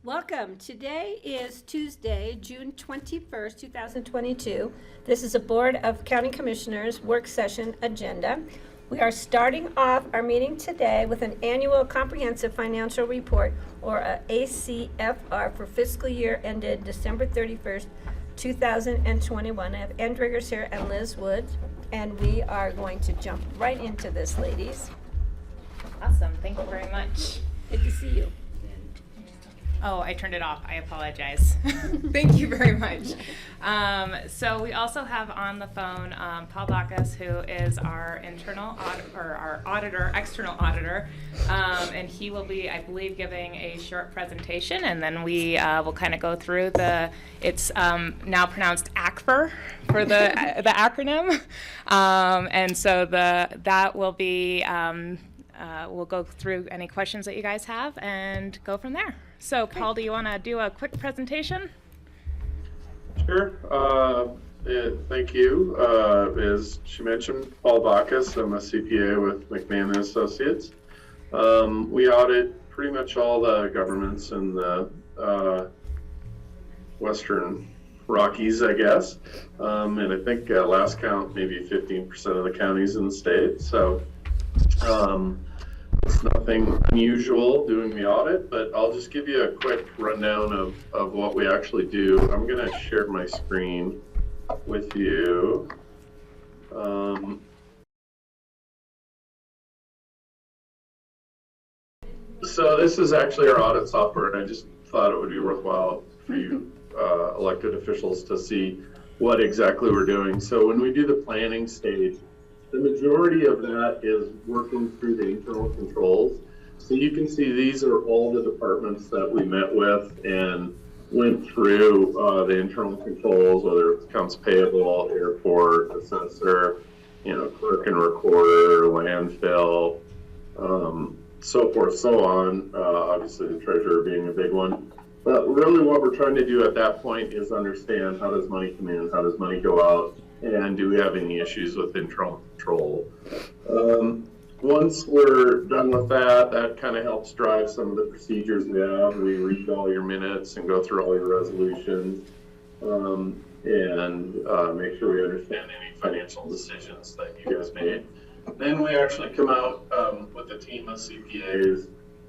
Welcome. Today is Tuesday, June 21st, 2022. This is a Board of County Commissioners work session agenda. We are starting off our meeting today with an annual comprehensive financial report, or a ACFR, for fiscal year ended December 31st, 2021. I have Ann Driggers here and Liz Wood, and we are going to jump right into this, ladies. Awesome. Thank you very much. Good to see you. Oh, I turned it off. I apologize. Thank you very much. So we also have on the phone Paul BOCC, who is our internal external auditor, and he will be, I believe, giving a short presentation, and then we will kind of go through it's now pronounced ACFR for the acronym, and so that will be. We'll go through any questions that you guys have and go from there. So, Paul, do you want to do a quick presentation? Sure. Thank you. As she mentioned, Paul BOCC. I'm a CPA with McMahon & Associates. We audit pretty much all the governments in the Western Rockies, I guess. And I think last count, maybe 15% of the counties in the state. So it's nothing unusual doing the audit, but I'll just give you a quick rundown of what we actually do. I'm going to share my screen with you. So this is actually our audit software, and I just thought it would be worthwhile for you elected officials to see what exactly we're doing. So when we do the planning stage, the majority of that is working through the internal controls. So you can see these are all the departments that we met with and went through the internal controls, whether it's accounts payable, airport, assessor, clerk and recorder, landfill, so forth, so on. Obviously the treasurer being a big one. But really what we're trying to do at that point is understand, how does money come in, how does money go out, and do we have any issues with internal control? Once we're done with that, that kind of helps drive some of the procedures we have. We read all your minutes and go through all your resolutions, and make sure we understand any financial decisions that you guys made. Then we actually come out with a team of CPAs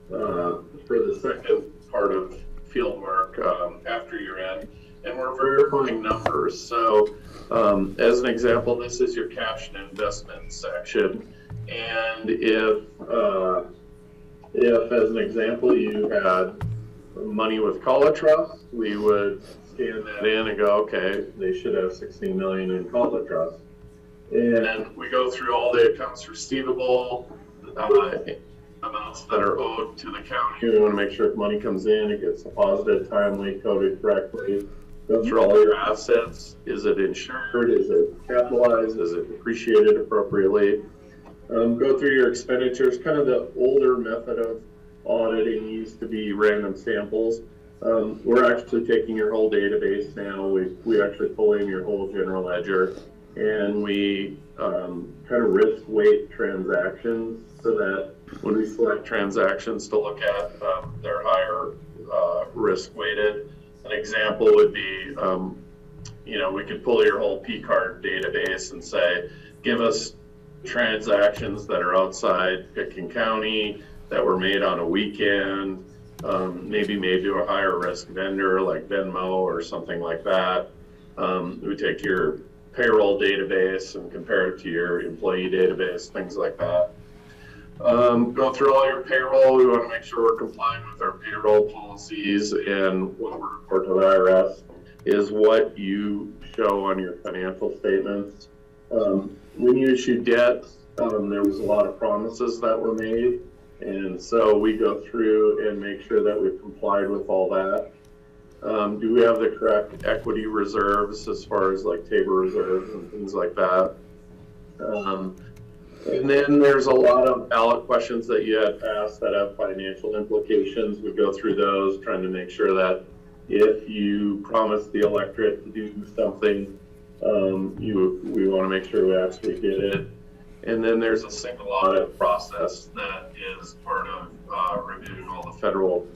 for the second part of field work after year end, and we're verifying numbers. So as an example, this is your cash and investment section, and if as an example you had money with Cala Trust, we would scan that in and go, okay, they should have 16 million in Cala Trust. And we go through all the accounts receivable, amounts that are owed to the county. We want to make sure if money comes in, it gets deposited timely, coded correctly. Go through all your assets. Is it insured? Is it capitalized? Is it depreciated appropriately? Go through your expenditures. Kind of the older method of auditing used to be random samples. We're actually taking your whole database now. We actually pull in your whole general ledger, and we kind of risk weight transactions so that when we select transactions to look at, they're higher risk weighted. An example would be, we could pull your whole P-card database and say, give us transactions that are outside Pitkin County that were made on a weekend, maybe made to a higher risk vendor like Venmo or something like that. We take your payroll database and compare it to your employee database, things like that. Go through all your payroll. We want to make sure we're complying with our payroll policies, and what we report to the IRS is what you show on your financial statements. When you issue debt, there was a lot of promises that were made, and so we go through and make sure that we've complied with all that. Do we have the correct equity reserves as far as like table reserves and things like that? And then there's a lot of ballot questions that you had passed that have financial implications. We go through those, trying to make sure that if you promise the electorate to do something, we want to make sure we actually did it. And then there's a single audit process that is part of reviewing all the federal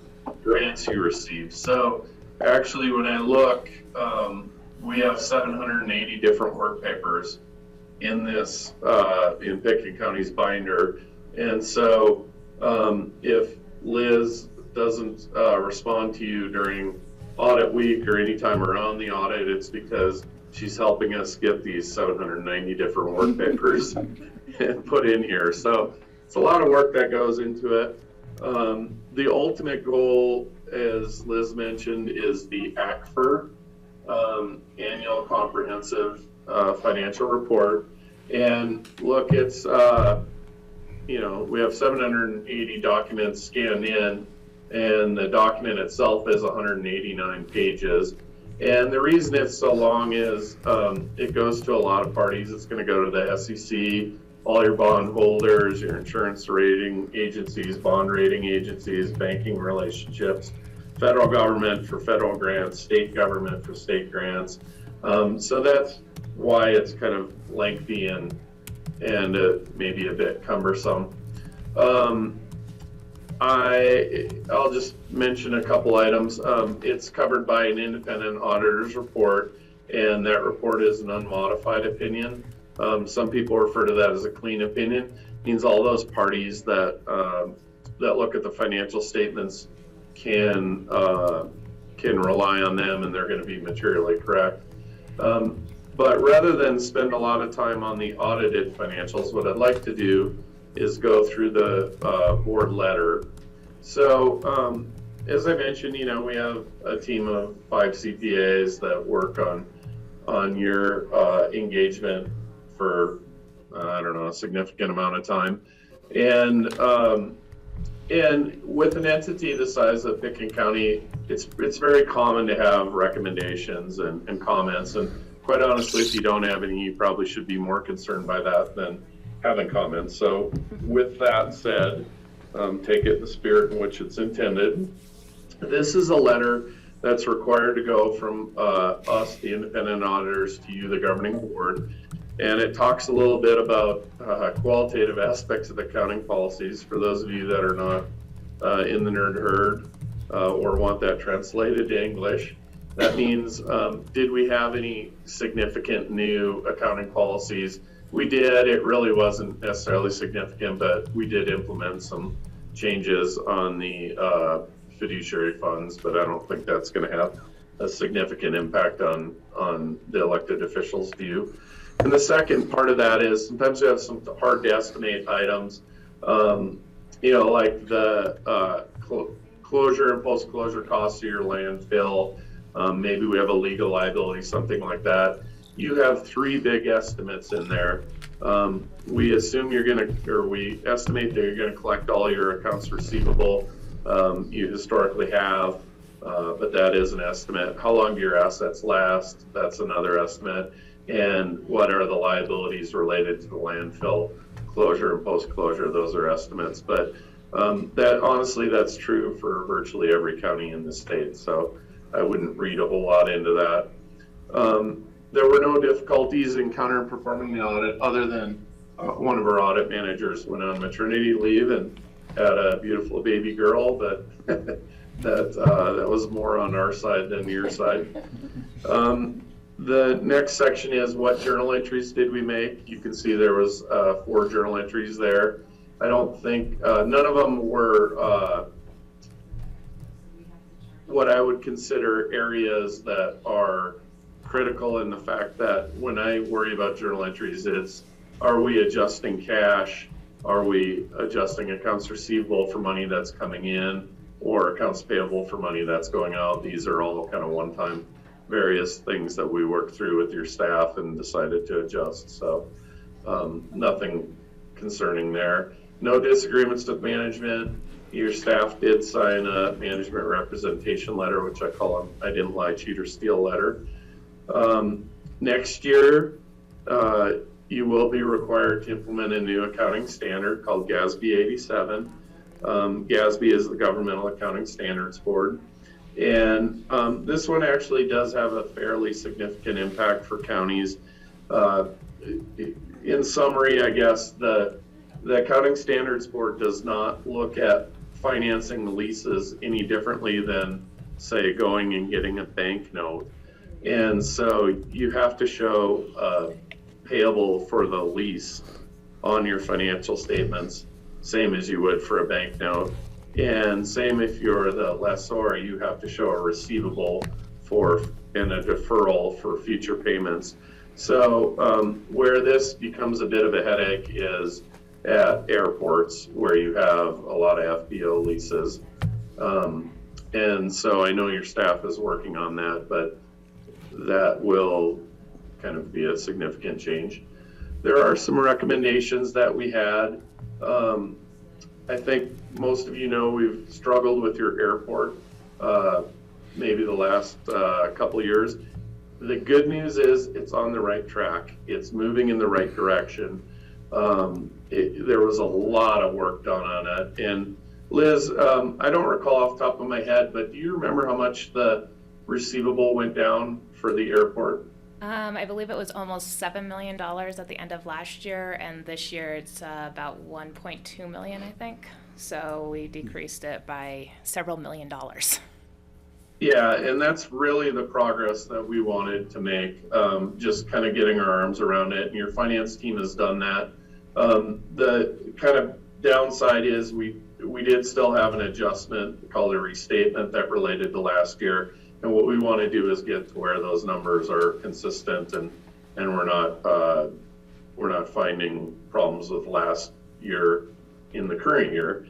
grants you receive. So actually, when I look, we have 780 different work papers in this, in Pickett County's binder. And so if Liz doesn't respond to you during audit week or anytime around the audit, it's because she's helping us get these 790 different work papers and put in here. So it's a lot of work that goes into it. The ultimate goal, as Liz mentioned, is the ACFR, Annual Comprehensive Financial Report. And look, it's, we have 780 documents scanned in, and the document itself is 189 pages. And the reason it's so long is it goes to a lot of parties. It's going to go to the SEC, all your bond holders, your insurance rating agencies, bond rating agencies, banking relationships, federal government for federal grants, state government for state grants. So that's why it's kind of lengthy and maybe a bit cumbersome. I'll just mention a couple items. It's covered by an independent auditor's report, and that report is an unmodified opinion. Some people refer to that as a clean opinion. It means all those parties that look at the financial statements can rely on them, and they're going to be materially correct. But rather than spend a lot of time on the audited financials, what I'd like to do is go through the board letter. So as I mentioned, we have a team of 5 CPAs that work on your engagement for, a significant amount of time. And with an entity the size of Pickett County, it's very common to have recommendations and comments. And quite honestly, if you don't have any, you probably should be more concerned by that than having comments. So with that said, take it in the spirit in which it's intended. This is a letter that's required to go from us, the independent auditors, to you, the governing board. And it talks a little bit about qualitative aspects of accounting policies for those of you that are not in the nerd herd or want that translated to English. That means, did we have any significant new accounting policies? We did. It really wasn't necessarily significant, but we did implement some changes on the fiduciary funds, but I don't think that's going to have a significant impact on the elected officials' view. And the second part of that is sometimes we have some hard to estimate items, like the closure and post-closure costs of your landfill. Maybe we have a legal liability, something like that. You have 3 big estimates in there. We assume we estimate that you're going to collect all your accounts receivable. You historically have, but that is an estimate. How long do your assets last? That's another estimate. And what are the liabilities related to the landfill closure and post-closure? Those are estimates. But that's true for virtually every county in the state. So I wouldn't read a whole lot into that. There were no difficulties in performing the audit other than one of our audit managers went on maternity leave and had a beautiful baby girl, but that was more on our side than your side. The next section is what journal entries did we make? You can see there was 4 journal entries there. I don't think, none of them were what I would consider areas that are critical in the fact that when I worry about journal entries, it's, are we adjusting cash? Are we adjusting accounts receivable for money that's coming in, or accounts payable for money that's going out? These are all kind of one-time various things that we work through with your staff and decided to adjust. So nothing concerning there. No disagreements with management. Your staff did sign a management representation letter, which I call them I didn't lie, cheat, or steal letter. Next year, you will be required to implement a new accounting standard called GASB 87. GASB is the Governmental Accounting Standards Board. And this one actually does have a fairly significant impact for counties. In summary, I guess the Accounting Standards Board does not look at financing the leases any differently than, say, going and getting a bank note. And so you have to show payable for the lease on your financial statements, same as you would for a bank note. And same if you're the lessor, you have to show a receivable and a deferral for future payments. So where this becomes a bit of a headache is at airports where you have a lot of FBO leases. And so I know your staff is working on that, but that will kind of be a significant change. There are some recommendations that we had. I think most of you know we've struggled with your airport maybe the last couple of years. The good news is it's on the right track. It's moving in the right direction. There was a lot of work done on it. And Liz, I don't recall off the top of my head, but do you remember how much the receivable went down for the airport? I believe it was almost $7 million at the end of last year, and this year it's about 1.2 million, I think. So we decreased it by several $1 million. Yeah, and that's really the progress that we wanted to make, just kind of getting our arms around it. And your finance team has done that. The kind of downside is we did still have an adjustment called a restatement that related to last year. And what we want to do is get to where those numbers are consistent and we're not finding problems with last year in the current year.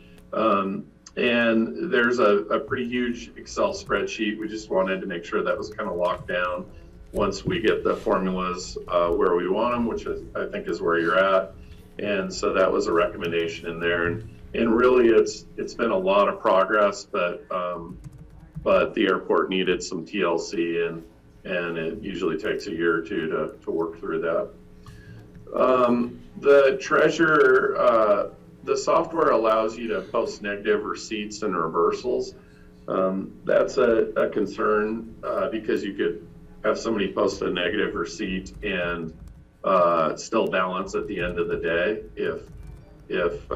And there's a pretty huge Excel spreadsheet. We just wanted to make sure that was kind of locked down once we get the formulas where we want them, which I think is where you're at. And so that was a recommendation in there. And really it's been a lot of progress, but the airport needed some TLC and it usually takes a year or two to work through that. The treasurer, the software allows you to post negative receipts and reversals. That's a concern because you could have somebody post a negative receipt and still balance at the end of the day if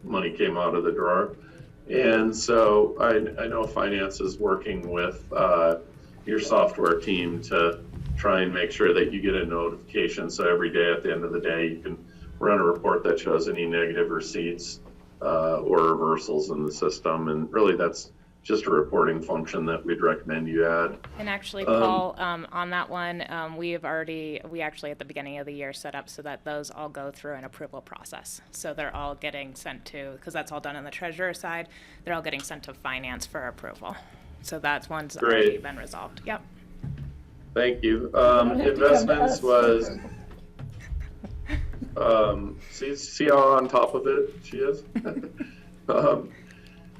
money came out of the drawer. And so I know finance is working with your software team to try and make sure that you get a notification. So every day at the end of the day, you can run a report that shows any negative receipts or reversals in the system. And really that's just a reporting function that we'd recommend you add. And actually, Paul, on that one, we actually at the beginning of the year set up so that those all go through an approval process. So they're all getting sent to, because that's all done on the treasurer side, they're all getting sent to finance for approval. So that's one's already been resolved. Yep. Thank you. Investments was, see how on top of it she is?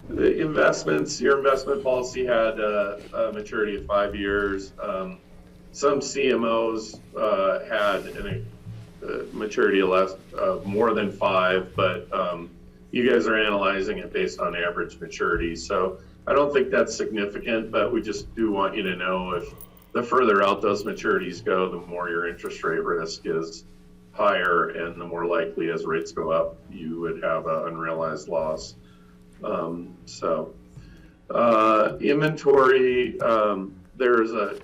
The investments, your investment policy had a maturity of 5 years. Some CMOs had a maturity of more than 5, but you guys are analyzing it based on average maturity. So I don't think that's significant, but we just do want you to know if the further out those maturities go, the more your interest rate risk is higher and the more likely as rates go up, you would have an unrealized loss. Inventory, there's a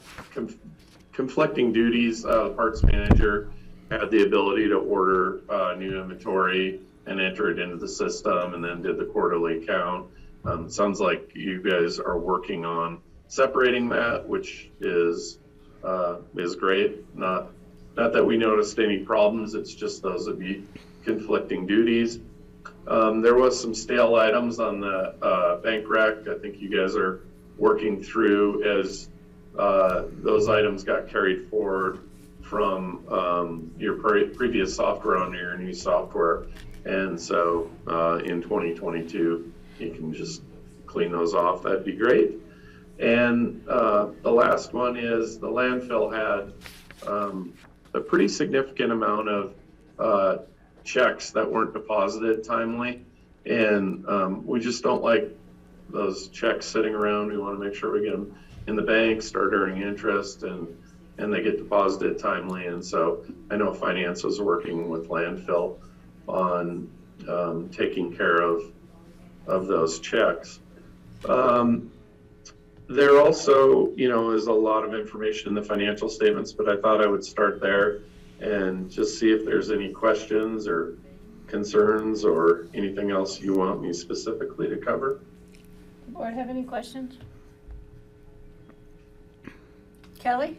conflicting duties. The parts manager had the ability to order new inventory and enter it into the system and then did the quarterly count. Sounds like you guys are working on separating that, which is is great. Not that we noticed any problems, it's just those would be conflicting duties. There was some stale items on the bank rec. I think you guys are working through as those items got carried forward from your previous software on your new software. And so in 2022, you can just clean those off. That'd be great. And the last one is the landfill had a pretty significant amount of checks that weren't deposited timely. And we just don't like those checks sitting around. We want to make sure we get them in the bank, start earning interest, and they get deposited timely. And so I know finance was working with landfill on taking care of those checks. There also, is a lot of information in the financial statements, but I thought I would start there and just see if there's any questions or concerns or anything else you want me specifically to cover. The board have any questions? Kelly?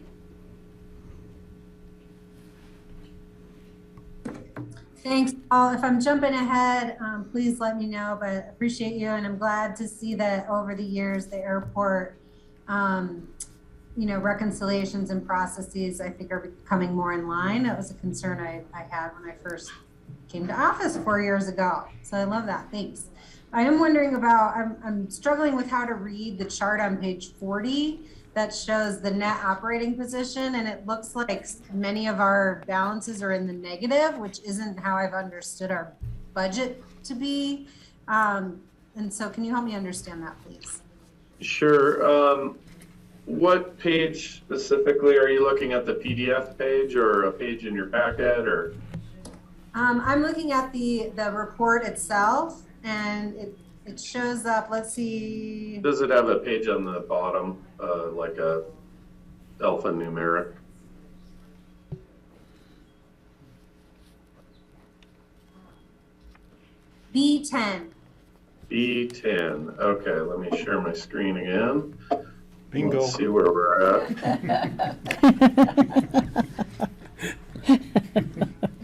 Thanks, Paul. If I'm jumping ahead, please let me know, but appreciate you. And I'm glad to see that over the years, the airport, reconciliations and processes, I think, are becoming more in line. That was a concern I had when I first came to office 4 years ago. So I love that. Thanks. I am wondering about, I'm struggling with how to read the chart on page 40 that shows the net operating position, and it looks like many of our balances are in the negative, which isn't how I've understood our budget to be. And so can you help me understand that, please? Sure. What page specifically are you looking at? The PDF page or a page in your packet, or? I'm looking at the report itself, and it shows up, let's see. Does it have a page on the bottom, like a alphanumeric? B10. B10. Okay, let me share my screen again. Bingo. Let's see where we're at.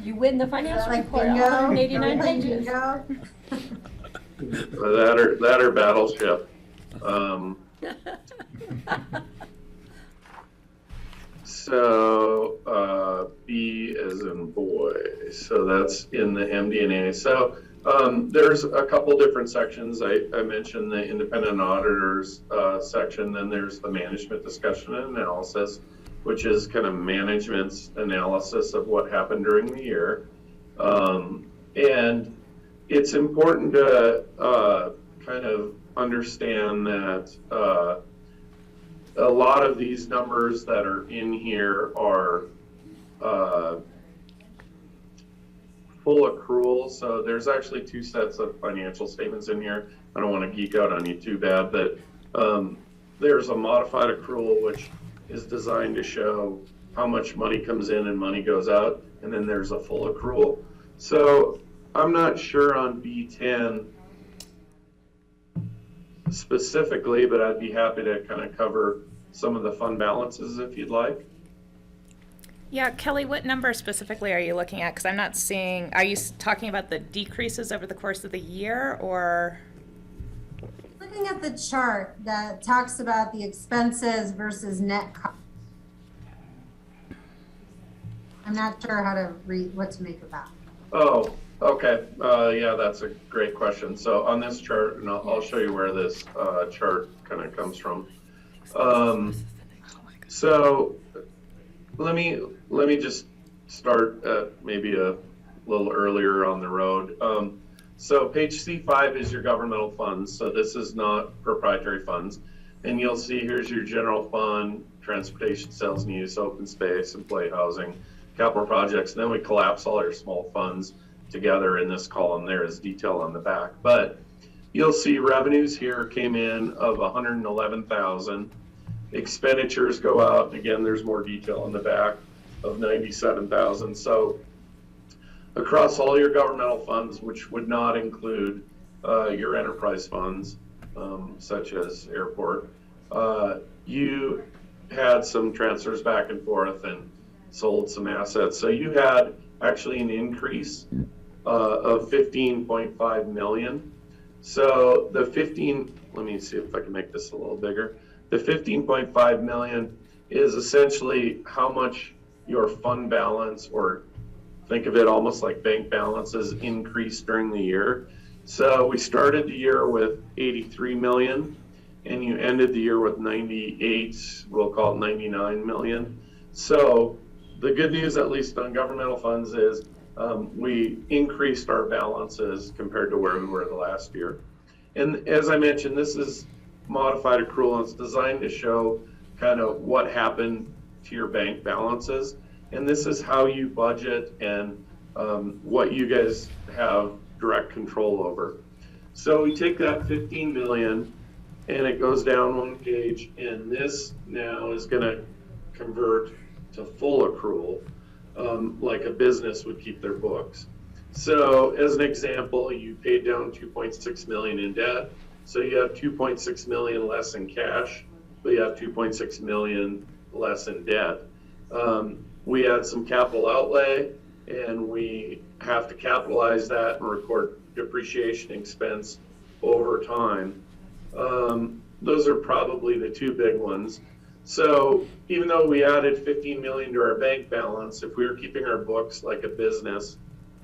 You win the financial Like report, bingo? 189 Like pages. bingo? That or Battleship. So B as in boy. So that's in the MD&A. So there's a couple different sections. I mentioned the independent auditors section. Then there's the management discussion and analysis, which is kind of management's analysis of what happened during the year. And it's important to kind of understand that a lot of these numbers that are in here are full accrual. So there's actually two sets of financial statements in here. I don't want to geek out on you too bad, but there's a modified accrual, which is designed to show how much money comes in and money goes out. And then there's a full accrual. So I'm not sure on B10 specifically, but I'd be happy to kind of cover some of the fund balances if you'd like. Yeah, Kelly, what number specifically are you looking at? Because I'm not seeing, are you talking about the decreases over the course of the year, or? Looking at the chart that talks about the expenses versus net cost. I'm not sure how to read, what to make of that. Oh, okay. Yeah, that's a great question. So on this chart, and I'll show you where this chart kind of comes from. So let me just start at maybe a little earlier on the road. So page C5 is your governmental funds. So this is not proprietary funds. And you'll see here's your general fund, transportation, sales and use, open space, employee housing, capital projects. And then we collapse all your small funds together in this column. There is detail on the back. But you'll see revenues here came in of 111,000. Expenditures go out. Again, there's more detail on the back of 97,000. So across all your governmental funds, which would not include your enterprise funds, such as airport, you had some transfers back and forth and sold some assets. So you had actually an increase of 15.5 million. So the 15, let me see if I can make this a little bigger. The 15.5 million is essentially how much your fund balance, or think of it almost like bank balances, increased during the year. So we started the year with 83 million and you ended the year with 98, we'll call it 99 million. So the good news, at least on governmental funds, is we increased our balances compared to where we were the last year. And as I mentioned, this is modified accrual, and it's designed to show kind of what happened to your bank balances. And this is how you budget and what you guys have direct control over. So we take that 15 million and it goes down one page, and this now is going to convert to full accrual, like a business would keep their books. So as an example, you paid down 2.6 million in debt. So you have 2.6 million less in cash, but you have 2.6 million less in debt. We had some capital outlay, and we have to capitalize that and record depreciation expense over time. Those are probably the two big ones. So even though we added 15 million to our bank balance, if we were keeping our books like a business,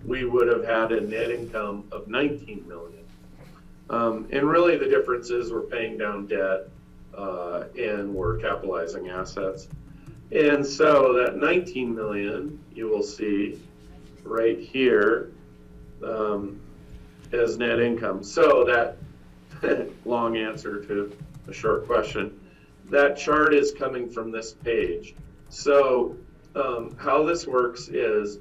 we would have had a net income of 19 million. And really the difference is we're paying down debt and we're capitalizing assets. And so that 19 million, you will see right here as net income. So that long answer to a short question, that chart is coming from this page. So how this works is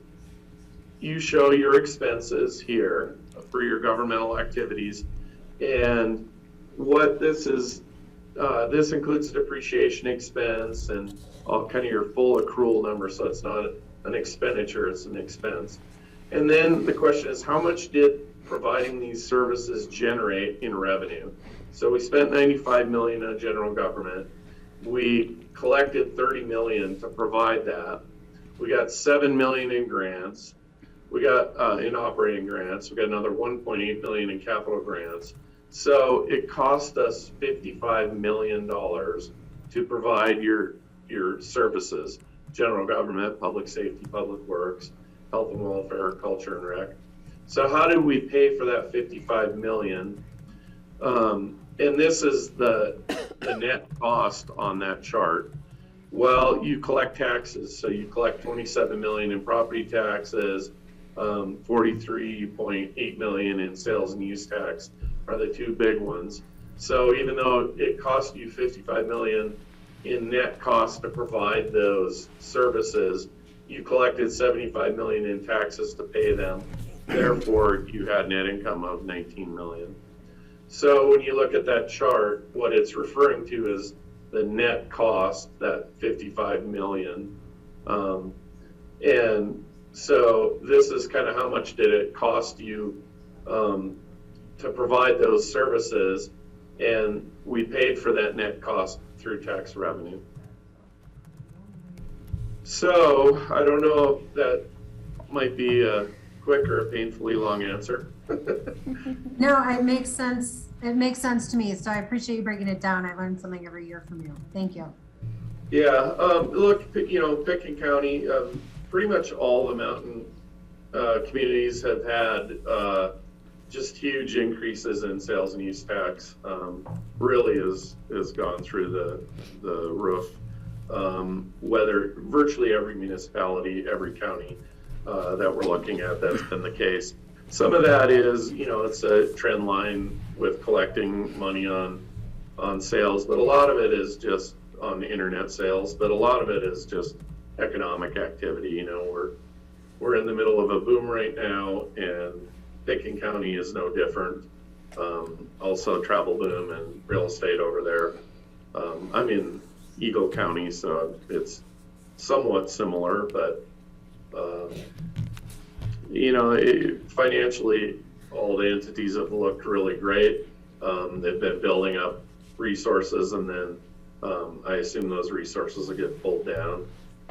you show your expenses here for your governmental activities, and what this is, this includes depreciation expense and all kind of your full accrual number, so it's not an expenditure, it's an expense. And then the question is, how much did providing these services generate in revenue? So we spent 95 million on general government. We collected 30 million to provide that. We got 7 million in grants. We got in operating grants. We got another 1.8 million in capital grants. So it cost us $55 million to provide your services: general government, public safety, public works, health and welfare, culture and rec. So how did we pay for that 55 million? And this is the net cost on that chart. Well, you collect taxes. So you collect 27 million in property taxes, 43.8 million in sales and use tax are the two big ones. So even though it cost you 55 million in net cost to provide those services, you collected 75 million in taxes to pay them. Therefore, you had net income of 19 million. So when you look at that chart, what it's referring to is the net cost, that 55 million. And so this is kind of how much did it cost you to provide those services, and we paid for that net cost through tax revenue. So I don't know if that might be a quick or a painfully long answer. No, it makes sense. It makes sense to me. So I appreciate you breaking it down. I learn something every year from you. Thank you. Yeah, look, Pickens County, pretty much all the mountain communities have had just huge increases in sales and use tax. Really has gone through the roof. Whether virtually every municipality, every county that we're looking at, that's been the case. Some of that is, it's a trend line with collecting money on sales, but a lot of it is just on internet sales, but a lot of it is just economic activity. We're in the middle of a boom right now, and Pickens County is no different. Also travel boom and real estate over there. I'm in Eagle County, so it's somewhat similar, but financially, all the entities have looked really great. They've been building up resources, and then I assume those resources will get pulled down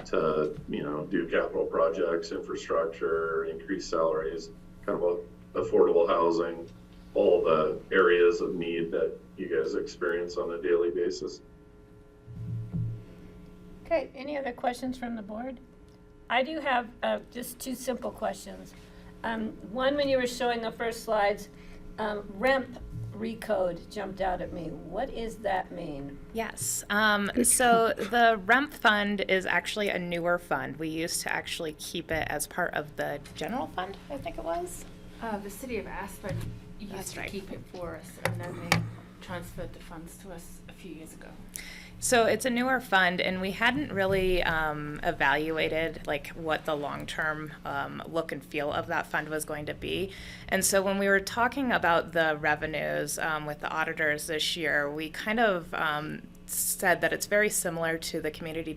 to, do capital projects, infrastructure, increase salaries, kind of affordable housing, all the areas of need that you guys experience on a daily basis. Okay, any other questions from the board? I do have just two simple questions. One, when you were showing the first slides, REMP recode jumped out at me. What does that mean? Yes. So the REMP fund is actually a newer fund. We used to actually keep it as part of the general fund, I think it was. The city of Aspen That's used to right. keep it for us, and then they transferred the funds to us a few years ago. So it's a newer fund, and we hadn't really evaluated like what the long-term look and feel of that fund was going to be. And so when we were talking about the revenues with the auditors this year, we kind of said that it's very similar to the community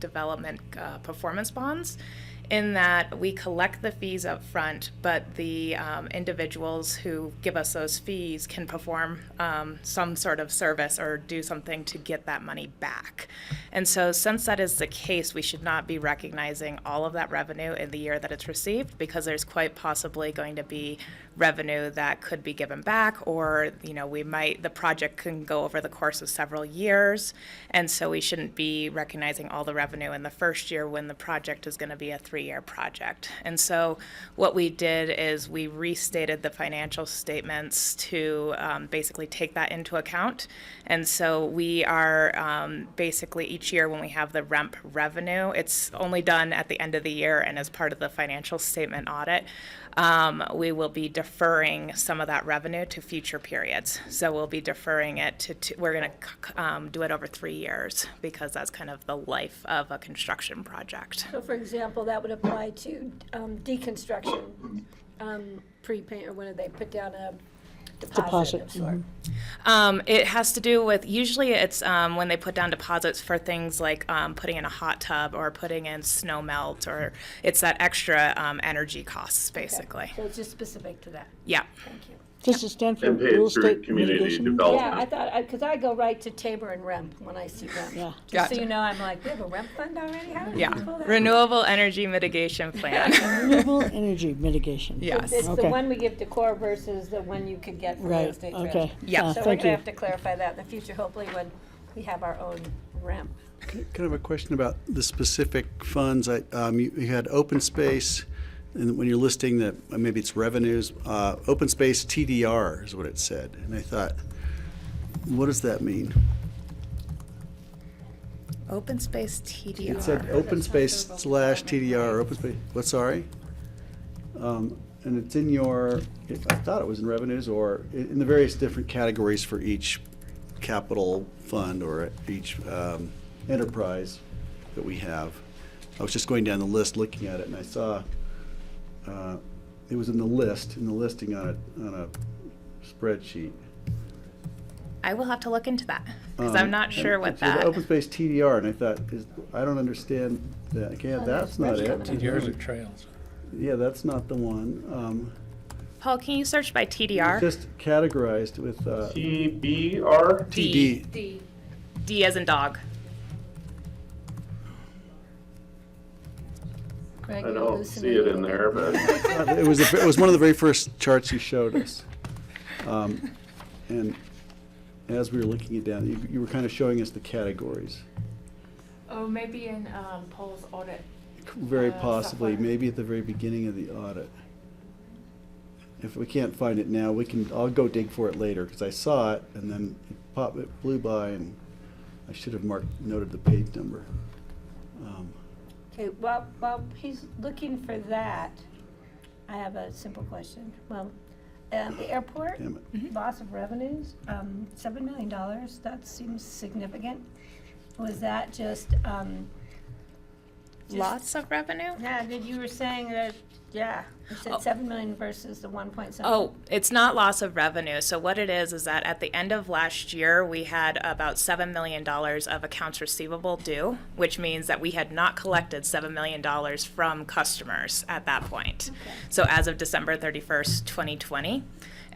development performance bonds, in that we collect the fees up front, but the individuals who give us those fees can perform some sort of service or do something to get that money back. And so since that is the case, we should not be recognizing all of that revenue in the year that it's received, because there's quite possibly going to be revenue that could be given back, or the project can go over the course of several years, and so we shouldn't be recognizing all the revenue in the first year when the project is going to be a 3-year project. And so what we did is we restated the financial statements to basically take that into account. And so we are basically each year when we have the REMP revenue, it's only done at the end of the year and as part of the financial statement audit. We will be deferring some of that revenue to future periods. So we'll be deferring it we're going to do it over 3 years, because that's kind of the life of a construction project. So for example, that would apply to deconstruction, prepay, or when they put down a deposit of sort. It has to do with, usually it's when they put down deposits for things like putting in a hot tub or putting in snow melt, or it's that extra energy costs, basically. So it's just specific to that. Yeah. Thank you. Does it stand for And paid real through estate community mitigation? development. Yeah, I thought, because I go right to Tabor and REMP when I see REMP. Yeah. Just so Gotcha. you know, I'm like, we have a REMP fund already? How did we Yeah. pull that? Renewable energy mitigation plan. Renewable energy mitigation. Yes. It's the Okay. one we give to core versus the one you could get from real Right, estate okay. transfer. Yeah. So we're Thank gonna you. have to clarify that in the future, hopefully when we have our own REMP. Kind of a question about the specific funds. You had open space, and when you're listing maybe it's revenues, open space TDR is what it said. And I thought, what does that mean? Open space TDR. It said open space / TDR, open space, what, sorry? And it's in I thought it was in revenues or in the various different categories for each capital fund or each enterprise that we have. I was just going down the list looking at it, and I saw it was in the listing on a spreadsheet. I will have to look into that, because I'm not sure what It said that. open space TDR, and I thought, I don't understand that. Okay, that's not it. TDRs are trails. Yeah, that's not the one. Paul, can you search by TDR? Just categorized with TBR? TD. D. D as in dog. Greg, I you're don't see it in hallucinating. there, but It was one of the very first charts you showed us. And as we were looking it down, you were kind of showing us the categories. Oh, maybe in Paul's audit. Very possibly, software. maybe at the very beginning of the audit. If we can't find it now, I'll go dig for it later, because I saw it, and then it blew by, and I should have noted the page number. Okay, while he's looking for that, I have a simple question. Well, the airport, Damn it. loss of revenues, $7 million, that seems significant. Was that just Lots of revenue? yeah, you were saying that, yeah, you said Oh. 7 million versus the 1.7. Oh, it's not loss of revenue. So what it is that at the end of last year, we had about $7 million of accounts receivable due, which means that we had not collected $7 million from customers at that point. Okay. So as of December 31st, 2020.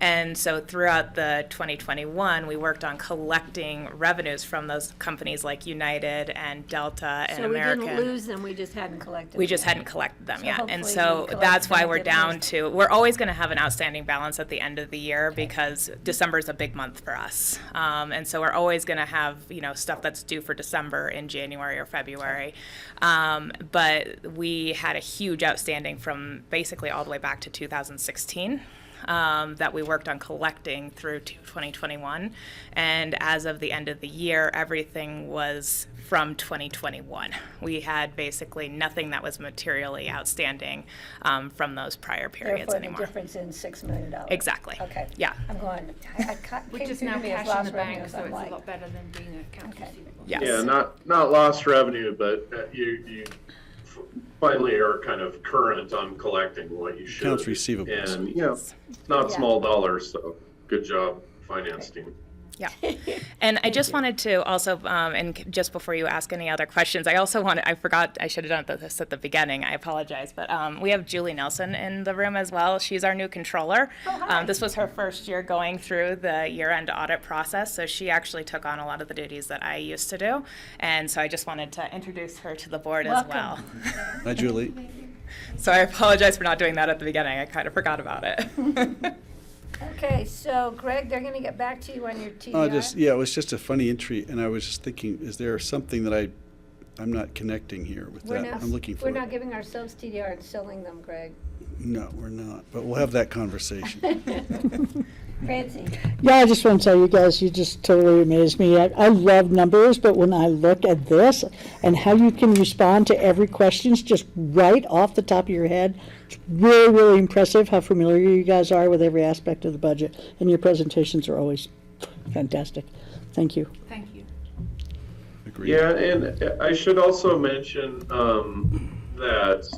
And so throughout the 2021, we worked on collecting revenues from those companies like United and Delta and So we American. didn't lose them, we just hadn't collected them. We just yet. hadn't collected them So yet. hopefully And we so collect that's them why and we're get down most. to, we're always going to have an outstanding balance at the end of the year because December is a big month for us. And so we're always going to have, stuff that's due for December in January or February. But we had a huge outstanding from basically all the way back to 2016. That we worked on collecting through to 2021. And as of the end of the year, everything was from 2021. We had basically nothing that was materially outstanding from those prior periods Therefore, anymore. the difference in $6 million. Exactly. Okay. Yeah. I'm going, Which is now cash in the bank, so it's a lot better than being accounts Okay. receivable. Yes. Yeah, not lost revenue, but you finally are kind of current on collecting what you should. Accounts receivables. And, it's not Yeah. small dollars, so good job, finance team. Yeah. And I just wanted to also, and just before you ask any other questions, I forgot, I should have done this at the beginning, I apologize, but we have Julie Nelson in the room as well. She's our new controller. This was her first year going through the year-end audit process, so she actually took on a lot of the duties that I used to do. And so I just wanted to introduce her to the board as well. Welcome. Hi, Julie. So I apologize for not doing that at the beginning. I kind of forgot about it. Okay, so Greg, they're going to get back to you on your TDR. It was just a funny entry, and I was just thinking, is there something that I'm not connecting here with We're that? not- I'm looking for We're it. not giving ourselves TDR and selling them, Greg. No, we're not, but we'll have that conversation. Francie? Yeah, I just want to tell you guys, you just totally amaze me. I love numbers, but when I look at this and how you can respond to every question just right off the top of your head, it's really, really impressive how familiar you guys are with every aspect of the budget. And your presentations are always fantastic. Thank you. Thank you. Agreed. Yeah, and I should also mention that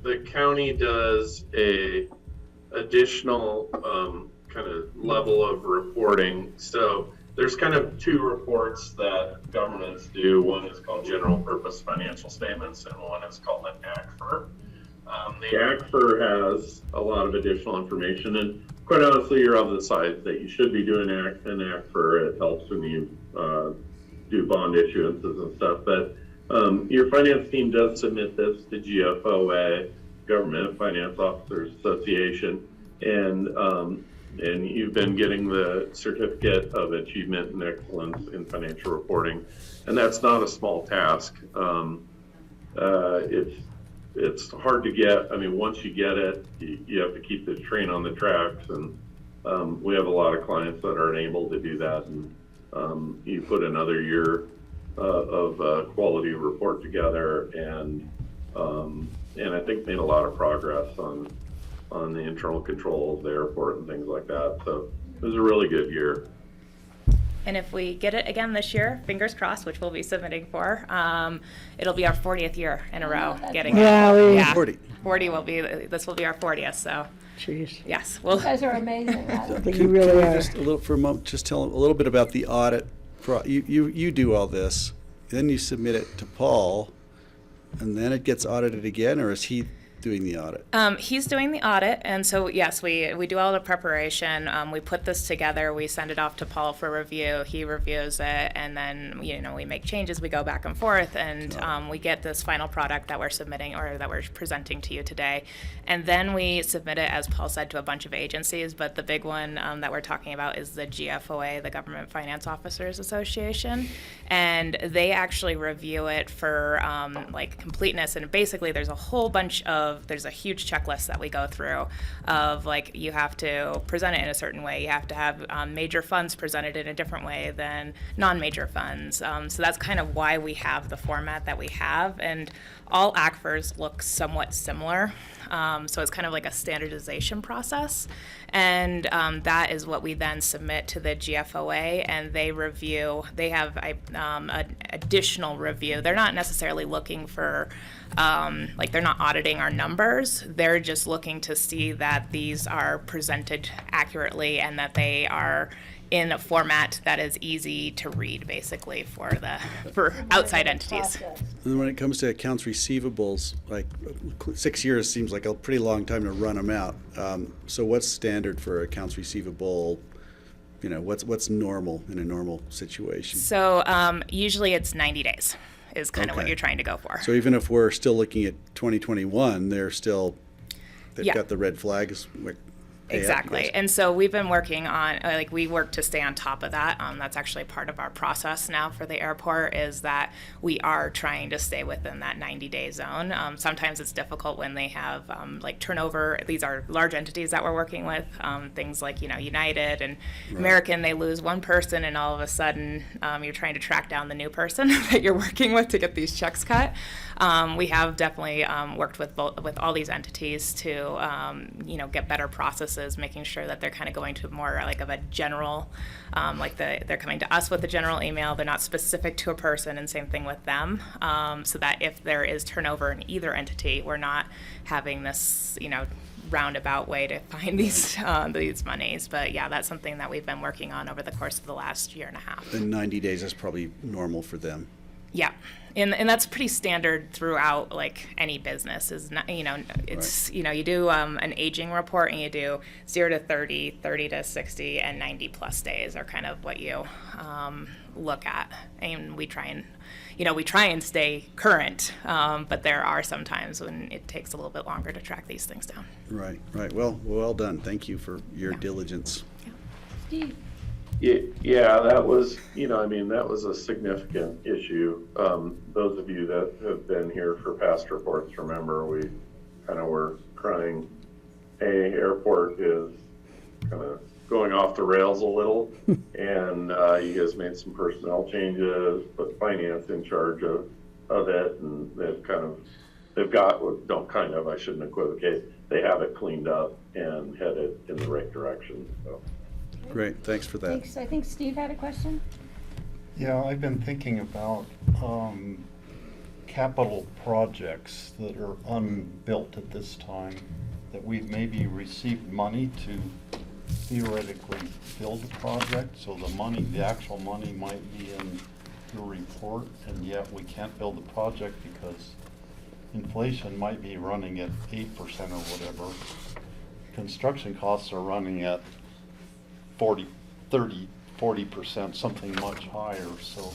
the county does a additional kind of level of reporting. So there's kind of two reports that governments do. One is called general purpose financial statements, and one is called an ACFR. The ACFR has a lot of additional information, and quite honestly, you're of the side that you should be doing an ACFR. It helps when you do bond issuances and stuff. But your finance team does submit this to GFOA, Government Finance Officers Association, and you've been getting the Certificate of Achievement and Excellence in Financial Reporting, and that's not a small task. It's hard to get. I mean, once you get it, you have to keep the train on the tracks, and we have a lot of clients that aren't able to do that, and you put another year of quality report together, and I think made a lot of progress on the internal control of the airport and things like that. So it was a really good year. And if we get it again this year, fingers crossed, which we'll be submitting for, it'll be our 40th year in a row that's getting Yeah, it. we- Yeah, 40. 40 will be, this will be our 40th, so Jeez. yes, You guys are amazing. But you really we are. just a little for a moment, just tell a little bit about the audit. You do all this, then you submit it to Paul, and then it gets audited again, or is he doing the audit? He's doing the audit, and so yes, we do all the preparation. We put this together. We send it off to Paul for review. He reviews it, and then we make changes. We go back and forth, and we get this final product that we're submitting or that we're presenting to you today. And then we submit it, as Paul said, to a bunch of agencies. But the big one that we're talking about is the GFOA, the Government Finance Officers Association, and they actually review it for completeness. And basically, there's a huge checklist that we go through of you have to present it in a certain way. You have to have major funds presented in a different way than non-major funds. So that's kind of why we have the format that we have. And all ACFRs look somewhat similar. So it's kind of like a standardization process. And that is what we then submit to the GFOA, and they review. They have an additional review. They're not necessarily looking for like they're not auditing our numbers. They're just looking to see that these are presented accurately and that they are in a format that is easy to read, basically, for outside entities. And when it comes to accounts receivables, like 6 years seems like a pretty long time to run them out. So what's standard for accounts receivable? You know, what's normal in a normal situation? So usually it's 90 days is kind of what Okay. you're trying to go for. So even if we're still looking at 2021, they've Yeah. got the red flags. Like, hey, you Exactly. guys- And so we've been working on, like, we work to stay on top of that. That's actually part of our process now for the airport, is that we are trying to stay within that 90-day zone. Sometimes it's difficult when they have, like, turnover. These are large entities that we're working with, things like, United and American, they lose one person and all of a sudden you're trying to track down the new person that you're working with to get these checks cut. We have definitely worked with all these entities to, get better processes, making sure that they're kind of going to more like of a general, they're coming to us with a general email. They're not specific to a person, and same thing with them. So that if there is turnover in either entity, we're not having this, roundabout way to find these monies. But yeah, that's something that we've been working on over the course of the last year and a half. And 90 days is probably normal for them. Yeah, and that's pretty standard throughout, like, any business. Is not, it's you do an aging report, and you do 0 to 30, 30 to 60, and 90 plus days are kind of what you look at, and we try and stay current, but there are some times when it takes a little bit longer to track these things down. Right. Well done. Thank you for your diligence. Steve? Yeah, that was, that was a significant issue. Those of you that have been here for past reports remember we kind of were crying, hey, airport is kind of going off the rails a little. And you guys made some personnel changes, put finance in charge of it, and I shouldn't equivocate, they have it cleaned up and headed in the right direction, so. Great. Thanks for that. Thanks. I think Steve had a question. Yeah, I've been thinking about capital projects that are unbuilt at this time, that we've maybe received money to theoretically build a project, so the actual money might be in the report, and yet we can't build the project because inflation might be running at 8% or whatever. Construction costs are running at 40%, something much higher, so.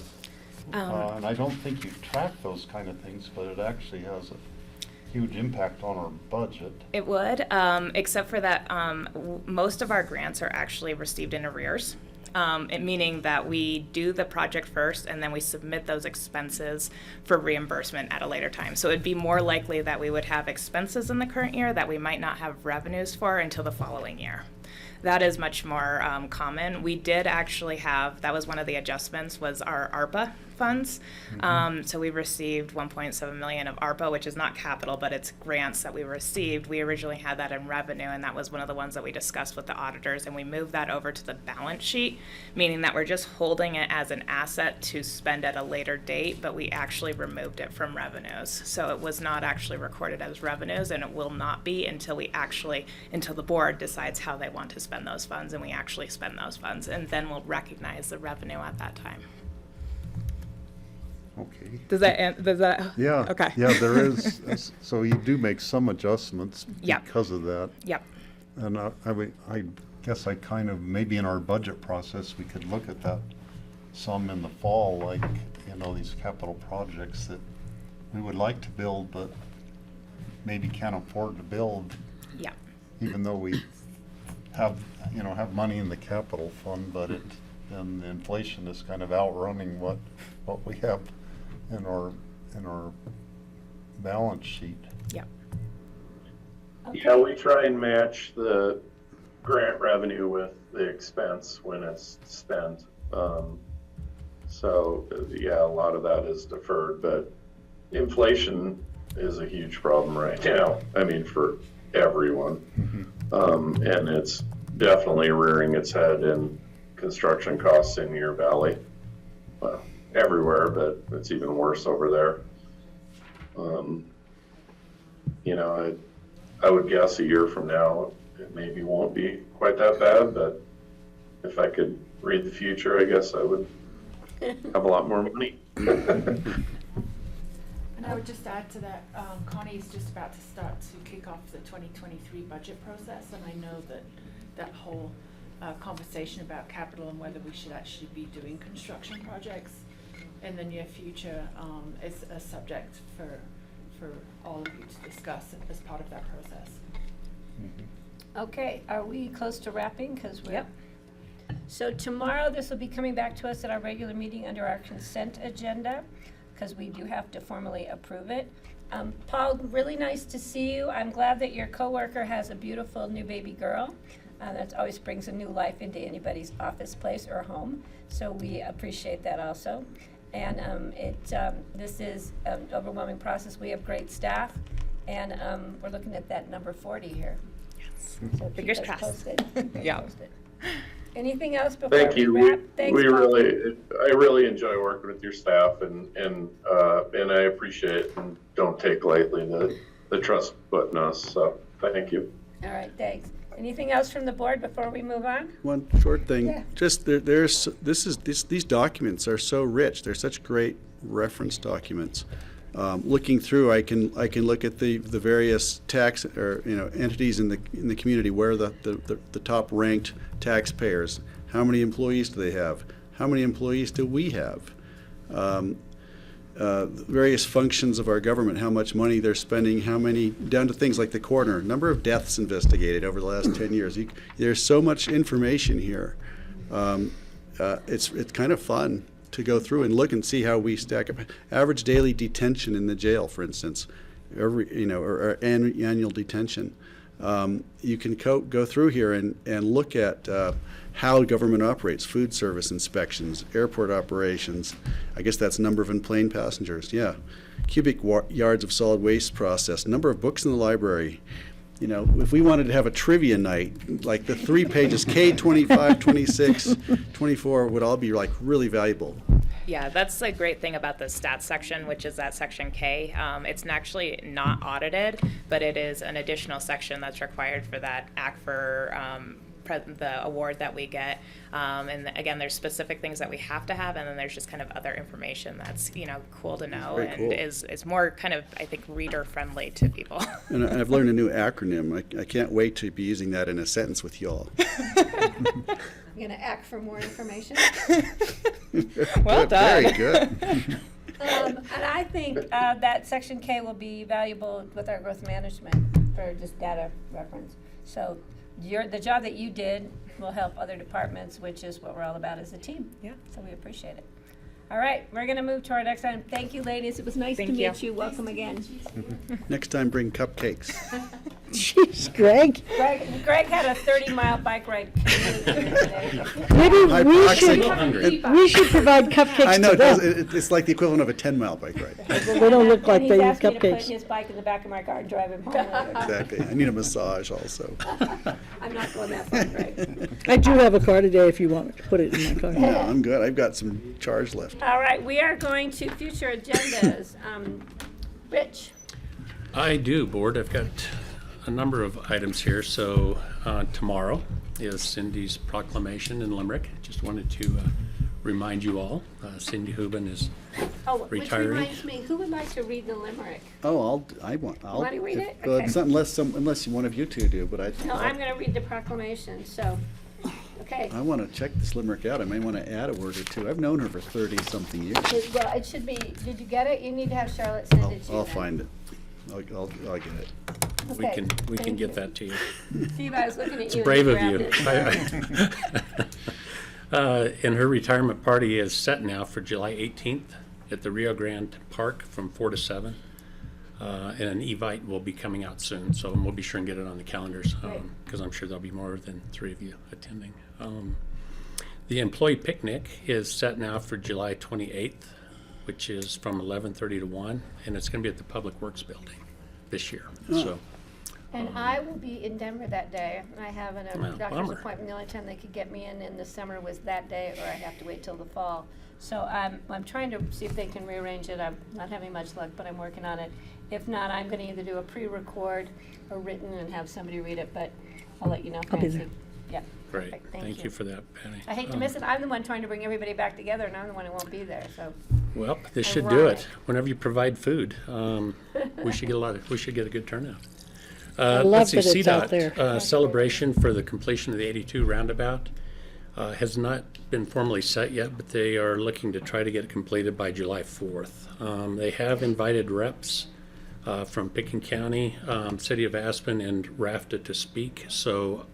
And I don't think you track those kind of things, but it actually has a huge impact on our budget. It would, except for that most of our grants are actually received in arrears. Meaning that we do the project first and then we submit those expenses for reimbursement at a later time. So it'd be more likely that we would have expenses in the current year that we might not have revenues for until the following year. That is much more common. We did actually have, that was one of the adjustments, was our ARPA funds. So we received 1.7 million of ARPA, which is not capital, but it's grants that we received. We originally had that in revenue, and that was one of the ones that we discussed with the auditors, and we moved that over to the balance sheet, meaning that we're just holding it as an asset to spend at a later date, but we actually removed it from revenues. So it was not actually recorded as revenues, and it will not be until until the board decides how they want to spend those funds, and we actually spend those funds, and then we'll recognize the revenue at that time. Okay. Does that? Yeah. Okay. Yeah, there is, so you do make some adjustments Yep. because of that. Yep. And I guess I kind of, maybe in our budget process, we could look at that some in the fall, like, these capital projects that we would like to build, but maybe can't afford to build, Yep. even though we have money in the capital fund, but then the inflation is kind of outrunning what we have in our balance sheet. Yep. Yeah, we try and match the grant revenue with the expense when it's spent. So yeah, a lot of that is deferred, but inflation is a huge problem right now. I mean, for everyone. And it's definitely rearing its head in construction costs in your valley. Well, everywhere, but it's even worse over there. you know, I would guess a year from now, it maybe won't be quite that bad, but if I could read the future, I guess I would have a lot more money. And I would just add to that, Connie is just about to start to kick off the 2023 budget process, and I know that that whole conversation about capital and whether we should actually be doing construction projects in the near future is a subject for all of you to discuss as part of that process. Okay, are we close to wrapping? Because we're. So tomorrow, this will be coming back to us at our regular meeting under our consent agenda, because we do have to formally approve it. Paul, really nice to see you. I'm glad that your coworker has a beautiful new baby girl. That always brings a new life into anybody's office place or home. So we appreciate that also. And this is an overwhelming process. We have great staff, and we're looking at that number 40 here. Yes. So keep Fingers us crossed. posted. Keep us Yeah. posted. Anything else before Thank you. we wrap? Thanks, We Paul. I really enjoy working with your staff, and I appreciate and don't take lightly the trust put in us. So thank you. All right, thanks. Anything else from the board before we move on? One short thing, Yeah. just these documents are so rich. They're such great reference documents. Looking through, I can look at the various tax or entities in the community where the top ranked taxpayers. How many employees do they have? How many employees do we have? Various functions of our government, how much money they're spending, how many, down to things like the coroner, number of deaths investigated over the last 10 years. There's so much information here. It's kind of fun to go through and look and see how we stack up. Average daily detention in the jail, for instance, or annual detention. You can go through here and look at how government operates, food service inspections, airport operations. I guess that's number of enplaned passengers, yeah. Cubic yards of solid waste processed, number of books in the library. If we wanted to have a trivia night, like the 3 pages, K, 25, 26, 24 would all be like really valuable. Yeah, that's the great thing about the stats section, which is that section K. It's actually not audited, but it is an additional section that's required for that act for the award that we get. And again, there's specific things that we have to have, and then there's just kind of other information that's cool to know Very and cool. is more kind of, I think, reader friendly to people. And I've learned a new acronym. I can't wait to be using that in a sentence with y'all. I'm going to act for more information. Well Good, done. Very good. And I think that section K will be valuable with our growth management for just data reference. So the job that you did will help other departments, which is what we're all about as a team. Yeah. So we appreciate it. All right, we're going to move to our next item. Thank you, ladies. It was nice to Thank you. meet you. Welcome again. Next time, bring cupcakes. Jeez, Greg, Greg had a 30-mile bike ride commute here today. maybe we Hypoxic. we should provide cupcakes I know, to it does, them. it's like the equivalent of a 10-mile bike ride. They don't look like And they he's eat asked me to put cupcakes. his bike in the back of my car and drive him home later. Exactly. I need a massage also. I'm not going that far, Greg. I do have a car today if you want to put it in my car. No, I'm good. I've got some charge left. All right, we are going to future agendas. Rich? I do, Board. I've got a number of items here. So tomorrow is Cindy's proclamation in Limerick. Just wanted to remind you all, Cindy Hubin is Oh, which retiring. reminds me, who would like to read the limerick? Oh, I'll. Want to read it? Well, Okay. it's not unless one of you two do, but I. No, I'm going to read the proclamation, so, okay. I want to check this limerick out. I may want to add a word or two. I've known her for 30-something years. Well, it should be, did you get it? You need to have Charlotte send it to you. I'll then. find it. I'll get it. We Okay, can thank get you. that to you. Steve, I was looking at you. It's and brave of grabbed you. it. And her retirement party is set now for July 18th at the Rio Grande Park from 4 to 7. And an Evite will be coming out soon, so we'll be sure and get it on the calendars Great. because I'm sure there'll be more than 3 of you attending. The employee picnic is set now for July 28th, which is from 11:30 to 1, and it's going to be at the Public Works Building this year. So. And I will be in Denver that day. I have a Well, doctor's bummer. appointment. The only time they could get me in the summer was that day, or I have to wait till the fall. So I'm trying to see if they can rearrange it. I'm not having much luck, but I'm working on it. If not, I'm gonna either do a pre-record or written and have somebody read it, but I'll let you know, I'll be Francie. there. Yeah. Great, Perfect. thank you for that, Patty. I hate to miss it. I'm the one trying to bring everybody back together, and I'm the one who won't be there, so. Well, this should do Ironic. it. Whenever you provide food, we should get a good turnout. love Let's see, that it's out CDOT, there. celebration for the completion of the 82 roundabout has not been formally set yet, but they are looking to try to get it completed by July 4th. They have invited reps from Pickens County, City of Aspen, and RAFTA to speak, so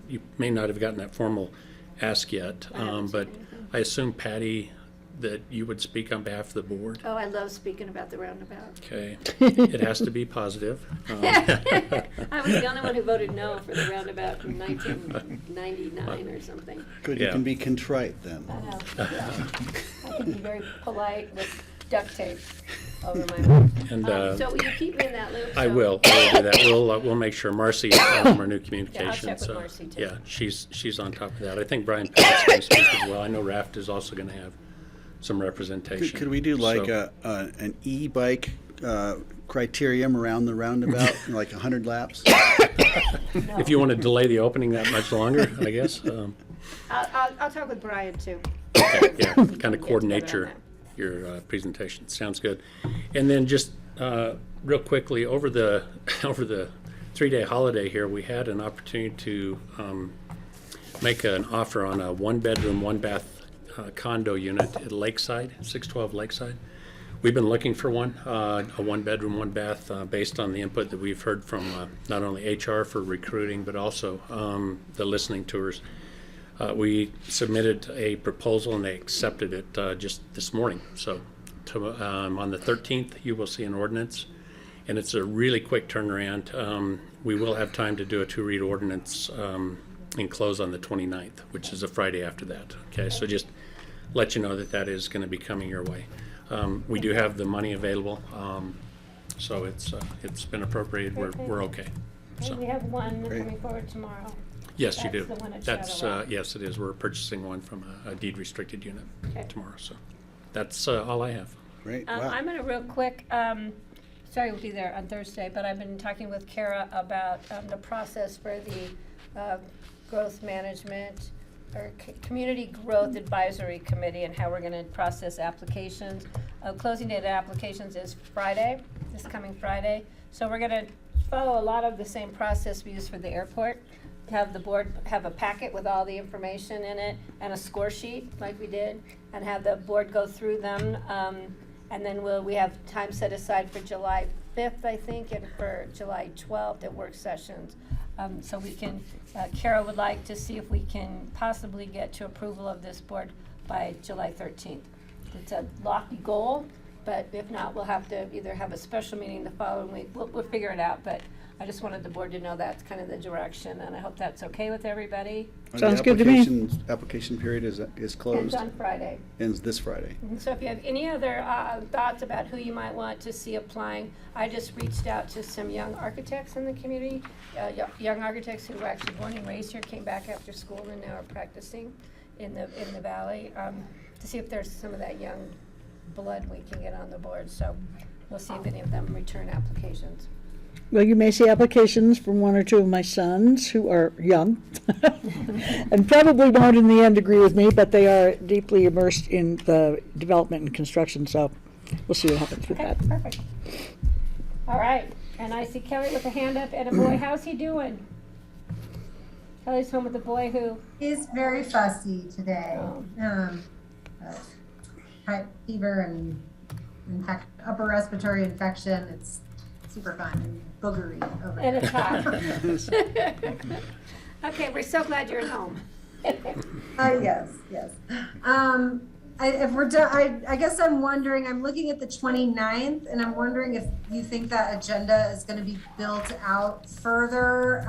you may not have gotten that formal ask yet, but I assume, Patty, that you would speak on behalf of the board? Oh, I love speaking about the roundabout. Okay, it has to be positive. I was the only one who voted no for the roundabout in 1999 or something. Good, you Yeah. can be contrite then. I know, yeah. I can be very polite with duct tape over my mouth. And So will you keep me in that loop? I So- will do that. We'll make sure Marcy from our new communications. with Marcy, too. Yeah, she's on top of that. I think Brian Pat's going to speak as well. I know Raft is also going to have some representation. Could we do like So- an e-bike criterium around the roundabout, like 100 laps? If you want to delay the opening that much longer, I guess. I'll talk with Brian too. Okay, yeah, kind of together coordinate on your, that. your presentation. Sounds good. And then just real quickly, over the 3-day holiday here, we had an opportunity to make an offer on a 1-bedroom, 1-bath condo unit at Lakeside, 612 Lakeside. We've been looking for one, a 1-bedroom, 1-bath, based on the input that we've heard from not only HR for recruiting, but also the listening tours. We submitted a proposal and they accepted it just this morning. So on the 13th, you will see an ordinance, and it's a really quick turnaround. We will have time to do a 2-read ordinance and close on the 29th, which is a Friday after that. Okay, so just let you know that that is going to be coming your way. We do have the money available, so it's been appropriated. We're okay. Okay, we So have one Great. coming forward tomorrow. yes, you do. That's the one at That's Shadow Rock. yes, it is. We're purchasing one from a deed restricted unit Okay. tomorrow. So that's all I have. Great, wow. I'm gonna real quick, sorry we'll be there on Thursday, but I've been talking with Kara about the process for the growth management or Community Growth Advisory Committee and how we're gonna process applications. Closing date of applications is Friday, this coming Friday. So we're gonna follow a lot of the same process we use for the airport. Have the board have a packet with all the information in it and a score sheet like we did, and have the board go through them. And then we have time set aside for July 5th, I think, and for July 12th at work sessions. So we can, Kara would like to see if we can possibly get to approval of this board by July 13th. It's a lofty goal, but if not, we'll have to either have a special meeting the following week. We'll figure it out, but I just wanted the board to know that's kind of the direction, and I hope that's okay with everybody. And the Sounds good to me. Application period is It's closed, on Friday. ends this Friday. And so if you have any other thoughts about who you might want to see applying, I just reached out to some young architects in the community, young architects who were actually born and raised here, came back after school and now are practicing in the valley, to see if there's some of that young blood we can get on the board. So we'll see if any of them return applications. Well, you may see applications from 1 or 2 of my sons who are young and probably won't in the end agree with me, but they are deeply immersed in the development and construction, so we'll see what happens with Okay, that. perfect. All right, and I see Kelly with a hand up and a boy. How's he doing? Kelly's home with a boy who, He's very fussy today. Oh. High fever and upper respiratory infection. It's super fun and boogery over and there. it's hot. Okay, we're so glad you're at home. Yes. If we're done, I guess I'm wondering, I'm looking at the 29th, and I'm wondering if you think that agenda is gonna be built out further.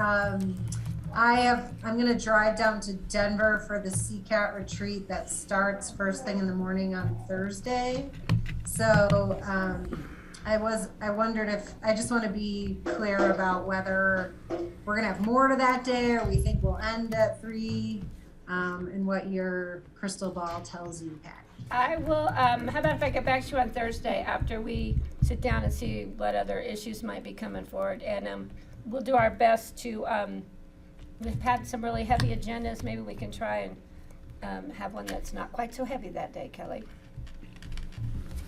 I'm gonna drive down to Denver for the CCAT retreat that starts first thing in the morning on Thursday. So, I wondered if, I just wanna be clear about whether we're gonna have more to that day, or we think we'll end at 3, and what your crystal ball tells you, Pat. I will, how about if I get back to you on Thursday after we sit down and see what other issues might be coming forward? And we'll do our best to, we've had some really heavy agendas. Maybe we can try and have one that's not quite so heavy that day, Kelly.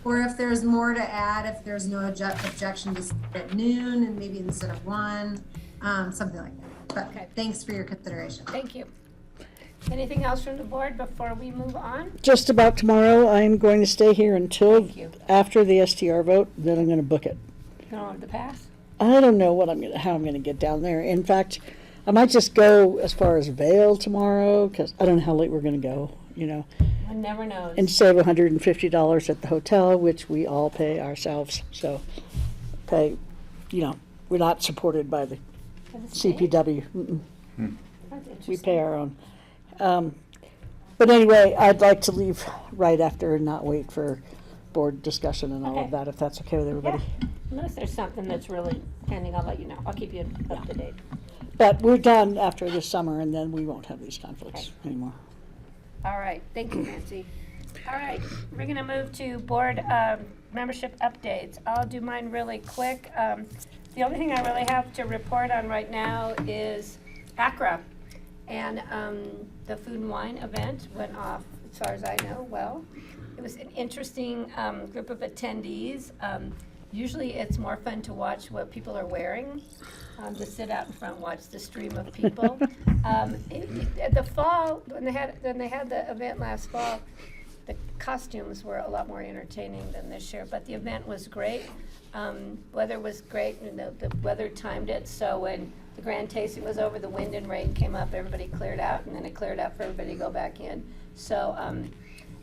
Or if there's more to add, if there's no objection to start at noon and maybe instead of 1, something like that. But Okay. thanks for your consideration. Thank you. Anything else from the board before we move on? Just about tomorrow, I'm going to stay here until Thank you. after the STR vote, then I'm gonna book it. You don't want to pass? I don't know how I'm gonna get down there. In fact, I might just go as far as Vail tomorrow, because I don't know how late we're gonna go, you know, One never knows. and save $150 at the hotel, which we all pay ourselves, so pay, you know, we're not supported by the For the state? CPW. Mm-mm. That's We interesting. pay our own. But anyway, I'd like to leave right after and not wait for board discussion and all Okay. of that, if that's okay with everybody. Yeah, unless there's something that's really pending, I'll let you know. I'll keep you up to date. But we're done after this summer, and then we won't have these conflicts anymore. All right, thank you, Nancy. All right, we're gonna move to board membership updates. I'll do mine really quick. The only thing I really have to report on right now is ACRA. And the food and wine event went off, as far as I know, well. It was an interesting group of attendees. Usually it's more fun to watch what people are wearing, to sit out in front and watch the stream of people. The fall, when they had the event last fall, the costumes were a lot more entertaining than this year, but the event was great. Weather was great, and the weather timed it, so when the grand tasting was over, the wind and rain came up, everybody cleared out, and then it cleared out for everybody to go back in. So,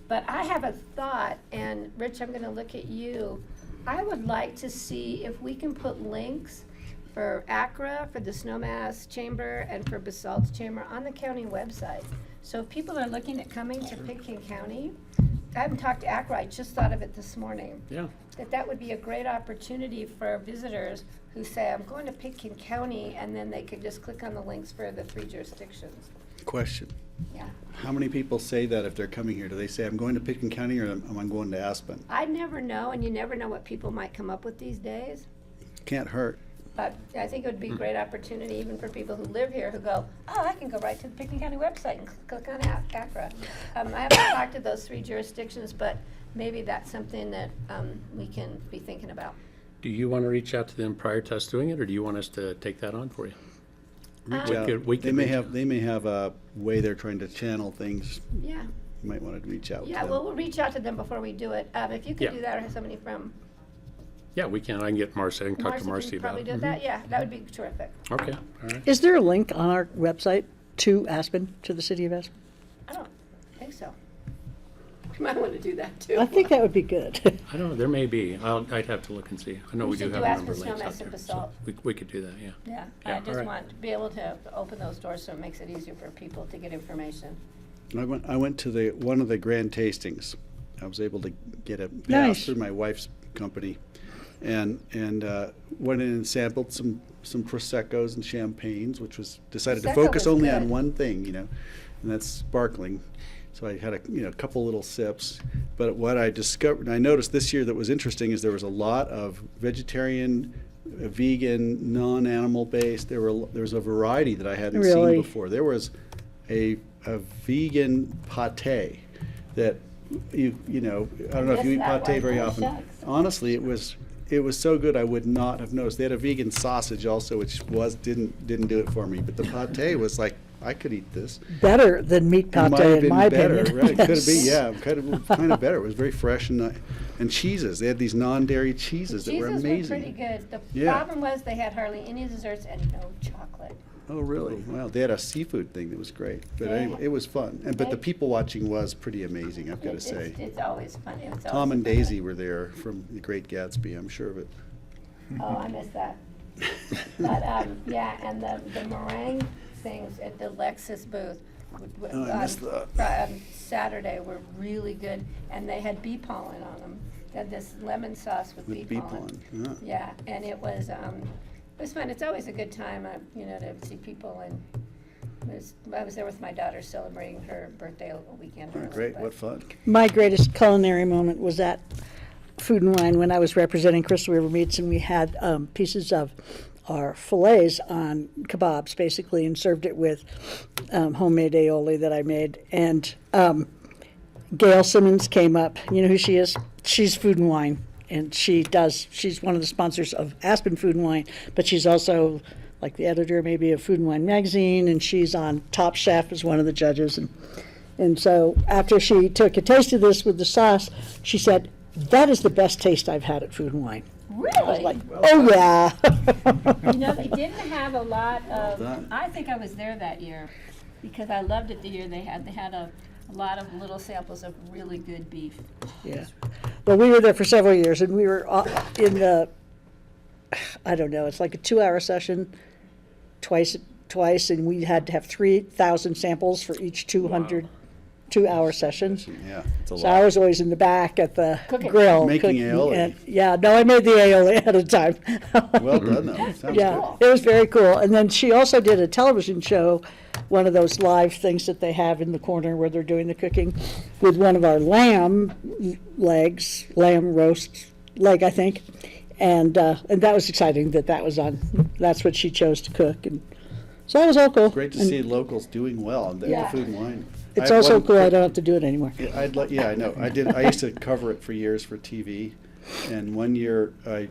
but I have a thought, and Rich, I'm gonna look at you. I would like to see if we can put links for ACRA, for the Snowmass Chamber, and for Basalt's Chamber on the county website. So if people are looking at coming to Pitkin County, I haven't talked to ACRA, I just thought of it this morning. Yeah. That would be a great opportunity for visitors who say, I'm going to Pitkin County, and then they could just click on the links for the 3 jurisdictions. Question. Yeah. How many people say that if they're coming here? Do they say, I'm going to Pitkin County or am I going to Aspen? I never know, and you never know what people might come up with these days. Can't hurt. But I think it would be a great opportunity even for people who live here who go, oh, I can go right to the Pitkin County website and click on ACRA. I haven't talked to those 3 jurisdictions, but maybe that's something that we can be thinking about. Do you want to reach out to them prior to us doing it, or do you want us to take that on for you? We They could may reach- have a way they're trying to channel things. Yeah. You might want to reach out to Yeah, them. well, we'll reach out to them before we do it. If you could Yeah. do that, or have somebody from Yeah, we can. I can get Marcy. I can talk to Marcy can about probably it. do that. Yeah, that would be terrific. Okay, all right. Is there a link on our website to Aspen, to the city of Aspen? I don't think so. You might want to do that too. I think that would be good. I don't know, there may be. I'd have to look and see. I know We we do should have do a number of Aspen, links out Snowmass, and there. So Basalt. we could do that, yeah. Yeah, Yeah, I all just right. want to be able to open those doors so it makes it easier for people to get information. I went to one of the grand tastings. I was able to get a pass Nice. through my wife's company, and went in and sampled some Prosecco's and champagnes, which was decided to Prosecco focus was only good. on one thing, and that's sparkling. So I had a couple little sips. But what I discovered, and I noticed this year that was interesting, is there was a lot of vegetarian, vegan, non-animal based. There was a variety that I hadn't Really? seen before. There was a vegan pate that you know, I don't know if you eat missed that pate one. very Oh, often. shucks. Honestly, it was so good I would not have noticed. They had a vegan sausage also, which didn't do it for me. But the pate was like, I could eat this. Better than meat It pate, might have in been my better. opinion. Right? It could have been, Yes. yeah, kind of better. It was very fresh and cheeses. They had these non-dairy cheeses that were Cheeses amazing. were pretty good. The Yeah. problem was they had hardly any desserts and no chocolate. Oh, really? Wow. They had a seafood thing that was great. But Yeah. anyway, it was fun. But the They- people watching was pretty amazing, I've got to It's- say. It's always fun. It's Tom always and fun. Daisy were there from The Great Gatsby, I'm sure of it. Oh, I missed that. But, yeah, and the meringue things at the Lexus booth Oh, I missed that. Saturday were really good, and they had bee pollen on them. They had this lemon sauce with With bee bee pollen. pollen, yeah. Yeah, and it was fun. It's always a good time, to see people and I was there with my daughter celebrating her birthday a weekend early. Great, but- what fun. My greatest culinary moment was at Food and Wine when I was representing Crystal River Meats, and we had pieces of our fillets on kebabs, basically, and served it with homemade aioli that I made. And Gail Simmons came up. You know who she is? She's Food and Wine, and she's one of the sponsors of Aspen Food and Wine, but she's also like the editor maybe of Food and Wine magazine, and she's on Top Chef as one of the judges. And so after she took a taste of this with the sauce, she said, "That is the best taste I've had at Food and Wine." Really? Like, oh yeah. You know, they didn't have a lot of, done. I think I was there that year, because I loved it the year they had a lot of little samples of really good beef. Yeah. Well, we were there for several years, and we were in the, I don't know, it's like a 2-hour session, twice, and we had to have 3,000 samples for each 2-hour session. Yeah, it's a So I lot. was always in the back at the Cooking. grill. Making cooking, aioli. and- Yeah, no, I made the aioli ahead of time. Well done, though. Sounds Yeah, it was very cool. And then she also did a television show, one of those live things that they have in the corner where they're doing the cooking, with one of our lamb roast leg, I think. And that was exciting that was on. That's what she chose to cook. And so that was all cool. Great to And see locals doing well in the Yeah. Food and Wine. It's I had also one cool I quick- don't have to do it anymore. Yeah, I know. I used to cover it for years for TV, and one year I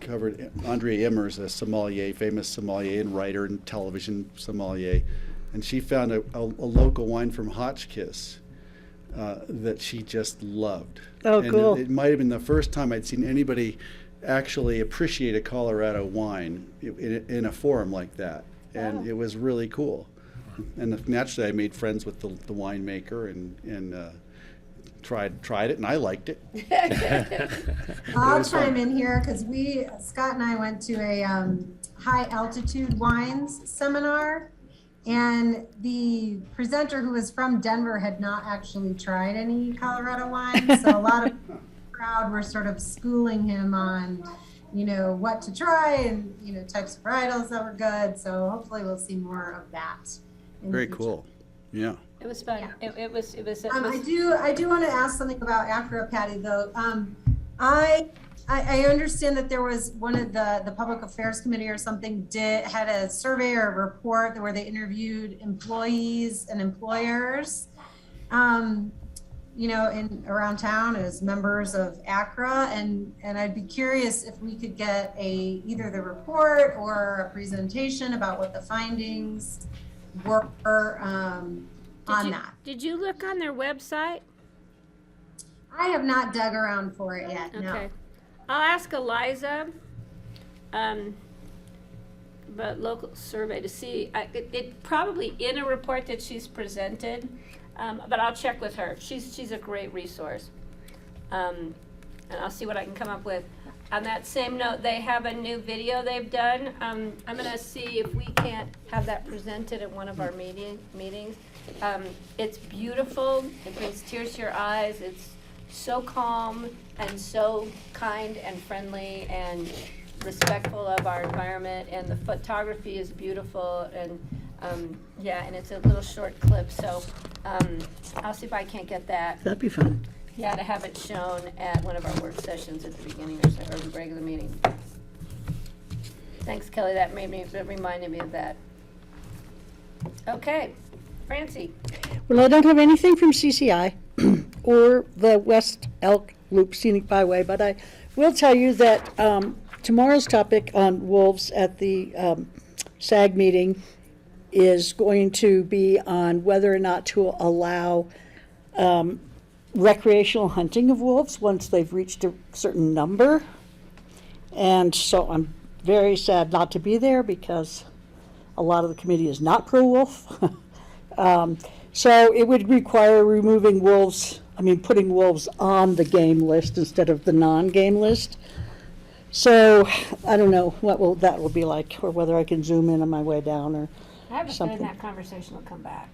covered Andrea Immers, a sommelier, famous sommelier and writer and television sommelier, and she found a local wine from Hotchkiss that she just loved. Oh, and cool. It might have been the first time I'd seen anybody actually appreciate a Colorado wine in a forum like that, and it was really cool. And naturally, I made friends with the winemaker and tried it, and I liked it. I'll chime in here because Scott and I went to a high altitude wines seminar, and the presenter, who was from Denver, had not actually tried any Colorado wines. So a lot of the crowd were sort of schooling him on, what to try and, types of varietals that were good. So hopefully we'll see more of that. in the Very future. cool. Yeah. It was fun. It was. I do want to ask something about Acura, Patty, though. I understand that there was one of the Public Affairs Committee or something had a survey or a report where they interviewed employees and employers, around town as members of Acura, and I'd be curious if we could get either the report or a presentation about what the findings were on that. Did you look on their website? I have not dug around for it yet, no. Okay. I'll ask Eliza, about local survey to see, it probably in a report that she's presented, but I'll check with her. She's a great resource. And I'll see what I can come up with. On that same note, they have a new video they've done. I'm gonna see if we can't have that presented at one of our meetings. It's beautiful, it brings tears to your eyes, it's so calm and so kind and friendly and respectful of our environment, and the photography is beautiful, and and it's a little short clip, so I'll see if I can't get that. That'd be fun. Yeah, to have it shown at one of our work sessions at the beginning or the regular meeting. Thanks, Kelly, that reminded me of that. Okay, Francie. Well, I don't have anything from CCI or the West Elk Loop Scenic Byway, but I will tell you that tomorrow's topic on wolves at the SAG meeting is going to be on whether or not to allow recreational hunting of wolves once they've reached a certain number. And so I'm very sad not to be there because a lot of the committee is not pro-wolf. So it would require removing wolves, putting wolves on the game list instead of the non-game list. So I don't know what that will be like, or whether I can zoom in on my way down or I have a feeling something. that conversation will come back.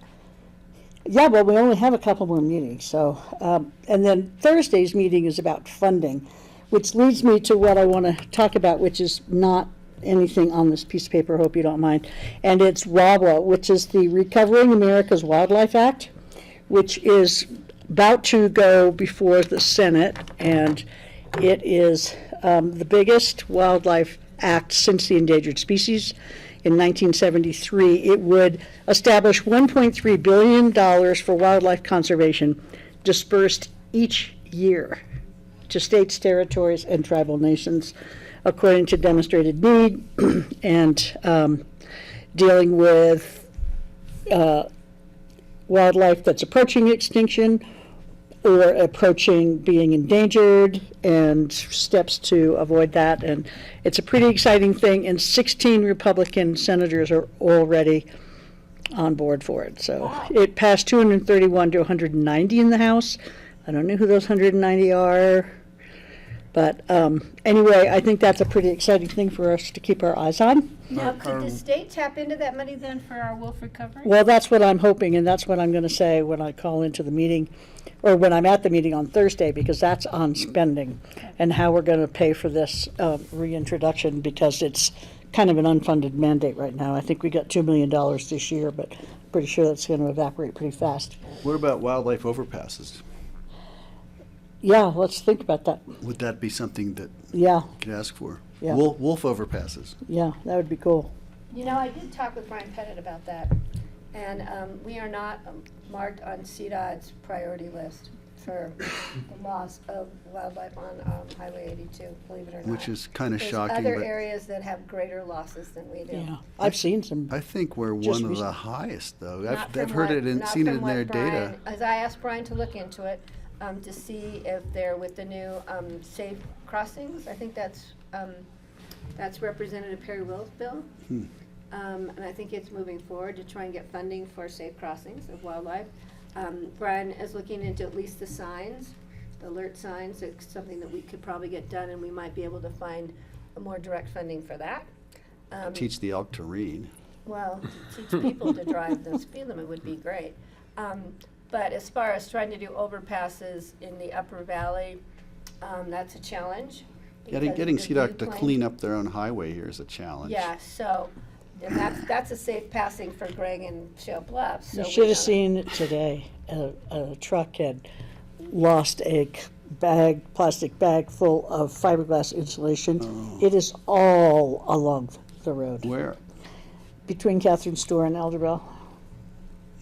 Yeah, well, we only have a couple more meetings, so, and then Thursday's meeting is about funding, which leads me to what I want to talk about, which is not anything on this piece of paper, hope you don't mind. And it's WAWA, which is the Recovering America's Wildlife Act, which is about to go before the Senate, and it is the biggest wildlife act since the Endangered Species in 1973. It would establish $1.3 billion for wildlife conservation dispersed each year to states, territories, and tribal nations according to demonstrated need, and dealing with wildlife that's approaching extinction or approaching being endangered, and steps to avoid that. And it's a pretty exciting thing, and 16 Republican senators are already on board for it. So it passed 231 to 190 in the House. I don't know who those 190 are. But anyway, I think that's a pretty exciting thing for us to keep our eyes on. Now, could the state tap into that money then for our wolf recovery? Well, that's what I'm hoping, and that's what I'm going to say when I call into the meeting, or when I'm at the meeting on Thursday, because that's on spending and how we're going to pay for this reintroduction, because it's kind of an unfunded mandate right now. I think we got $2 million this year, but I'm pretty sure that's going to evaporate pretty fast. What about wildlife overpasses? Yeah, let's think about that. Would that be something that Yeah, you could ask for? Yeah. Wolf overpasses. yeah, that would be cool. You know, I did talk with Brian Pettit about that, and we are not marked on CDOT's priority list for the loss of wildlife on Highway 82, believe it or not. Which is kind of shocking, There's other but areas that have greater losses than we do. Yeah, I've seen some. I think we're Just one of the recent- highest, though. Not I've from heard what- it and not seen it from in what their data. Brian- As I asked Brian to look into it, to see if they're with the new safe crossings. I think that's Representative Perry Will's bill. And I think it's moving forward to try and get funding for safe crossings of wildlife. Brian is looking into at least the signs, the alert signs. It's something that we could probably get done, and we might be able to find a more direct funding for that. Teach the elk to read. Well, to teach people to drive the speed limit would be great. But as far as trying to do overpasses in the upper valley, that's a challenge. because Getting the CDOT to viewplane- clean up their own highway here is a challenge. Yeah, so, and that's a safe passing for Greg and Shale Bluff, so. You we should have don't- seen it today. A truck had lost a plastic bag full of fiberglass insulation. Oh. It is all along the road, Where? between Catherine's store and Elderbell.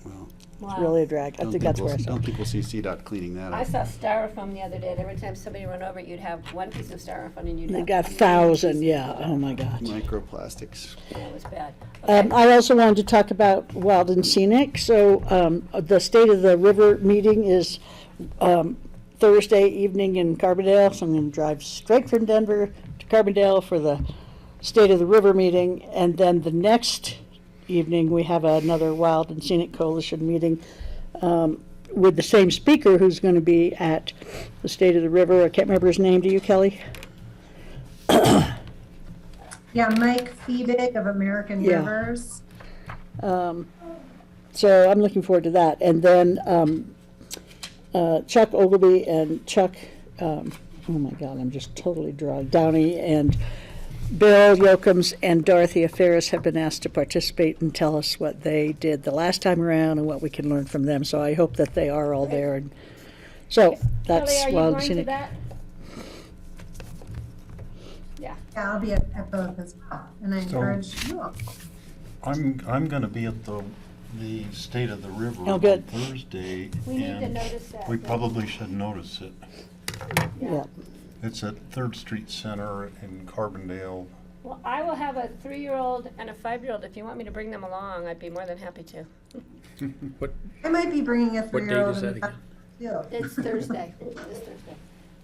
Well, It's Wow. really a drag. I think that's where I saw Don't it. think we'll see CDOT cleaning that I up. saw styrofoam the other day, and every time somebody ran over it, you'd have one piece of styrofoam and you'd They have. got 1,000, yeah, oh my God. Microplastics. Yeah, it was bad. Okay. I also wanted to talk about wild and scenic. So the State of the River meeting is Thursday evening in Carbondale. So I'm going to drive straight from Denver to Carbondale for the State of the River meeting. And then the next evening, we have another Wild and Scenic Coalition meeting with the same speaker who's going to be at the State of the River. I can't remember his name. Do you, Kelly? Yeah, Mike Feebig of American Yeah. Rivers. So I'm looking forward to that. And then Chuck Ogilvy and Chuck, oh my God, I'm just totally drawing, Downey and Bill Yocums and Dorothea Ferris have been asked to participate and tell us what they did the last time around and what we can learn from them. So I hope that they are all there. And so that's Kelly, are you Wild going to Scenic. that? Yeah. Yeah, I'll be at both as well, and I So- encourage you all. I'm gonna be at the State of the River Oh, on good. Thursday. We need to and notice that. We probably should notice it. Yeah. It's at Third Street Center in Carbondale. Well, I will have a 3-year-old and a 5-year-old. If you want me to bring them along, I'd be more than happy to. What, I might be bringing a what date 3-year-old is that and a again? 5-year-old too. It's Thursday, this Thursday.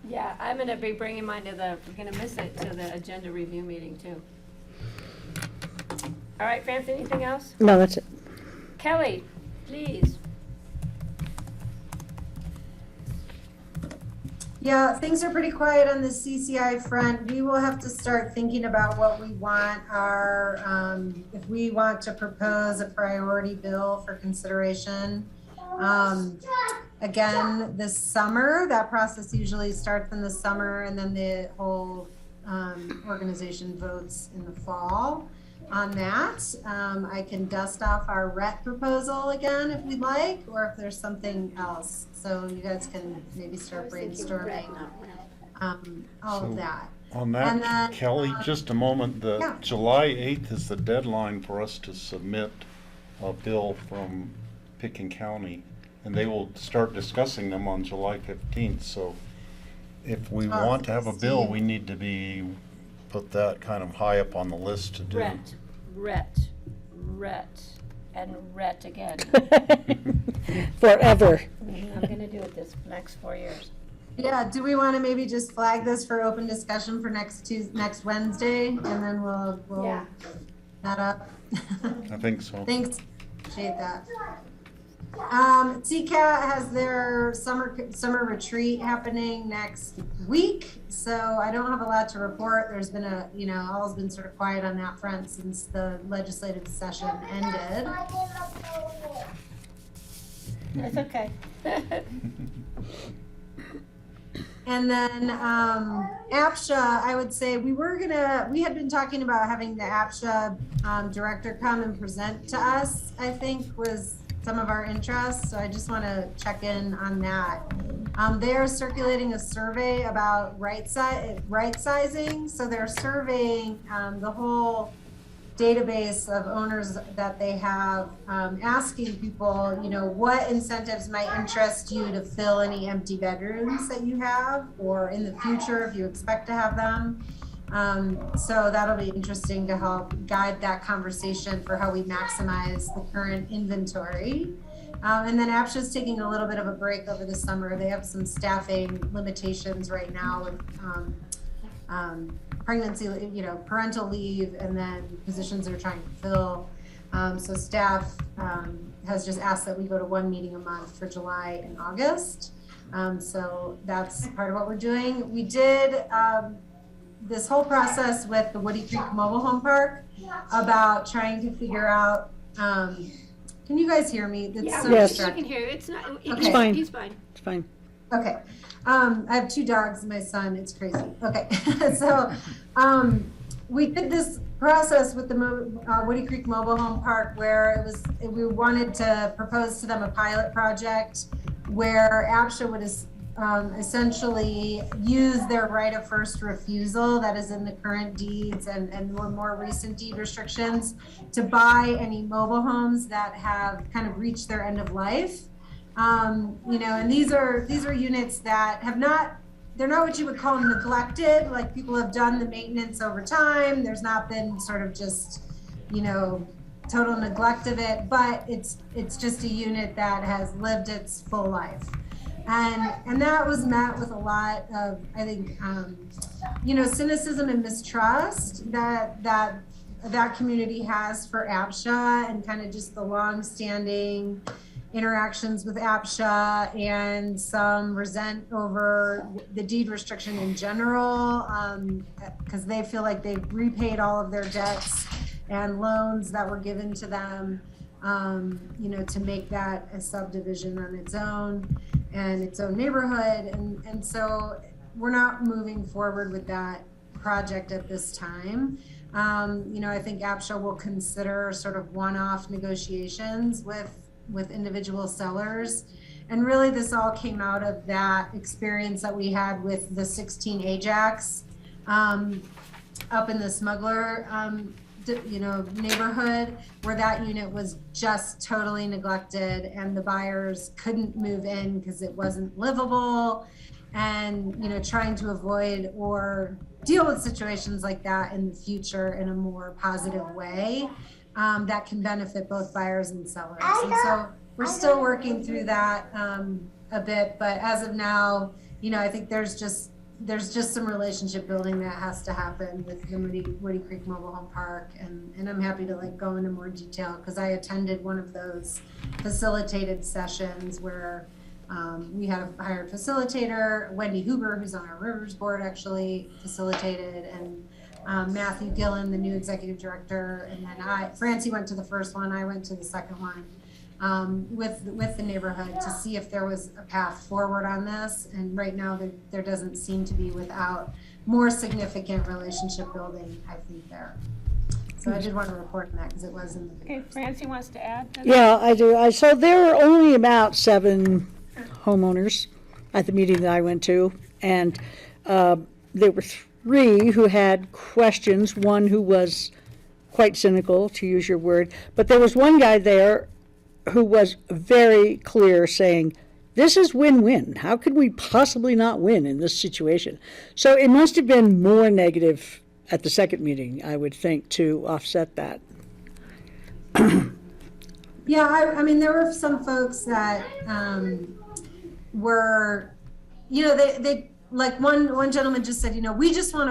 Yeah, I'm gonna be bringing mine to we're gonna miss it, to the agenda review meeting too. All right, France, anything else? No, that's it. Kelly, please. Yeah, things are pretty quiet on the CCI front. We will have to start thinking about what we want our, if we want to propose a priority bill for consideration. Again, this summer, that process usually starts in the summer, and then the whole organization votes in the fall on that. I can dust off our RET proposal again if we'd like, or if there's something else. So you guys can maybe start brainstorming all So- of that. On And that, then, Kelly, just a moment, yeah. the July 8th is the deadline for us to submit a bill from Picken County, and they will start discussing them on July 15th, so if we Oh, want to have a bill, Steve. we need to put that kind of high up on the list to do. Ret, and ret again. Forever. I'm gonna do it this next 4 years. Yeah, do we want to maybe just flag this for open discussion for next Wednesday, and then we'll Yeah. that up? I think so. Thanks, appreciate that. CCAT has their summer retreat happening next week, so I don't have a lot to report. There's been all's been sort of quiet on that front since the legislative session ended. It's okay. And then APSHA, I would say we had been talking about having the APSHA director come and present to us, I think was some of our interests. So I just want to check in on that. They are circulating a survey about right sizing. So they're surveying the whole database of owners that they have, asking people, what incentives might interest you to fill any empty bedrooms that you have, or in the future if you expect to have them. So that'll be interesting to help guide that conversation for how we maximize the current inventory. And then APSHA's taking a little bit of a break over the summer. They have some staffing limitations right now with pregnancy, parental leave, and then positions they're trying to fill. So staff has just asked that we go to one meeting a month for July and August. So that's part of what we're doing. We did this whole process with the Woody Creek Mobile Home Park about trying to figure out, can you guys hear me? It's so Yes. I distracting. can hear you. It's not, It's fine. He's fine. It's fine. Okay. I have 2 dogs and my son. It's crazy. Okay. So we did this process with the Woody Creek Mobile Home Park where we wanted to propose to them a pilot project where APSHA would essentially use their right of first refusal that is in the current deeds and more recent deed restrictions to buy any mobile homes that have kind of reached their end of life. And these are units that they're not what you would call neglected, like people have done the maintenance over time. There's not been sort of just, total neglect of it, but it's just a unit that has lived its full life. And that was met with a lot of, I think, cynicism and mistrust that community has for APSHA, and kind of just the long-standing interactions with APSHA and some resent over the deed restriction in general, because they feel like they've repaid all of their debts and loans that were given to them, to make that a subdivision on its own and its own neighborhood. And so we're not moving forward with that project at this time. I think APSHA will consider sort of one-off negotiations with individual sellers. And really this all came out of that experience that we had with the 16 Ajax up in the Smuggler neighborhood, where that unit was just totally neglected and the buyers couldn't move in because it wasn't livable, and trying to avoid or deal with situations like that in the future in a more positive way that can benefit both buyers and sellers. And so we're still working through that a bit, but as of now, I think there's just some relationship building that has to happen with the Woody Creek Mobile Home Park, and I'm happy to go into more detail because I attended one of those facilitated sessions where we had a hired facilitator, Wendy Huber, who's on our Rivers Board, actually facilitated, and Matthew Gillen, the new executive director, and then Francie went to the first one, I went to the second one. With the neighborhood to see if there was a path forward on this, and right now there doesn't seem to be without more significant relationship building, I think, there. So I did want to report on that because it was in the Okay, papers. Francie wants to add? Yeah, I do. So there were only about 7 homeowners at the meeting that I went to, and there were 3 who had questions, one who was quite cynical, to use your word, but there was one guy there who was very clear, saying, this is win-win. How could we possibly not win in this situation? So it must have been more negative at the second meeting, I would think, to offset that. Yeah, I mean, there were some folks that were, you know, they like one gentleman just said, you know, we just want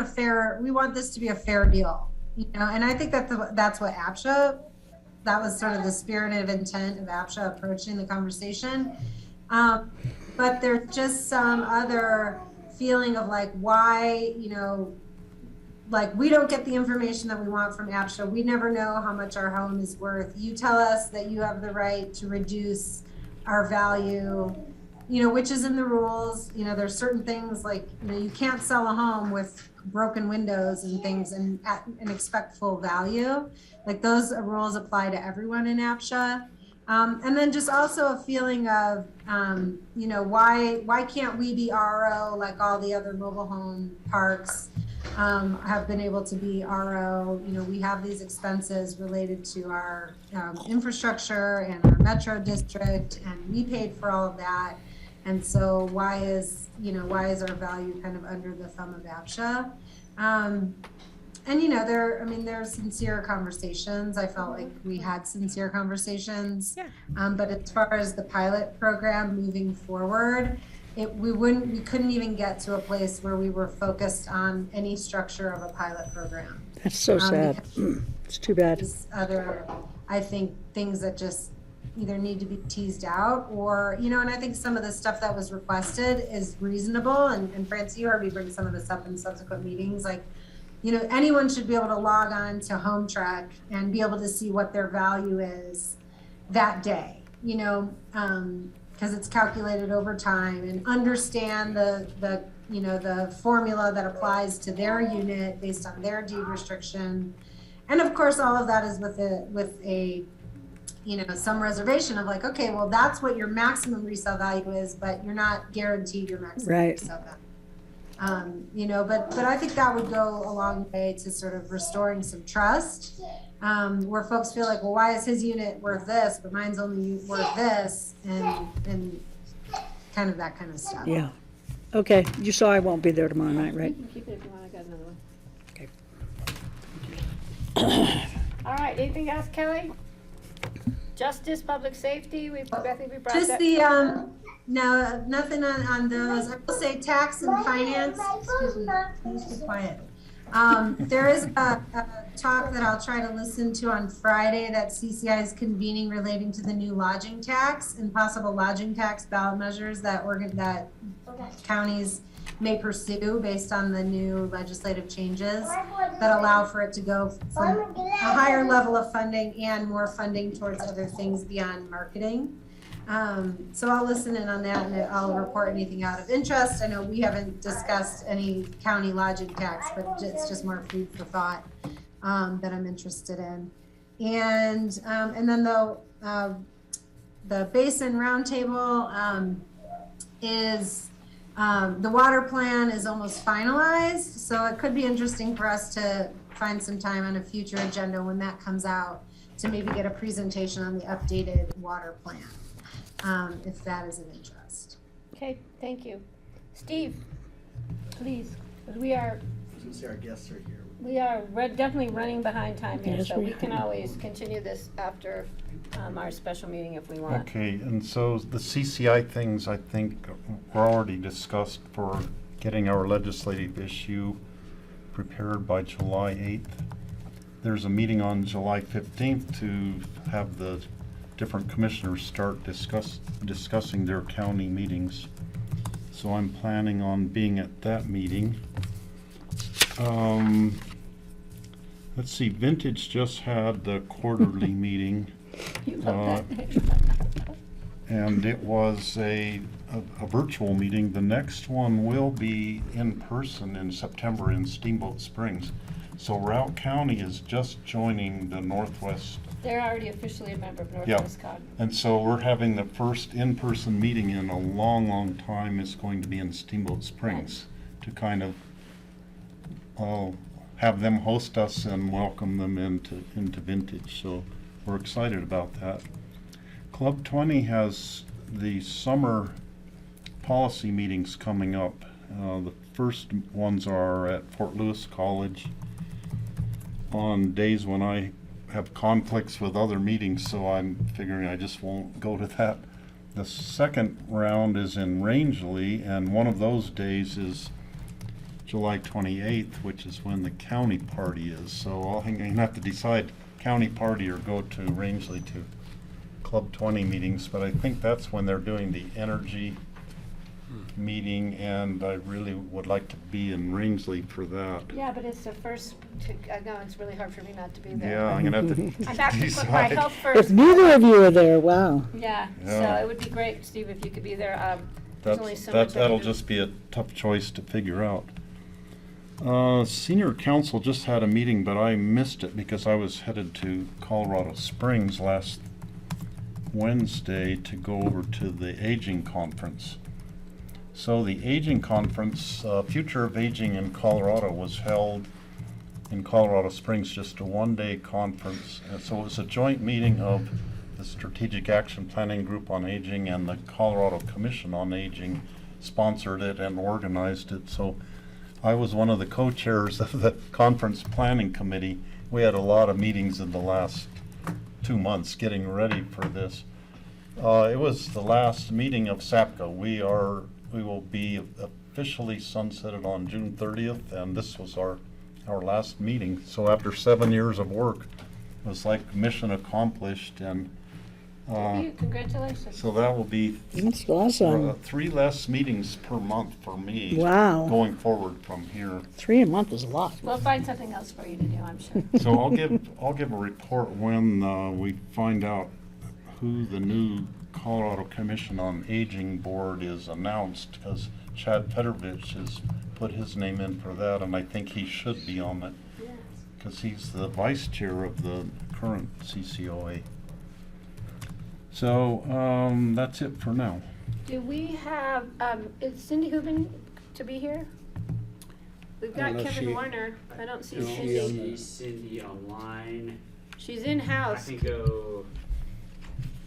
we want this to be a fair deal, you know, and I think that's what APSHA, that was sort of the spirited intent of APSHA approaching the conversation. But there's just some other feeling of like, why, you know, like we don't get the information that we want from APSHA. We never know how much our home is worth. You tell us that you have the right to reduce our value, you know, which is in the rules. You know, there's certain things like, you know, you can't sell a home with broken windows and things and expect full value. Like those rules apply to everyone in APSHA. And then just also a feeling of, you know, why can't we be RO like all the other mobile home parks have been able to be RO? You know, we have these expenses related to our infrastructure and our metro district, and we paid for all of that. And so why is our value kind of under the thumb of APSHA? And, you know, there are sincere conversations. I felt like we had sincere conversations. Yeah. But as far as the pilot program moving forward, we couldn't even get to a place where we were focused on any structure of a pilot program. That's so sad. It's too bad. These other, I think, things that just either need to be teased out or, you know, and I think some of the stuff that was requested is reasonable. And Francie, you heard me bring some of this up in subsequent meetings, like, you know, anyone should be able to log on to Home Track and be able to see what their value is that day, you know, because it's calculated over time, and understand the you know, the formula that applies to their unit based on their deed restriction. And of course, all of that is with a you know, some reservation of like, okay, well, that's what your maximum resale value is, but you're not guaranteed your maximum Right. resale value. You know, but I think that would go a long way to sort of restoring some trust, where folks feel like, well, why is his unit worth this, but mine's only worth this, and kind of that kind of stuff. Yeah. Okay, you saw I won't be there tomorrow night, right? You can keep it if you want, I got another one. Okay. All right, anything else, Kelly? Justice, public safety, I think we brought Just that. the, no, nothing on those. I will say tax and finance, excuse me, please be quiet. There is a talk that I'll try to listen to on Friday that CCI is convening relating to the new lodging tax and possible lodging tax ballot measures that counties may pursue based on the new legislative changes that allow for it to go from a higher level of funding and more funding towards other things beyond marketing. So I'll listen in on that, and I'll report anything out of interest. I know we haven't discussed any county lodging tax, but it's just more food for thought that I'm interested in. And then the Basin Roundtable is the water plan is almost finalized, so it could be interesting for us to find some time on a future agenda when that comes out to maybe get a presentation on the updated water plan. If that is of interest. Okay, thank you. Steve, please, 'cause we are Our guests are here. we're definitely running behind time here, Yes, so we we can are. always continue this after our special meeting if we want. Okay, and so the CCI things, I think, were already discussed for getting our legislative issue prepared by July 8th. There's a meeting on July 15th to have the different commissioners start discussing their county meetings. So I'm planning on being at that meeting. Let's see, Vintage just had the quarterly meeting. You love that. and it was a virtual meeting. The next one will be in person in September in Steamboat Springs. So Routt County is just joining the Northwest. They're already officially a member of Yeah. Northwest COG. And so we're having the first in-person meeting in a long, long time is going to be in Steamboat Springs to kind of have them host us and welcome them into Vintage. So we're excited about that. Club 20 has the summer policy meetings coming up. The first ones are at Fort Lewis College on days when I have conflicts with other meetings, so I'm figuring I just won't go to that. The second round is in Rangeley, and one of those days is July 28th, which is when the county party is. So I'll have to decide county party or go to Rangeley to Club 20 meetings, but I think that's when they're doing the energy meeting, and I really would like to be in Rangeley for that. Yeah, but it's the first, I know it's really hard for me not to be there. Yeah, I'm gonna have to I'm back to put my decide. health If first. neither of you are there, wow. Yeah, so Yeah. it would be great, Steve, if you could be there. There's only so much I can That'll do. just be a tough choice to figure out. Senior Council just had a meeting, but I missed it because I was headed to Colorado Springs last Wednesday to go over to the Aging Conference. So the Aging Conference, Future of Aging in Colorado, was held in Colorado Springs, just a one-day conference. And so it was a joint meeting of the Strategic Action Planning Group on Aging and the Colorado Commission on Aging sponsored it and organized it. So I was one of the co-chairs of the conference planning committee. We had a lot of meetings in the last 2 months getting ready for this. It was the last meeting of SAPCO. We will be officially sunsetted on June 30th, and this was our last meeting. So after 7 years of work, it was like mission accomplished, and Congratulations. so that will be That's awesome. 3 less meetings per month for me. Wow. Going forward from here. 3 a month is a lot. We'll find something else for you to do, I'm sure. So I'll give a report when we find out who the new Colorado Commission on Aging Board is announced, because Chad Petrovich has put his name in for that, and I think he should be on it, Yes. because he's the vice chair of the current CCOA. So that's it for now. Do we have, is Cindy Hubin to be here? We've got know if Kevin she- Warner. I don't see No, Cindy. Cindy online. She's I in-house. can go.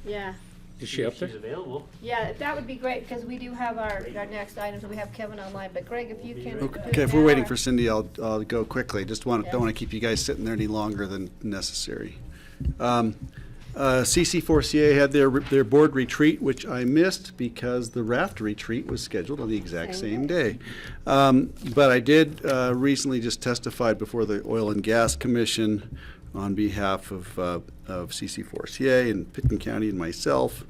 Yeah. Is see she if up there? She's available. Yeah, that would be great, because we do have our next items, and we have Kevin online. But Greg, if you can. do it Okay, if we're now, waiting or- for Cindy, I'll go quickly. Don't want Yeah. to keep you guys sitting there any longer than necessary. CC4CA had their board retreat, which I missed because the raft retreat was scheduled on the exact same day. But I did recently just testified before the Oil and Gas Commission on behalf of CC4CA and Pitkin County and myself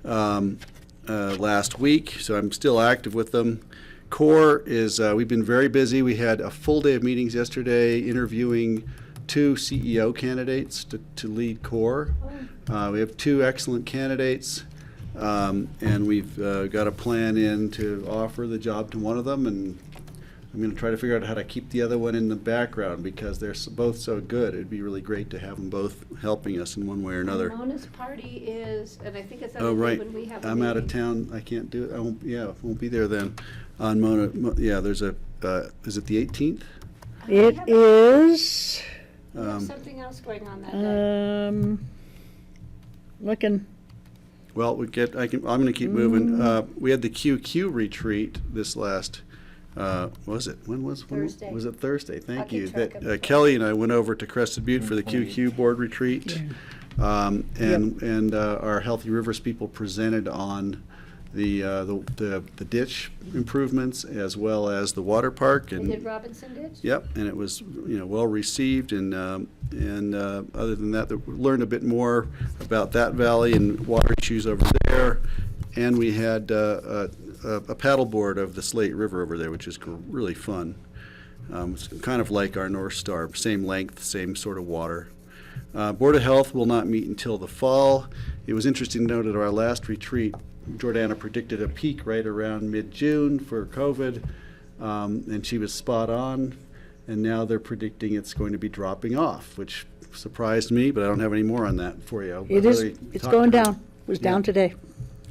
last week, so I'm still active with them. CORE is, we've been very busy. We had a full day of meetings yesterday interviewing 2 CEO candidates to lead CORE. We have 2 excellent candidates, and we've got a plan in to offer the job to one of them, and I'm going to try to figure out how to keep the other one in the background because they're both so good. It'd be really great to have them both helping us in one way or another. Mona's party is, and I think it's Oh, on the day right. when we have a I'm out of meeting. town. I can't do it. I won't be there then. On Mona, yeah, there's a, is it the 18th? It is, We have something else going on that day. looking, Well, I'm gonna keep moving. We had the QQ retreat this last, was it? When Thursday. was it Thursday? Thank keep you. track That of it. Kelly and I went over to Crested Butte for the QQ board retreat. And our Healthy Rivers people presented on the ditch improvements as well as the water park. We And did Robinson Ditch? yep, and it was, well received, and other than that, we learned a bit more about that valley and water issues over there, and we had a paddleboard of the Slate River over there, which is really fun. It's kind of like our North Star, same length, same sort of water. Board of Health will not meet until the fall. It was interesting to note at our last retreat, Jordana predicted a peak right around mid-June for COVID, and she was spot on. And now they're predicting it's going to be dropping off, which surprised me, but I don't have any more on that for you. It is, it's going down. It was down today.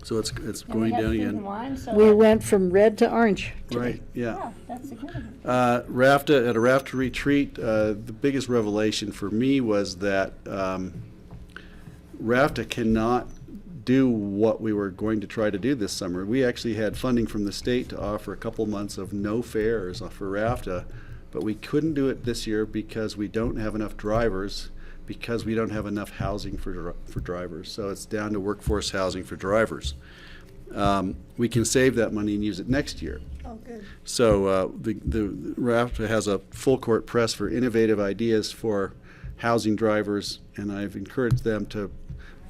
So it's And we going had down food and again. wine, so We went from red to orange today. Right, yeah. yeah, that's significant. RAFTA, at a RAFTA retreat, the biggest revelation for me was that RAFTA cannot do what we were going to try to do this summer. We actually had funding from the state to offer a couple months of no fares for RAFTA, but we couldn't do it this year because we don't have enough drivers, because we don't have enough housing for drivers. So it's down to workforce housing for drivers. We can save that money and use it next year. Oh, good. So the RAFTA has a full court press for innovative ideas for housing drivers, and I've encouraged them to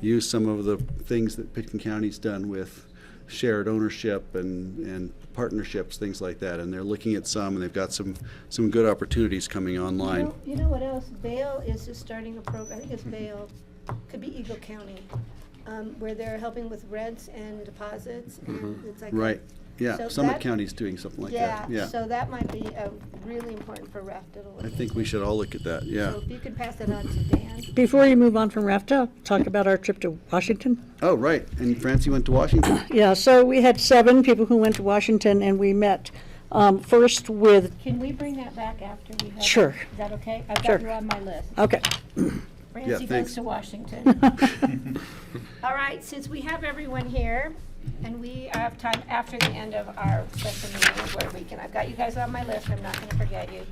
use some of the things that Pitkin County's done with shared ownership and partnerships, things like that. And they're looking at some, and they've got some good opportunities coming online. You know what else? Vail is just starting a program, I think it's Vail, could be Eagle County, where they're helping with rents and deposits, and it's like. Right, yeah, So Summit that- County's doing something like that, yeah. So that might be really important for RAFTA to look I think into. we should all look at that, yeah. So if you could pass that on to Dan. Before you move on from RAFTA, talk about our trip to Washington. Oh, right, and Francie went to Washington? Yeah, so we had 7 people who went to Washington, and we met first with, Can we bring that back after we have? Sure. Is that okay? I've Sure. got you on my list. okay. Francie thanks. goes to Washington. All right, since we have everyone here, and we have time after the end of our special meeting where we can, I've got you guys on my list, I'm not gonna forget you.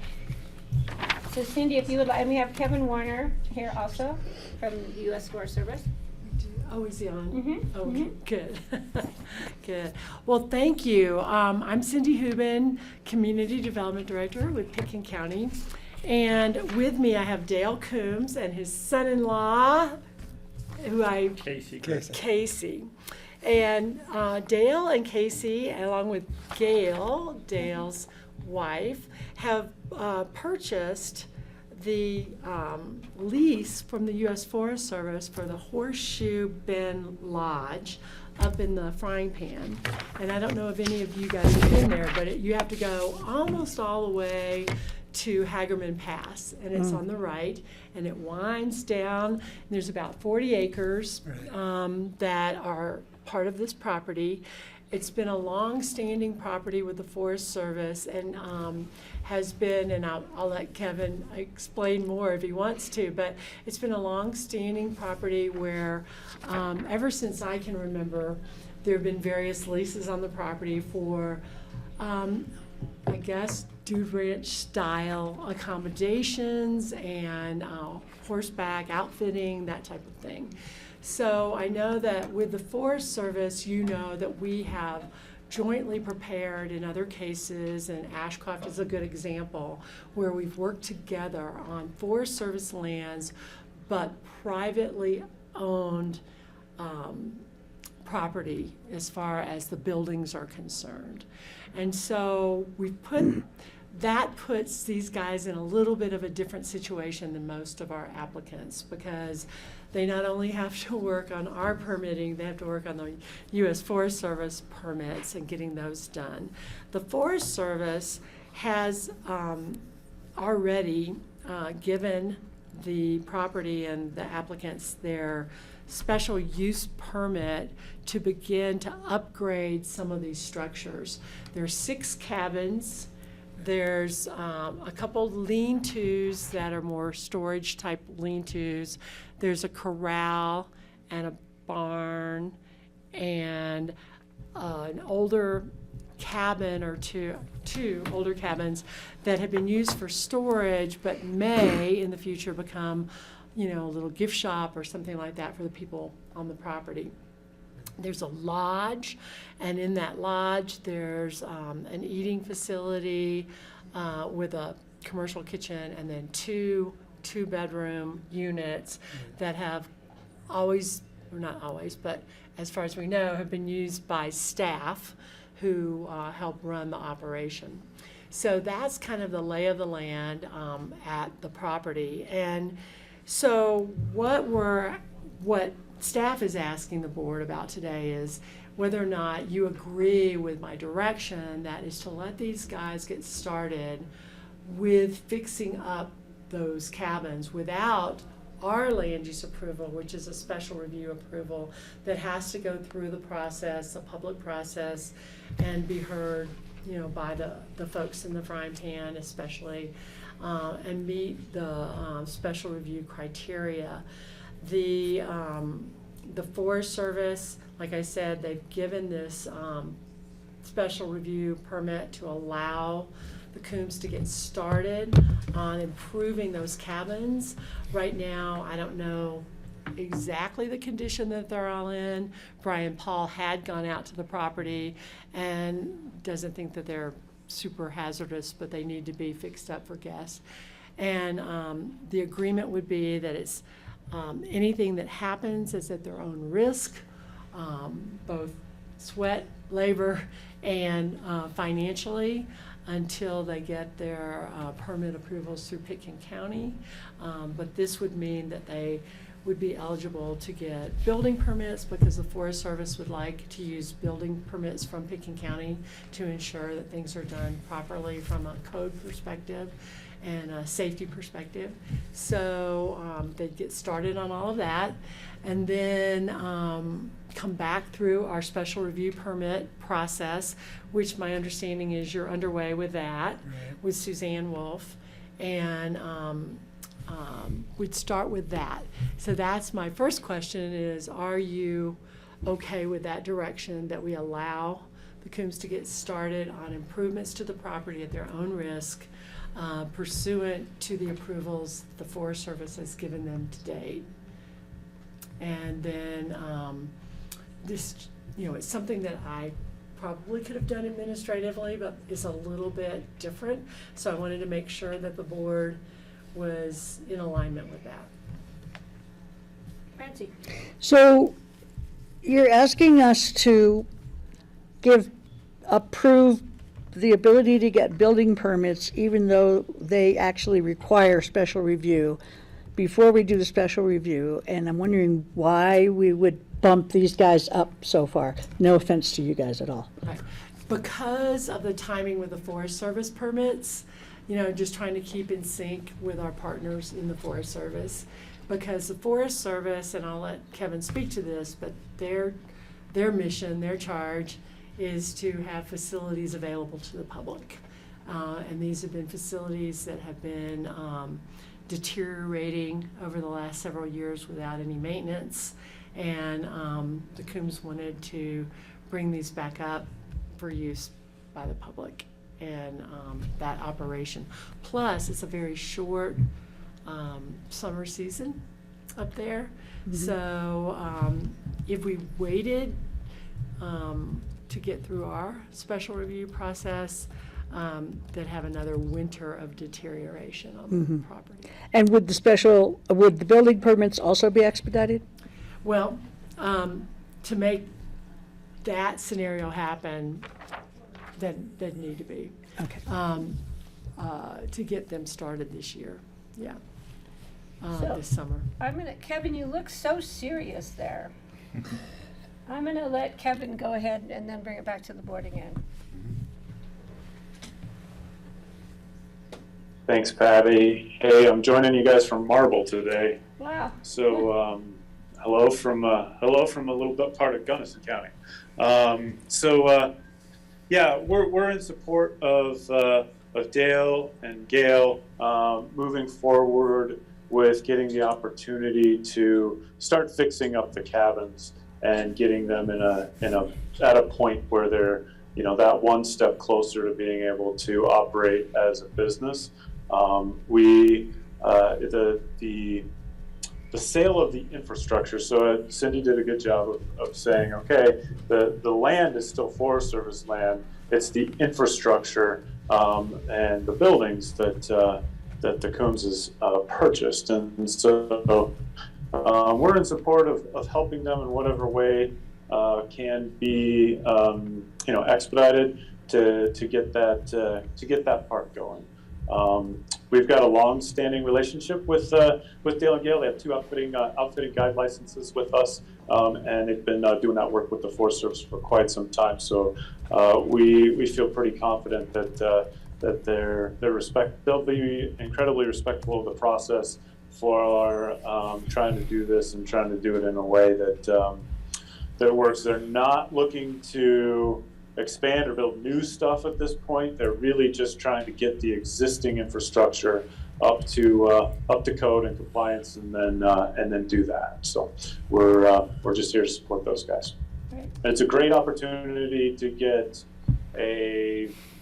So Cindy, if you would like, and we have Kevin Warner here also from the U.S. Forest Service. Oh, is he on? Mhm, Okay, good. Good. Well, thank you. I'm Cindy Hubin, Community Development Director with Pitkin County. And with me, I have Dale Coombs and his son-in-law, Casey. And Dale and Casey, along with Gail, Dale's wife, have purchased the lease from the U.S. Forest Service for the Horseshoe Bend Lodge up in the Frying Pan. And I don't know if any of you guys have been there, but you have to go almost all the way to Hagerman Pass, and it's on the right, and it winds down. And there's about 40 acres that are part of this property. It's been a long-standing property with the Forest Service, and has been, and I'll let Kevin explain more if he wants to, but it's been a long-standing property where ever since I can remember, there have been various leases on the property for, I guess, dude ranch style accommodations and horseback outfitting, that type of thing. So I know that with the Forest Service, you know that we have jointly prepared in other cases, and Ashcroft is a good example, where we've worked together on Forest Service lands, but privately owned property as far as the buildings are concerned. And so that puts these guys in a little bit of a different situation than most of our applicants, because they not only have to work on our permitting, they have to work on the U.S. Forest Service permits and getting those done. The Forest Service has already given the property and the applicants their special use permit to begin to upgrade some of these structures. There's 6 cabins. There's a couple lean-tos that are more storage type lean-tos. There's a corral and a barn and an older cabin or two older cabins that have been used for storage but may in the future become, a little gift shop or something like that for the people on the property. There's a lodge, and in that lodge there's an eating facility with a commercial kitchen, and then two bedroom units that have always, or not always, but as far as we know, have been used by staff who help run the operation. So that's kind of the lay of the land at the property. And So what staff is asking the board about today is whether or not you agree with my direction, that is to let these guys get started with fixing up those cabins without our land use approval, which is a special review approval that has to go through the process, a public process, and be heard, by the folks in the frying pan especially, and meet the special review criteria. The Forest Service, like I said, they've given this special review permit to allow the Coombs to get started on improving those cabins. Right now, I don't know exactly the condition that they're all in. Brian Paul had gone out to the property and doesn't think that they're super hazardous, but they need to be fixed up for guests. And the agreement would be that it's anything that happens is at their own risk, both sweat, labor, and financially, until they get their permit approvals through Pitkin County. But this would mean that they would be eligible to get building permits, because the Forest Service would like to use building permits from Pitkin County to ensure that things are done properly from a code perspective and a safety perspective. So they'd get started on all of that, and then come back through our special review permit process, which my understanding is you're underway with that, with Suzanne Wolf, and we'd start with that. So that's my first question is, are you okay with that direction, that we allow the Coombs to get started on improvements to the property at their own risk, pursuant to the approvals the Forest Service has given them to date? And then this, it's something that I probably could have done administratively, but it's a little bit different. So I wanted to make sure that the board was in alignment with that. Francie? So you're asking us to approve the ability to get building permits even though they actually require special review before we do the special review, and I'm wondering why we would bump these guys up so far. No offense to you guys at all. Right. Because of the timing with the Forest Service permits, just trying to keep in sync with our partners in the Forest Service. Because the Forest Service, and I'll let Kevin speak to this, but their mission, their charge is to have facilities available to the public. And these have been facilities that have been deteriorating over the last several years without any maintenance. And the Coombs wanted to bring these back up for use by the public and that operation. Plus, it's a very short summer season up there. Mm-hmm. So if we waited to get through our special review process, that have another winter of deterioration on Mm-hmm. the property. And would the building permits also be expedited? Well, to make that scenario happen, that need to be. Okay. To get them started this year, yeah, So- this summer. Kevin, you look so serious there. I'm gonna let Kevin go ahead and then bring it back to the board again. Thanks, Patty. Hey, I'm joining you guys from Marble today. Wow. So, hello from a little bit part of Gunnison County. Yeah, we're in support of Dale and Gail moving forward with getting the opportunity to start fixing up the cabins and getting them at a point where they're that one step closer to being able to operate as a business. The sale of the infrastructure. So Cindy did a good job of saying, okay, the land is still Forest Service land. It's the infrastructure and the buildings that the Coombs has purchased, and so we're in support of helping them in whatever way can be expedited to get that part going. We've got a long-standing relationship with Dale and Gale. They have two outfitting guide licenses with us, and they've been doing that work with the Forest Service for quite some time. So we feel pretty confident that they'll be incredibly respectful of the process for trying to do this and trying to do it in a way that works. They're not looking to expand or build new stuff at this point. They're really just trying to get the existing infrastructure up to code and compliance, and then do that. So we're just here to support those guys. Great. And it's a great opportunity to get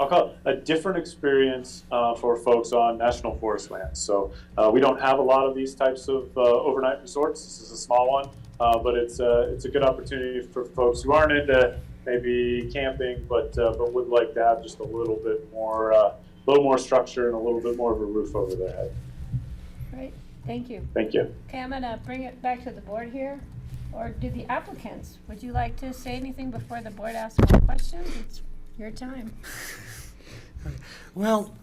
I'll call it a different experience for folks on national forest lands. So we don't have a lot of these types of overnight resorts. This is a small one, but it's a good opportunity for folks who aren't into maybe camping, but would like to have just a little more structure and a little bit more of a roof over their head. Great, thank you. Thank you. Okay, I'm gonna bring it back to the board here. Or do the applicants, would you like to say anything before the board asks more questions? It's your time. Well,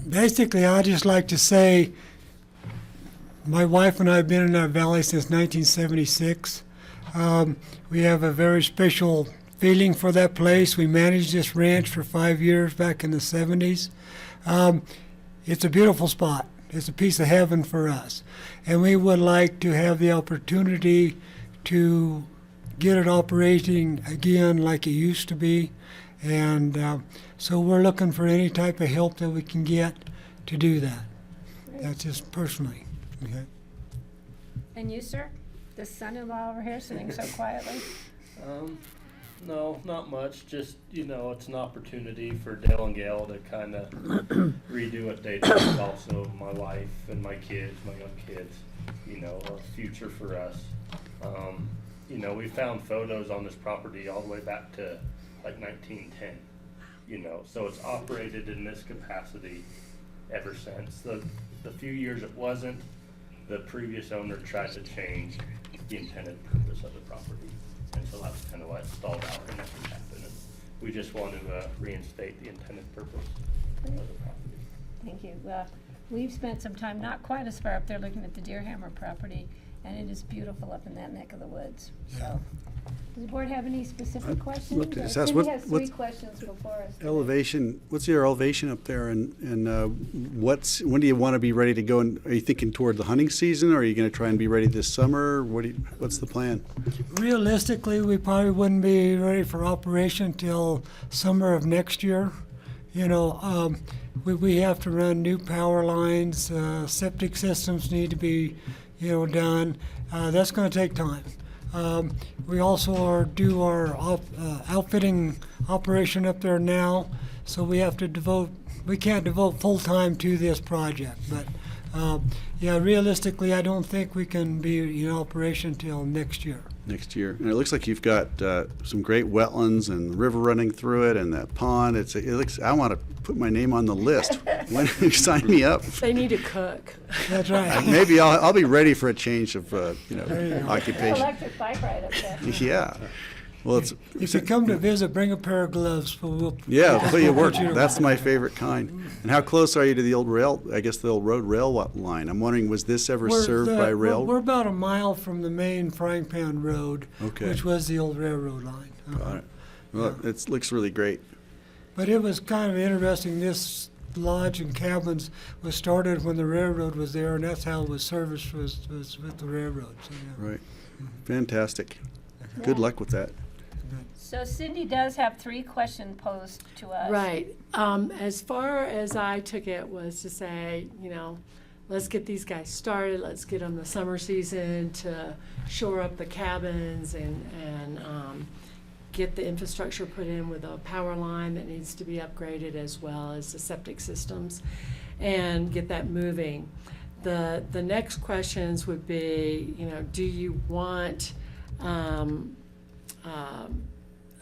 basically, I'd just like to say my wife and I have been in our valley since 1976. We have a very special feeling for that place. We managed this ranch for 5 years back in the 70s. It's a beautiful spot. It's a piece of heaven for us. And we would like to have the opportunity to get it operating again like it used to be. And so we're looking for any type of help that we can get to do that. That's just personally. Okay. And you, sir? The son-in-law over here sitting so quietly. No, not much. Just, it's an opportunity for Dale and Gale to kind of redo what they did. Also, my wife and my kids, my young kids, a future for us. We found photos on this property all the way back to like 1910. So it's operated in this capacity ever since. The few years it wasn't, the previous owner tried to change the intended purpose of the property. And so that's kind of what stalled out and nothing happened. And we just want to reinstate the intended purpose of the property. Thank you. We've spent some time not quite as far up there looking at the Deerhammer property, and it is beautiful up in that neck of the woods. So, does the board have any specific questions? looked at- Cindy what- has three what's- questions before us. Elevation, what's your elevation up there, and when do you want to be ready to go? And are you thinking toward the hunting season, or are you going to try and be ready this summer? What's the plan? Realistically, we probably wouldn't be ready for operation till summer of next year. We have to run new power lines, septic systems need to be, done. That's going to take time. We also do our outfitting operation up there now, so we can't devote full time to this project. But realistically, I don't think we can be in operation till next year. Next year. And it looks like you've got some great wetlands and the river running through it and that pond. I want to put my name on the list. When you sign me up? They need to cook. That's right. Maybe I'll be ready for a change of go. occupation. Electric bike ride up there. Yeah. Well, If you come to visit, bring a pair of gloves. We'll put you to work. put you to That's work. my favorite kind. And how close are you to the old road rail line? I'm wondering, was this ever served by rail? We're about a mile from the main frying pan road, Okay. which was the old railroad line. Got it. Well, it looks really great. But it was kind of interesting. This lodge and cabins was started when the railroad was there, and that's how it was serviced was with the railroad. So, yeah. Right. Fantastic. Good Yeah. luck with that. So Cindy does have three questions posed to us. Right. As far as I took it was to say, let's get these guys started. Let's get them the summer season to shore up the cabins and get the infrastructure put in with a power line that needs to be upgraded, as well as the septic systems, and get that moving. The next questions would be, do you want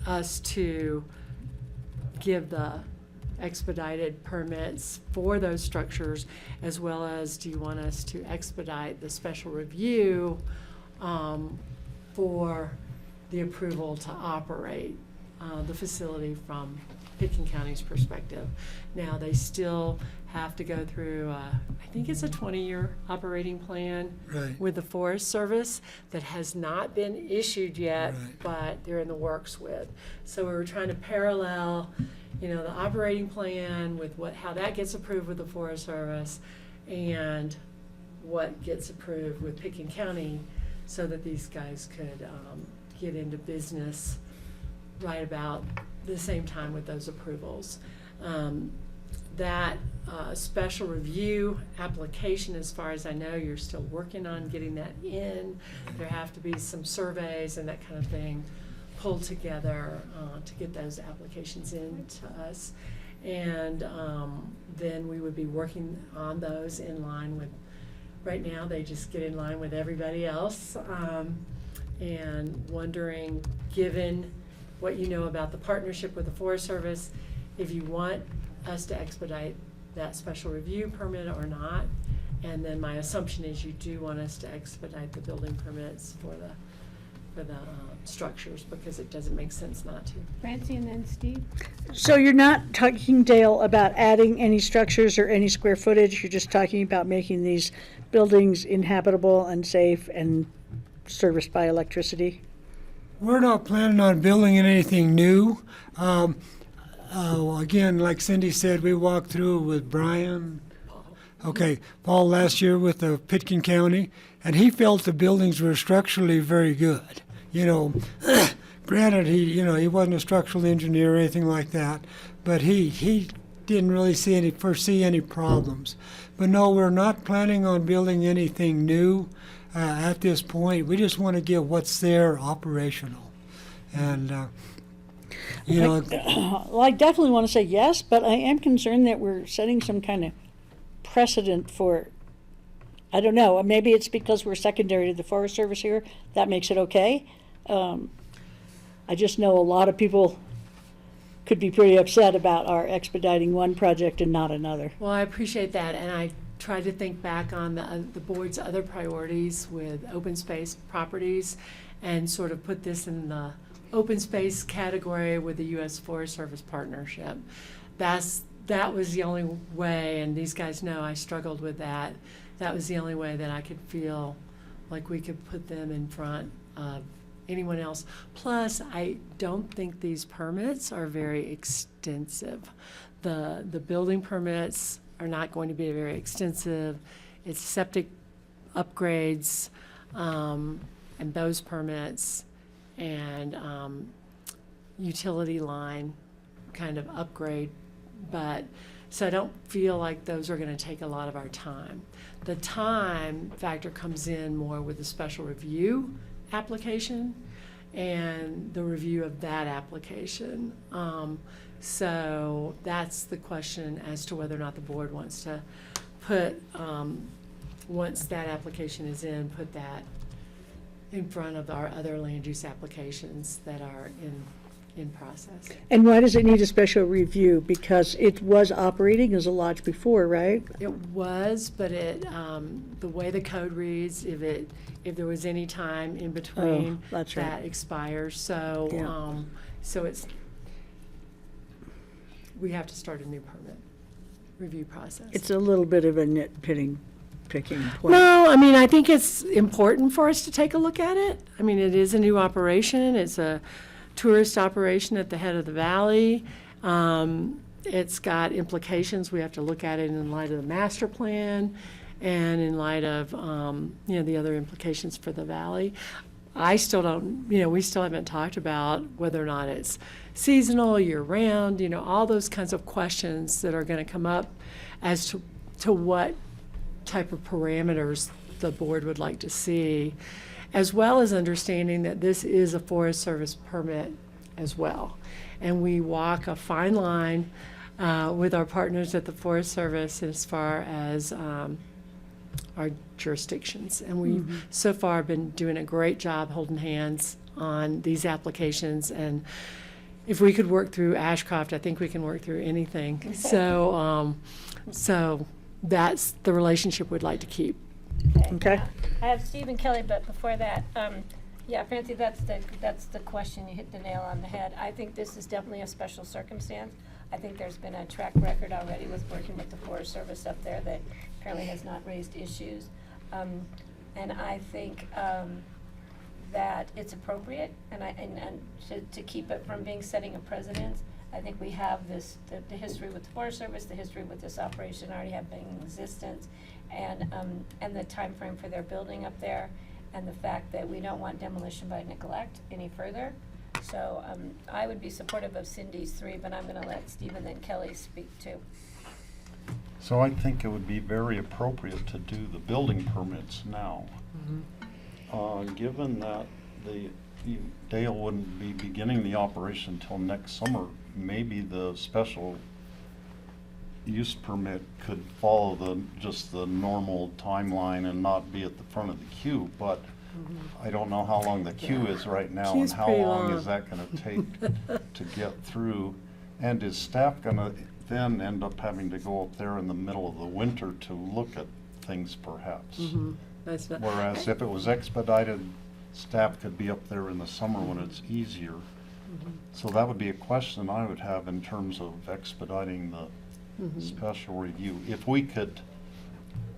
us to give the expedited permits for those structures, as well as do you want us to expedite the special review for the approval to operate the facility from Pitkin County's perspective. Now, they still have to go through, I think it's a 20-year operating plan Right. with the Forest Service that has not been issued yet, Right. but they're in the works with. So we were trying to parallel, the operating plan with how that gets approved with the Forest Service and what gets approved with Pitkin County so that these guys could get into business right about the same time with those approvals. That special review application, as far as I know, you're still working on getting that in. There have to be some surveys and that kind of thing pulled together to get those applications in to us. And then we would be working on those in line with, right now, they just get in line with everybody else. And wondering, given what you know about the partnership with the Forest Service, if you want us to expedite that special review permit or not. And then my assumption is you do want us to expedite the building permits for the structures, because it doesn't make sense not to. Francie and then Steve. So you're not talking, Dale, about adding any structures or any square footage, you're just talking about making these buildings inhabitable and safe and serviced by electricity? We're not planning on building anything new. Again, like Cindy said, we walked through with Brian, Paul last year with the Pitkin County, and he felt the buildings were structurally very good. Granted, he wasn't a structural engineer or anything like that, but he didn't really foresee any problems. But no, we're not planning on building anything new at this point. We just want to get what's there operational. And, Well, I definitely want to say yes, but I am concerned that we're setting some kind of precedent for, I don't know, maybe it's because we're secondary to the Forest Service here, that makes it okay. I just know a lot of people could be pretty upset about our expediting one project and not another. Well, I appreciate that, and I tried to think back on the board's other priorities with open space properties and sort of put this in the open space category with the U.S. Forest Service partnership. That was the only way, and these guys know I struggled with that. That was the only way that I could feel like we could put them in front of anyone else. Plus, I don't think these permits are very extensive. The building permits are not going to be very extensive. It's septic upgrades and those permits and utility line kind of upgrade. But so I don't feel like those are going to take a lot of our time. The time factor comes in more with the special review application and the review of that application. So that's the question as to whether or not the board wants to put, once that application is in, put that in front of our other land use applications that are in process. And why does it need a special review? Because it was operating as a lodge before, right? It was, but the way the code reads, if there was any time in between, that's right. that expires. So, Yeah. So we have to start a new permit review process. It's a little bit of a picking point. No, I mean, I think it's important for us to take a look at it. I mean, it is a new operation. It's a tourist operation at the head of the valley. It's got implications. We have to look at it in light of the master plan and in light of, the other implications for the valley. I still don't, we still haven't talked about whether or not it's seasonal, year-round, all those kinds of questions that are going to come up as to what type of parameters the board would like to see, as well as understanding that this is a Forest Service permit as well. And we walk a fine line with our partners at the Forest Service as far as our jurisdictions. And we've so far been doing a great job holding hands on these applications. And if we could work through Ashcroft, I think we can work through anything. So that's the relationship we'd like to keep. Okay. I have Steve and Kelly, but before that, Yeah, Francie, that's the question. You hit the nail on the head. I think this is definitely a special circumstance. I think there's been a track record already with working with the Forest Service up there that apparently has not raised issues. And I think that it's appropriate, and to keep it from being setting a precedent. I think we have this, the history with the Forest Service, the history with this operation already have been in existence, and the time frame for their building up there, and the fact that we don't want demolition by neglect any further. So I would be supportive of Cindy's 3, but I'm gonna let Steve and then Kelly speak too. So I think it would be very appropriate to do the building permits now. Given that Dale wouldn't be beginning the operation until next summer, maybe the special use permit could follow just the normal timeline and not be at the front of the queue, but I don't know how long the queue is right now, and Queue's how pretty long long. is that gonna take to get through? And is staff gonna then end up having to go up there in the middle of the winter to look at things perhaps? That's not. Whereas if it was expedited, staff could be up there in the summer when it's easier. So that would be a question I would have in terms of expediting the special review. If we could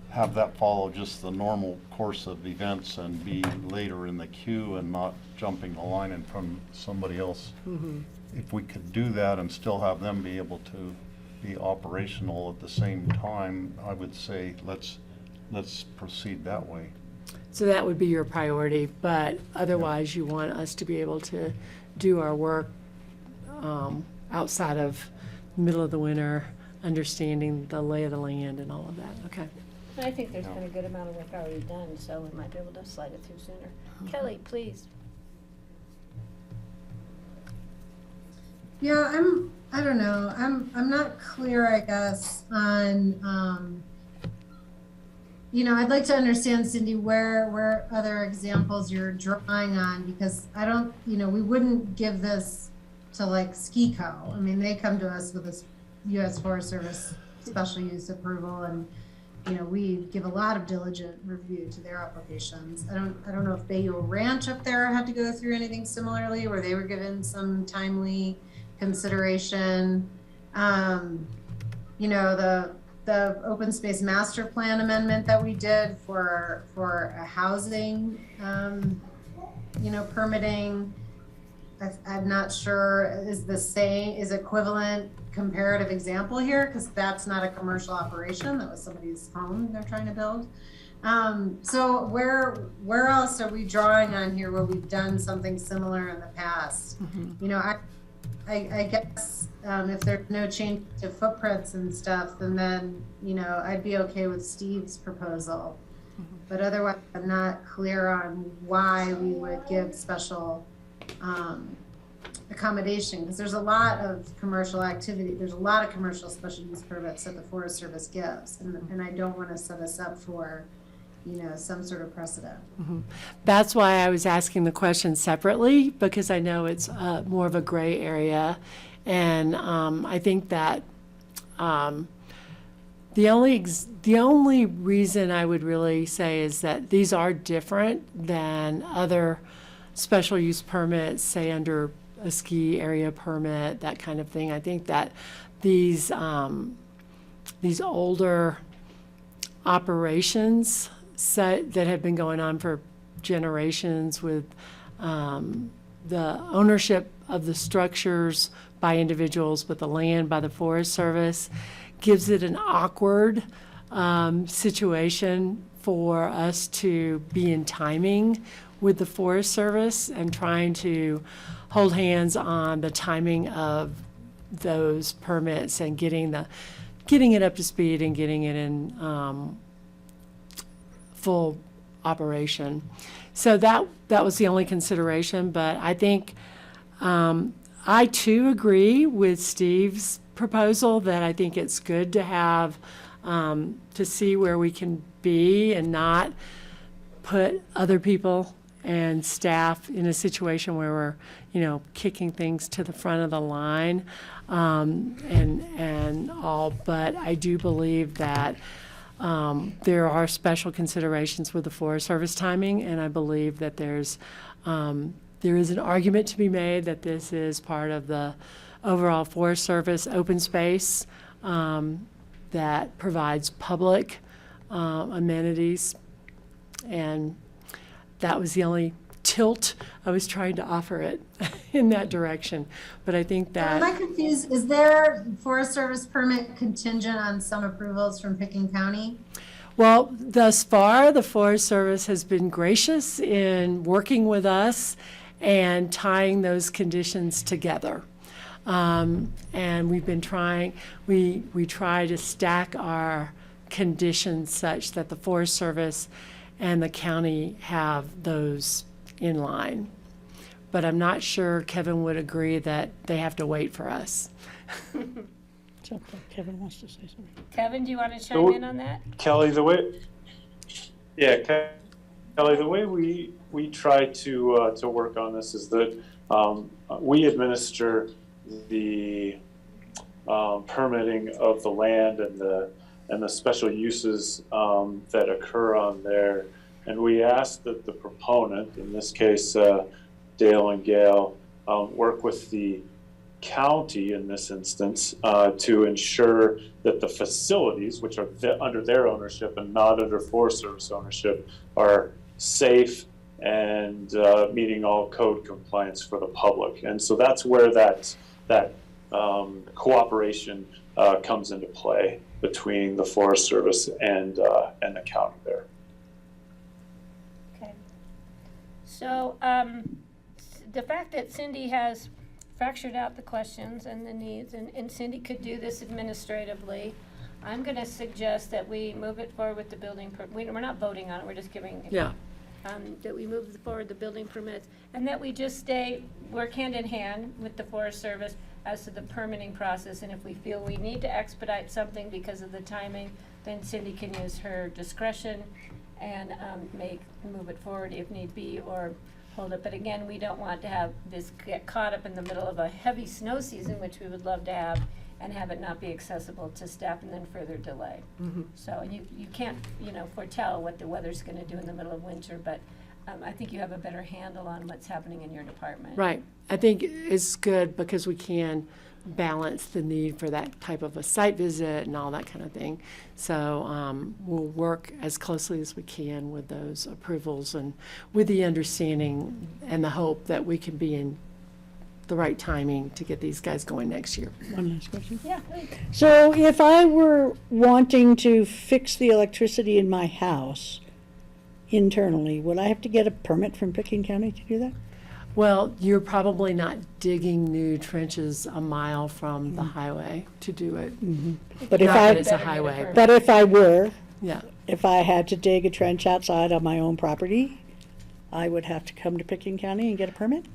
have that follow just the normal course of events and be later in the queue and not jumping the line in front of somebody else. If we could do that and still have them be able to be operational at the same time, I would say let's proceed that way. So that would be your priority, but otherwise you want us to be able to do our work outside of middle of the winter, understanding the lay of the land and all of that, okay? And I think there's been a good amount of work already done, so we might be able to slide it through sooner. Kelly, please. Yeah, I don't know, I'm not clear, I guess, on, I'd like to understand, Cindy, where other examples you're drawing on, because I don't, we wouldn't give this to like SKICO. I mean, they come to us with this U.S. Forest Service special use approval, and, we give a lot of diligent review to their applications. I don't know if Bayou Ranch up there had to go through anything similarly, where they were given some timely consideration. The open space master plan amendment that we did for a housing, permitting, I'm not sure is equivalent comparative example here, because that's not a commercial operation. That was somebody's home they're trying to build. So where else are we drawing on here where we've done something similar in the past? I guess if there's no change to footprints and stuff, then I'd be okay with Steve's proposal. But otherwise, I'm not clear on why we would give special accommodation, because there's a lot of commercial activity. There's a lot of commercial special use permits that the Forest Service gives, and I don't want to set us up for some sort of precedent. That's why I was asking the question separately, because I know it's more of a gray area. And I think that the only reason I would really say is that these are different than other special use permits, say under a ski area permit, that kind of thing. I think that these older operations that have been going on for generations with the ownership of the structures by individuals, but the land by the Forest Service, gives it an awkward situation for us to be in timing with the Forest Service and trying to hold hands on the timing of those permits and getting it up to speed and getting it in full operation. So that was the only consideration, but I think I too agree with Steve's proposal that I think it's good to have to see where we can be and not put other people and staff in a situation where we're kicking things to the front of the line and all. But I do believe that there are special considerations with the Forest Service timing, and I believe that there's There is an argument to be made that this is part of the overall Forest Service open space that provides public amenities. And that was the only tilt I was trying to offer it in that direction. But I think Am I that, confused? Is their Forest Service permit contingent on some approvals from Pickens County? well, thus far, the Forest Service has been gracious in working with us and tying those conditions together. And we've been trying, we try to stack our conditions such that the Forest Service and the county have those in line. But I'm not sure Kevin would agree that they have to wait for us. Kevin wants to say something. Kevin, do you want to chime in on that? Kelly, the way we try to work on this is that we administer the permitting of the land and the special uses that occur on there, and we ask that the proponent, in this case Dale and Gail, work with the county in this instance to ensure that the facilities, which are under their ownership and not under Forest Service ownership, are safe and meeting all code compliance for the public. And so that's where that cooperation comes into play between the Forest Service and the county there. Okay. So the fact that Cindy has fractured out the questions and the needs, and Cindy could do this administratively, I'm going to suggest that we move it forward with the building. We're not voting on it, we're just giving. Yeah. That we move forward the building permits, and that we just work hand in hand with the Forest Service as to the permitting process, and if we feel we need to expedite something because of the timing, then Cindy can use her discretion and move it forward if need be, or hold it. But again, we don't want to have this get caught up in the middle of a heavy snow season, which we would love to have, and have it not be accessible to staff and then further delay. So you can't, foretell what the weather's gonna do in the middle of winter, but I think you have a better handle on what's happening in your department. Right. I think it's good because we can balance the need for that type of a site visit and all that kind of thing. So we'll work as closely as we can with those approvals and with the understanding and the hope that we can be in the right timing to get these guys going next year. One last question. Yeah, please. So if I were wanting to fix the electricity in my house internally, would I have to get a permit from Pickens County to do that? Well, you're probably not digging new trenches a mile from the highway to do it. But if Not I, that it's a highway, but if I were, yeah. if I had to dig a trench outside on my own property, I would have to come to Pickens County and get a permit?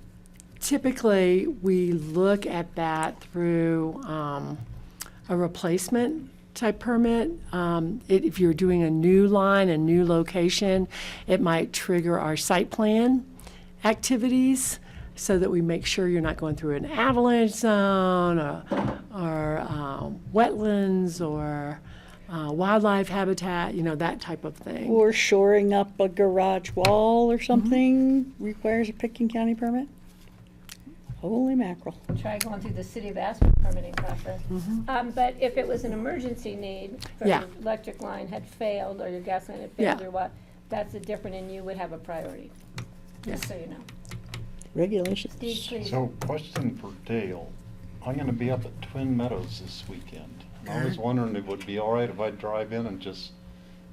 Typically, we look at that through a replacement type permit. If you're doing a new line, a new location, it might trigger our site plan activities so that we make sure you're not going through an avalanche zone or wetlands or wildlife habitat, that type of thing. Or shoring up a garage wall or something requires a Pickens County permit? Holy mackerel. Try going through the city of Aspen permitting process. But if it was an emergency need, for Yeah. your electric line had failed, or your gas line had failed, Yeah. or what, that's a different, and you would have a priority, just so you know. Regulations. Steve, please. So, question for Dale. I'm gonna be up at Twin Meadows this weekend. I was wondering if it would be all right if I drive in and just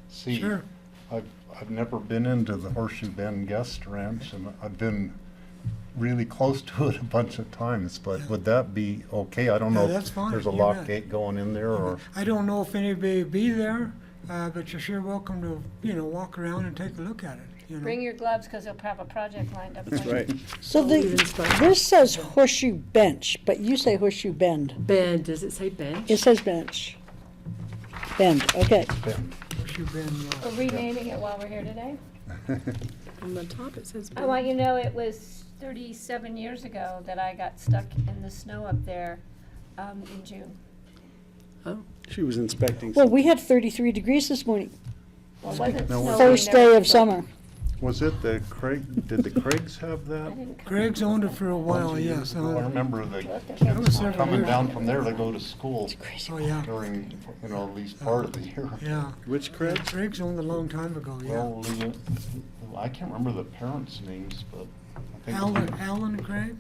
see. Sure. I've never been into the Horseshoe Bend Guest Ranch, and I've been really close to it a bunch of times, but would that be okay? I don't Yeah, know that's if fine. there's a You lock bet. gate going in there, or, I don't know if anybody will be there, but you're sure welcome to, walk around and take a look at it, Bring your gloves, because they'll have a project lined up. That's for you. right. So this says horseshoe bench, but you say horseshoe bend. Bend, does it say bench? It says bench. Bend, okay. Horseshoe Bend. We're renaming it while we're here today. On the top it says I bench. want you to know it was 37 years ago that I got stuck in the snow up there in June. She was inspecting. Well, we had 33 degrees this morning. Well, it wasn't No, snowing, First there day was of some- summer. Was it the Craig, did the Craigs have that? Craig's owned it for a while, Bunch of yes. years ago? I remember the was kids were several coming years. down from there to go to school Oh, yeah, during, at least part of the year. yeah. Which Craig? Craig's owned a long time ago, yeah. Well, I can't remember the parents' names, but I think. Alan Craig?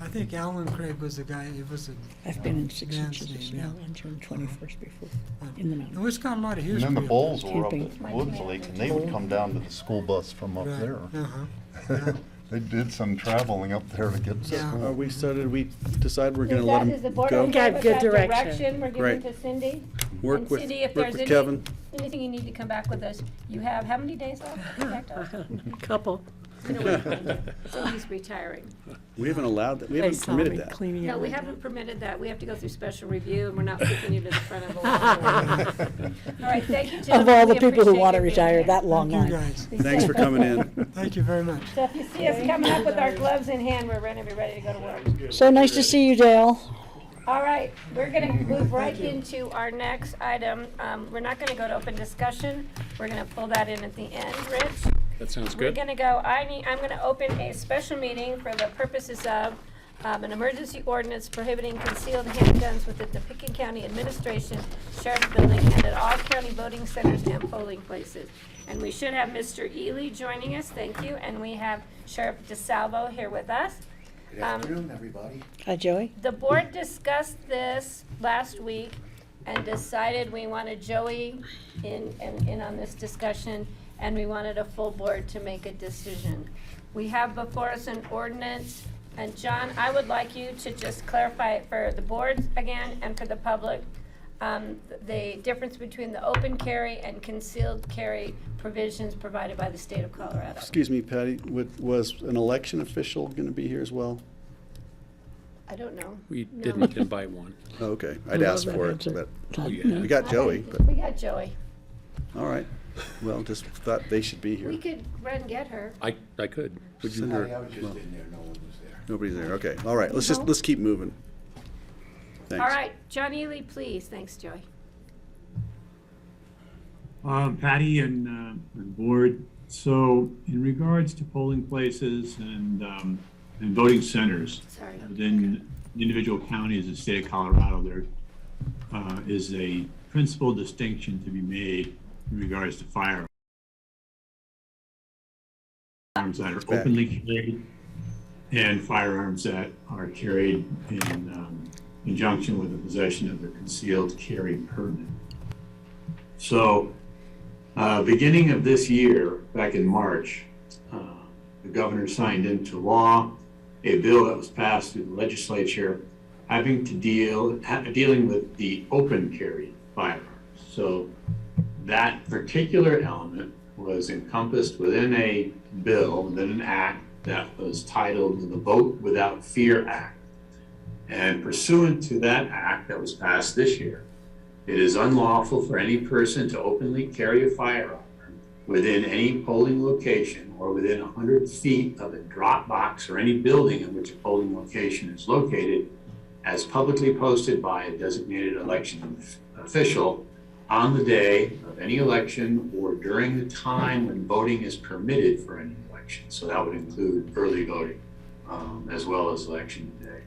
I think Alan Craig was the guy, it was a. I've been in 6 man's inches of name, snow on June 21st before, in the mountains. No, it's got a lot of And history. then the up Bulls were up Camping. at Woods Lake, and they would come down to the school bus from up Right, there. uh-huh, yeah. They did some traveling up there to get to Yeah. school. Are we started, we decided we're gonna Is let that- is the him board go? okay Got with good that direction. We're Great. giving to Cindy? Work And with, Cindy, if work there's with any- Kevin. Anything you need to come back with us, you have, how many days left to come back to us? Couple. In a week. Cindy's retiring. We haven't allowed that, we They haven't saw permitted me that. cleaning No, we everything. haven't permitted that. We have to go through special review, and we're not picking you to the front of the line. All right, thank you, Of gentlemen. all the We people who appreciate want to you being retire, here. that long Thank you, line. guys. Thanks for coming in. Thank you very much. So if you see us coming up with our gloves in hand, we're ready to be ready to go to work. So nice to see you, Dale. All right, we're gonna move right into our next item. We're not gonna go to open discussion. We're gonna pull that in at the end, Rich. That sounds We're good. gonna go, I'm gonna open a special meeting for the purposes of an emergency ordinance prohibiting concealed handguns within the Pickett County Administration, Sheriff's Building, and at all county voting centers and polling places. And we should have Mr. Ely joining us, thank you, and we have Sheriff DeSalvo here with us. Good afternoon, everybody. Hi, Joey. The board discussed this last week and decided we wanted Joey in on this discussion, and we wanted a full board to make a decision. We have before us an ordinance, and John, I would like you to just clarify it for the board again and for the public, the difference between the open carry and concealed carry provisions provided by the state of Colorado. Excuse me, Patty, was an election official gonna be here as well? I don't know. We No. didn't invite one. Oh, okay, I'd asked for it, but Oh, yeah. we got Joey, but, We got Joey. all right. Well, just thought they should be here. We could run and get her. I could. Would you- I was just in there, no one was there. Nobody's there, okay, all right, let's keep moving. Thanks. All right, John Ely, please. Thanks, Joey. Patty and board, so in regards to polling places and voting centers Sorry. within individual counties of the state of Colorado, there is a principal distinction to be made in regards to firearms that are openly carried and firearms that are carried in conjunction with the possession of a concealed carry permit. So, beginning of this year, back in March, the governor signed into law a bill that was passed through the legislature having to dealing with the open carry firearms. So that particular element was encompassed within a bill, within an act that was titled the Vote Without Fear Act. And pursuant to that act that was passed this year, it is unlawful for any person to openly carry a firearm within any polling location or within 100 feet of a drop box or any building in which a polling location is located, as publicly posted by a designated election official on the day of any election or during the time when voting is permitted for any election. So that would include early voting as well as election day.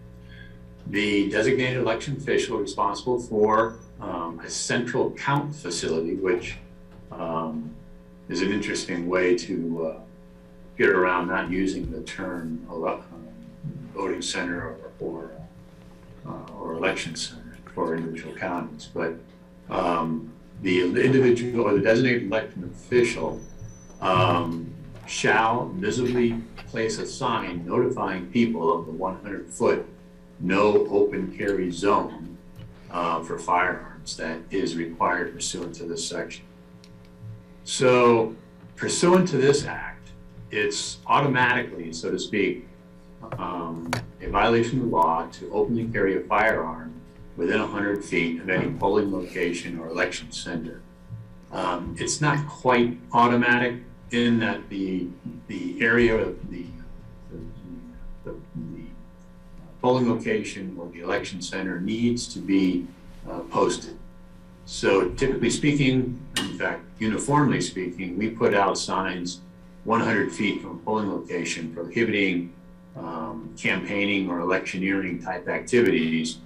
The designated election official responsible for a central count facility, which is an interesting way to get around not using the term voting center or election center for individual counties. But the individual or the designated election official shall visibly place a sign notifying people of the 100-foot no open carry zone for firearms that is required pursuant to this section. So pursuant to this act, it's automatically, so to speak, a violation of the law to openly carry a firearm within 100 feet of any polling location or election center. It's not quite automatic in that the area of the polling location or the election center needs to be posted. So typically speaking, in fact, uniformly speaking, we put out signs 100 feet from a polling location prohibiting campaigning or electioneering type activities,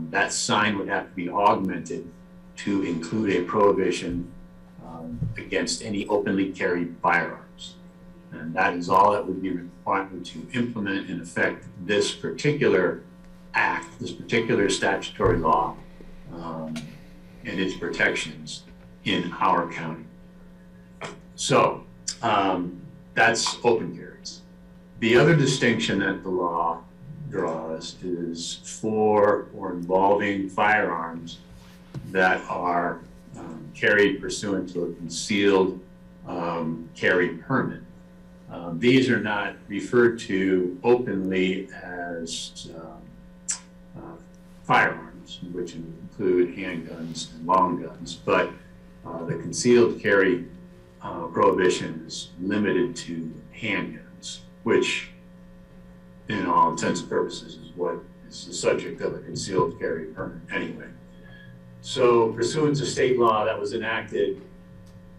that sign would have to be augmented to include a prohibition against any openly carried firearms. And that is all that would be required to implement in effect this particular act, this particular statutory law, and its protections in our county. So that's open carries. The other distinction that the law draws is for or involving firearms that are carried pursuant to a concealed carry permit. These are not referred to openly as firearms, which include handguns and long guns, but the concealed carry prohibition is limited to handguns, which in all intents and purposes is what is the subject of a concealed carry permit anyway. So pursuant to state law that was enacted,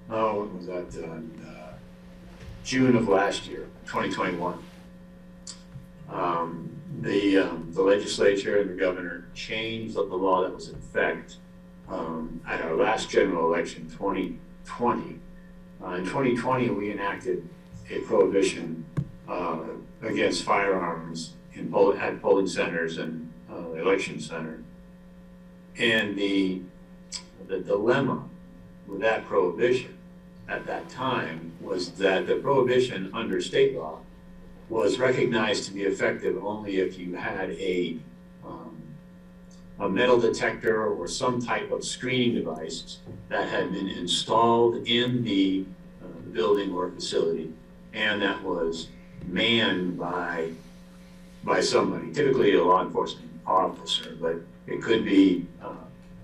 when was that done? June of last year, 2021. The legislature and the governor changed the law that was in effect at our last general election, 2020. In 2020, we enacted a prohibition against firearms at polling centers and the election center. And the dilemma with that prohibition at that time was that the prohibition under state law was recognized to be effective only if you had a metal detector or some type of screening device that had been installed in the building or facility and that was manned by somebody, typically a law enforcement officer, but it could be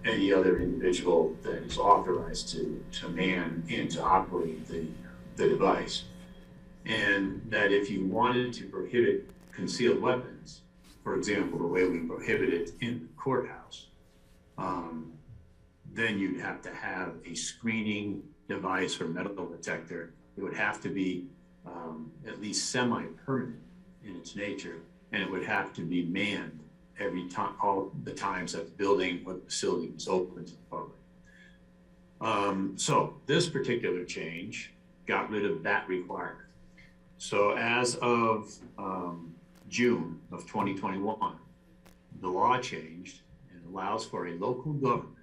any other individual that is authorized to man and to operate the device. And that if you wanted to prohibit concealed weapons, for example, the way we prohibit it in the courthouse, then you'd have to have a screening device or metal detector. It would have to be at least semi-permanent in its nature, and it would have to be manned every time, all the times that the building or the facility was open to the public. So this particular change got rid of that requirement. So as of June of 2021, the law changed and allows for a local government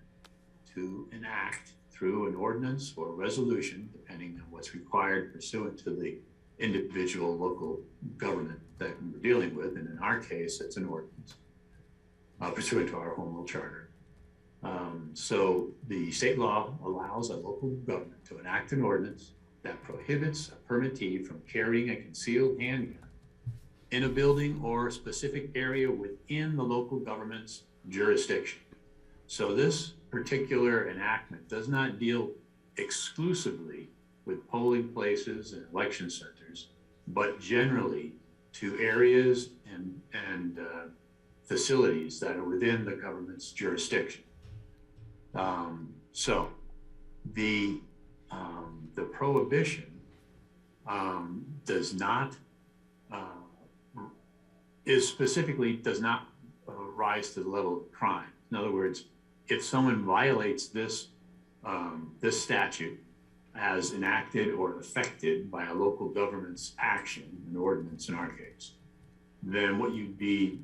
to enact through an ordinance or resolution, depending on what's required pursuant to the individual local government that we're dealing with. And in our case, it's an ordinance pursuant to our home rule charter. So the state law allows a local government to enact an ordinance that prohibits a permittee from carrying a concealed handgun in a building or a specific area within the local government's jurisdiction. So this particular enactment does not deal exclusively with polling places and election centers, but generally to areas and facilities that are within the government's jurisdiction. So the prohibition does not rise to the level of crime. In other words, if someone violates this this statute as enacted or affected by a local government's action, an ordinance in our case, then what you'd be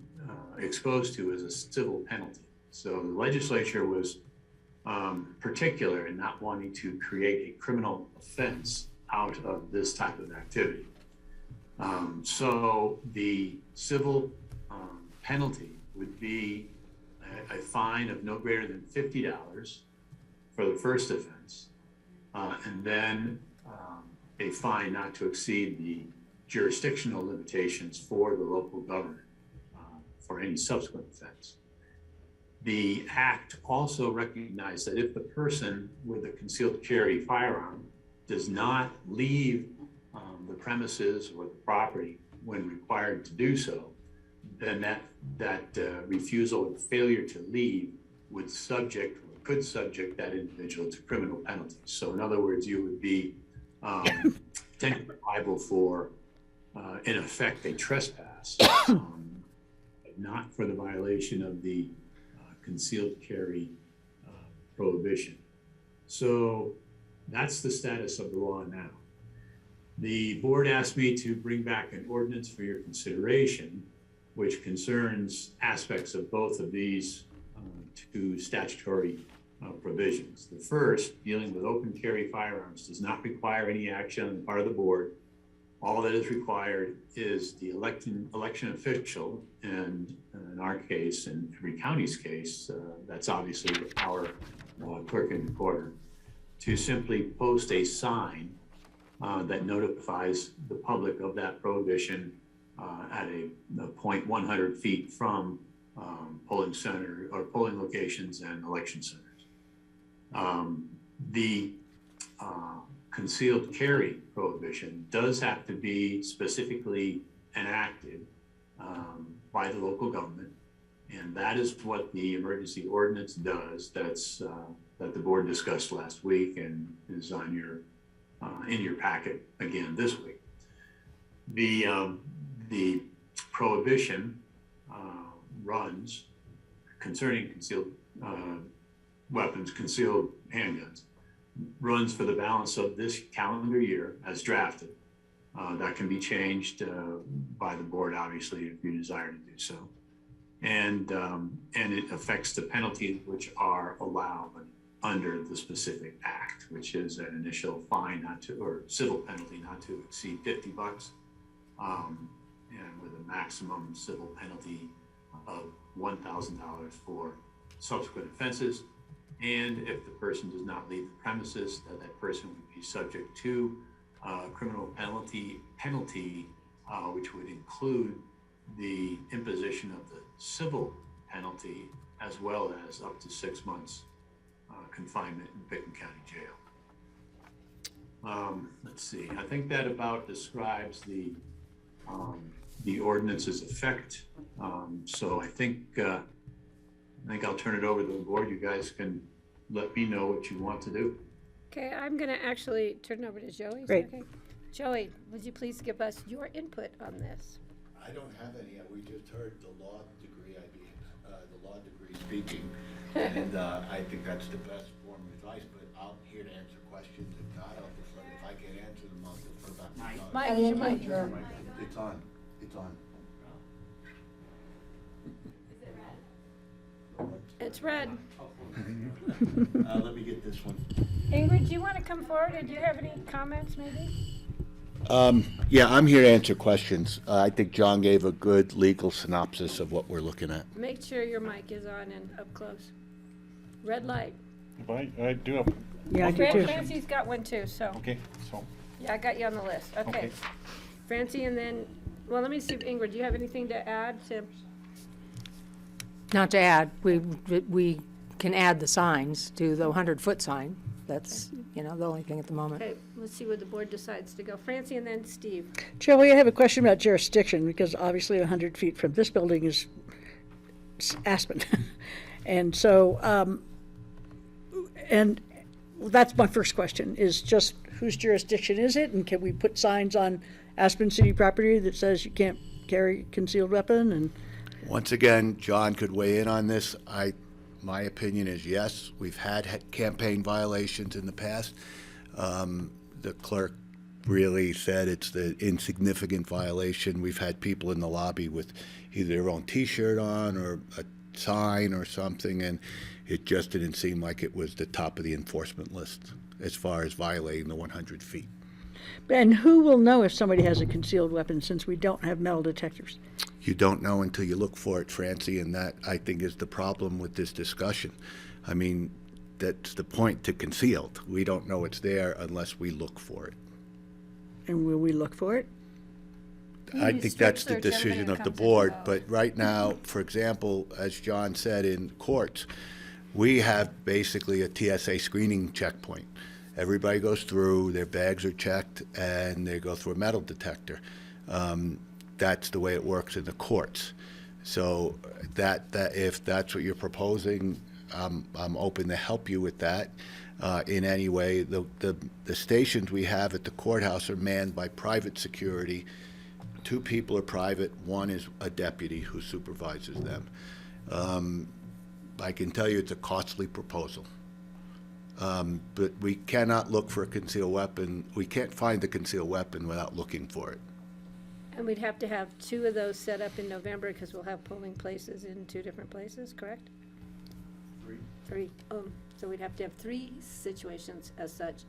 exposed to is a civil penalty. So the legislature was particular in not wanting to create a criminal offense out of this type of activity. So the civil penalty would be a fine of no greater than $50 for the first offense, and then a fine not to exceed the jurisdictional limitations for the local government for any subsequent offense. The act also recognized that if the person with a concealed carry firearm does not leave the premises or the property when required to do so, then that refusal or failure to leave would could subject that individual to criminal penalties. So in other words, you would be potentially liable for, in effect, a trespass, but not for the violation of the concealed carry prohibition. So that's the status of the law now. The board asked me to bring back an ordinance for your consideration, which concerns aspects of both of these two statutory provisions. The first, dealing with open carry firearms, does not require any action on the part of the board. All that is required is the election official, and in our case, in every county's case, that's obviously our clerk and recorder, to simply post a sign that notifies the public of that prohibition at a point 100 feet from polling center or polling locations and election centers. The concealed carry prohibition does have to be specifically enacted by the local government, and that is what the emergency ordinance does. That's that the board discussed last week and is on your in your packet again this week. The prohibition runs concerning concealed weapons, concealed handguns, runs for the balance of this calendar year as drafted. That can be changed by the board, obviously, if you desire to do so. And it affects the penalties which are allowed under the specific act, which is an initial fine not to, or civil penalty not to exceed $50, and with a maximum civil penalty of $1,000 for subsequent offenses. And if the person does not leave the premises, that person would be subject to criminal penalty, which would include the imposition of the civil penalty, as well as up to 6 months confinement in Pickton County Jail. Let's see, I think that about describes the ordinance's effect. So I think I'll turn it over to the board. You guys can let me know what you want to do. Okay, I'm gonna actually turn it over to Joey. Is that Great. okay? Joey, would you please give us your input on this? I don't have any, we just heard the law degree speaking, and I think that's the best form of advice, but I'm here to answer questions. If not, I'll defer, if I can't answer them, I'll defer back to John. Mike, is your mic? It's on, it's on. It's red. Let me get this one. Ingrid, do you want to come forward, or do you have any comments, maybe? Yeah, I'm here to answer questions. I think John gave a good legal synopsis of what we're looking at. Make sure your mic is on and up close. Red light. I do have, Yeah, I do too. Francie's got one too, so. okay, so, Yeah, I got you on the list. Okay. Okay. Francie, and then, well, let me see, Ingrid, do you have anything to add to? Not to add, we can add the signs to the 100-foot sign. That's, the only thing at the moment. Okay, let's see where the board decides to go. Francie and then Steve. Joey, I have a question about jurisdiction, because obviously 100 feet from this building is Aspen. And so, and that's my first question, is just whose jurisdiction is it? And can we put signs on Aspen city property that says you can't carry concealed weapon? And Once again, John could weigh in on this. My opinion is yes. We've had campaign violations in the past. The clerk really said it's the insignificant violation. We've had people in the lobby with either their own T-shirt on or a sign or something, and it just didn't seem like it was the top of the enforcement list as far as violating the 100 feet. And who will know if somebody has a concealed weapon, since we don't have metal detectors? You don't know until you look for it, Francie, and that, I think, is the problem with this discussion. I mean, that's the point to concealed. We don't know it's there unless we look for it. And will we look for it? I think that's the decision of the board, but right now, for example, as John said, in courts, we have basically a TSA screening checkpoint. Everybody goes through, their bags are checked, and they go through a metal detector. That's the way it works in the courts. So that if that's what you're proposing, I'm open to help you with that. in any way. The stations we have at the courthouse are manned by private security. 2 people are private, 1 is a deputy who supervises them. I can tell you it's a costly proposal. But we cannot look for a concealed weapon. We can't find a concealed weapon without looking for it. And we'd have to have 2 of those set up in November because we'll have polling places in 2 different places, correct? 3. So we'd have to have 3 situations as such.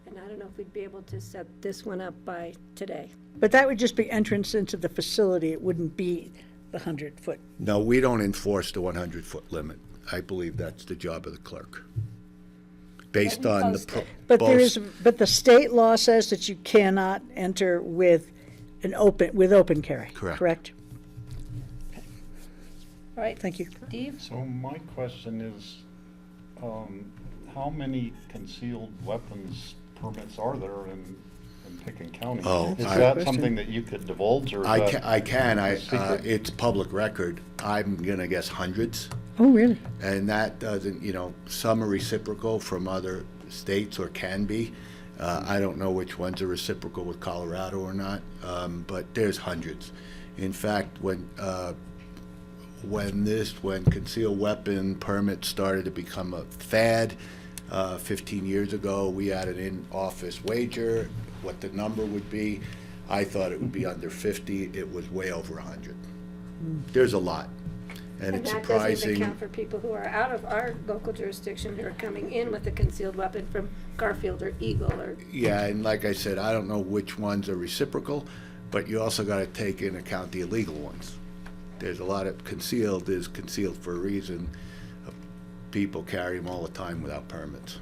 And I don't know if we'd be able to set this one up by today. But that would just be entrance into the facility. It wouldn't be the 100-foot. No, we don't enforce the 100-foot limit. I believe that's the job of the clerk. Based on the. But but the state law says that you cannot enter with open carry. Correct? All right. Thank you. Steve? So my question is, how many concealed weapons permits are there in Picken County? Oh, Is that something that you could divulge, or is that I can. secret? It's public record. I'm gonna guess hundreds. Oh, really? And that doesn't, some are reciprocal from other states or can be. I don't know which ones are reciprocal with Colorado or not, but there's hundreds. In fact, when concealed weapon permits started to become a fad 15 years ago, we had an in-office wager, what the number would be. I thought it would be under 50. It was way over 100. There's a lot. And it's that surprising. doesn't even count for people who are out of our local jurisdiction who are coming in with a concealed weapon from Garfield or Eagle or. Yeah, and like I said, I don't know which ones are reciprocal, but you also got to take into account the illegal ones. There's a lot of concealed is concealed for a reason. People carry them all the time without permits.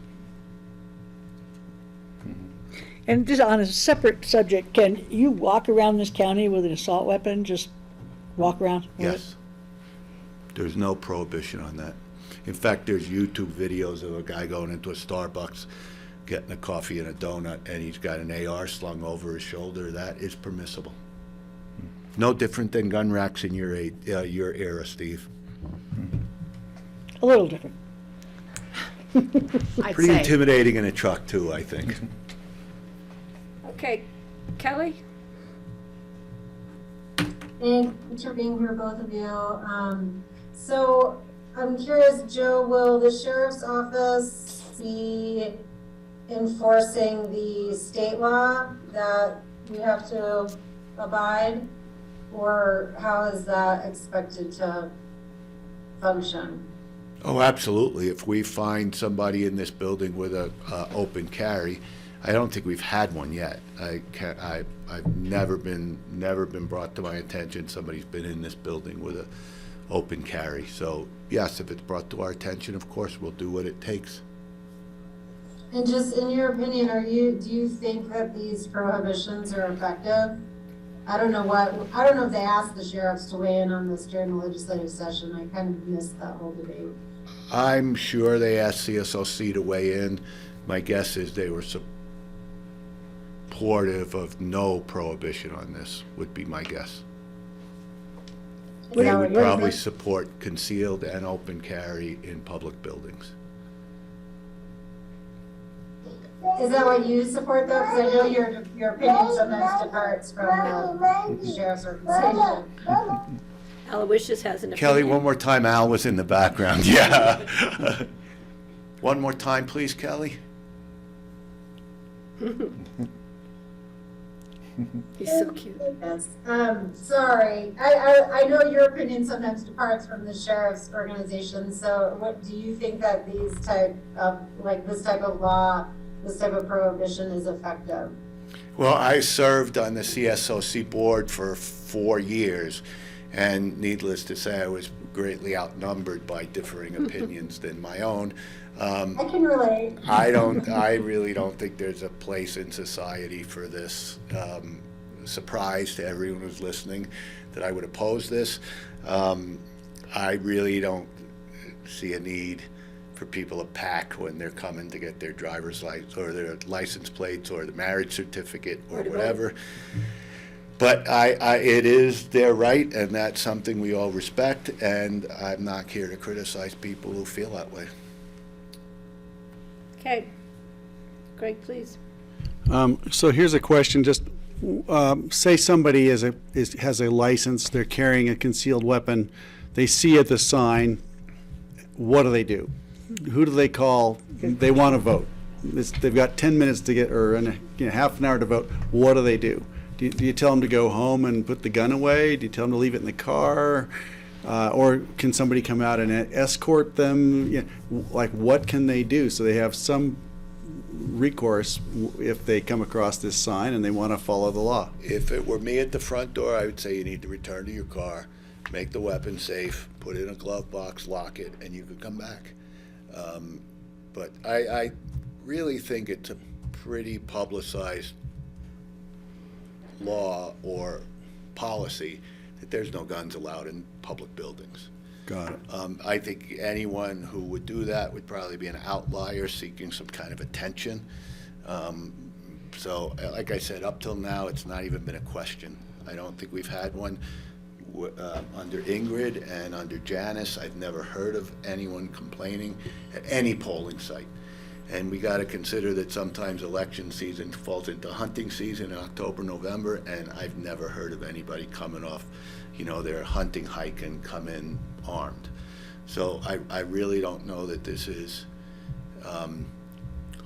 And just on a separate subject, can you walk around this county with an assault weapon? Just walk around with it? Yes. There's no prohibition on that. In fact, there's YouTube videos of a guy going into a Starbucks, getting a coffee and a donut, and he's got an AR slung over his shoulder. That is permissible. No different than gun racks in your era, Steve. A little different. I'd Pretty say. intimidating in a truck, too, I think. Okay, Kelly? Thanks for being here, both of you. So I'm curious, Joe, will the sheriff's office be enforcing the state law that we have to abide? Or how is that expected to function? Oh, absolutely. If we find somebody in this building with a open carry, I don't think we've had one yet. I've never been brought to my attention somebody's been in this building with a open carry. So yes, if it's brought to our attention, of course we'll do what it takes. And just in your opinion, do you think that these prohibitions are effective? I don't know if they asked the sheriffs to weigh in on this during the legislative session. I kind of missed that whole debate. I'm sure they asked CSOC to weigh in. My guess is they were supportive of no prohibition on this, would be my guess. They would probably support concealed and open carry in public buildings. Is that what you support though? Because I know your opinion sometimes departs from the sheriff's organization. Aloysius has an opinion. Kelly, one more time. Al was in the background. Yeah. One more time, please, Kelly. He's so cute. Yes. Sorry. I know your opinion sometimes departs from the sheriff's organization. So what do you think that this type of law, this type of prohibition is effective? Well, I served on the CSOC board for 4 years, and needless to say, I was greatly outnumbered by differing opinions than my own. I can relate. I really don't think there's a place in society for this. Surprise to everyone who's listening that I would oppose this. I really don't see a need for people to pack when they're coming to get their driver's license or their license plates or the marriage certificate or whatever. But it is their right, and that's something we all respect, and I'm not here to criticize people who feel that way. Okay, Greg, please. So here's a question, just, say somebody has a license, they're carrying a concealed weapon, they see at the sign, what do they do? Who do they call? They want to vote. They've got 10 minutes to get, or half an hour to vote. What do they do? Do you tell them to go home and put the gun away? Do you tell them to leave it in the car? Or can somebody come out and escort them? Like, what can they do so they have some recourse if they come across this sign and they want to follow the law? If it were me at the front door, I would say you need to return to your car, make the weapon safe, put it in a glove box, lock it, and you could come back. But I really think it's a pretty publicized law or policy that there's no guns allowed in public buildings. Got it. I think anyone who would do that would probably be an outlier seeking some kind of attention. So, like I said, up till now, it's not even been a question. I don't think we've had one under Ingrid and under Janice. I've never heard of anyone complaining at any polling site. And we got to consider that sometimes election season falls into hunting season in October, November, and I've never heard of anybody coming off, their hunting hike and come in armed. So I really don't know that this is a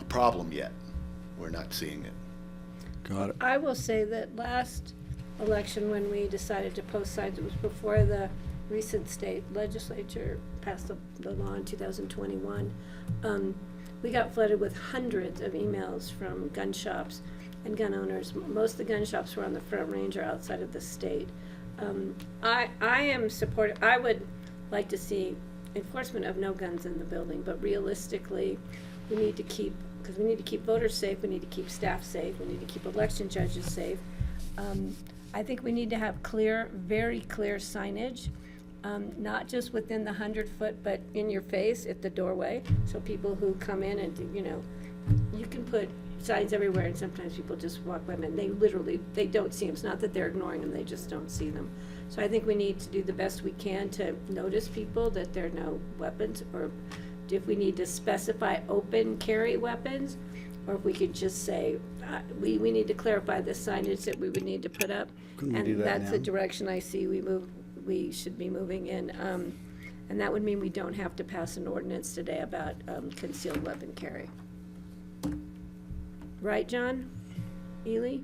problem yet. We're not seeing it. Got it. I will say that last election, when we decided to post signs, it was before the recent state legislature passed the law in 2021. We got flooded with hundreds of emails from gun shops and gun owners. Most of the gun shops were on the Front Range or outside of the state. I am supportive. I would like to see enforcement of no guns in the building, but realistically, we need to keep voters safe, we need to keep staff safe, we need to keep election judges safe. I think we need to have very clear signage, not just within the 100-foot, but in your face at the doorway, so people who come in and, you can put signs everywhere, and sometimes people just walk by them, and they don't see them. It's not that they're ignoring them, they just don't see them. So I think we need to do the best we can to notice people that there are no weapons, or if we need to specify open carry weapons, or if we could just say, we need to clarify the signage that we would need to put up. Couldn't we And do that that's the now? direction I see we should be moving in. And that would mean we don't have to pass an ordinance today about concealed weapon carry. Right, John? Ely?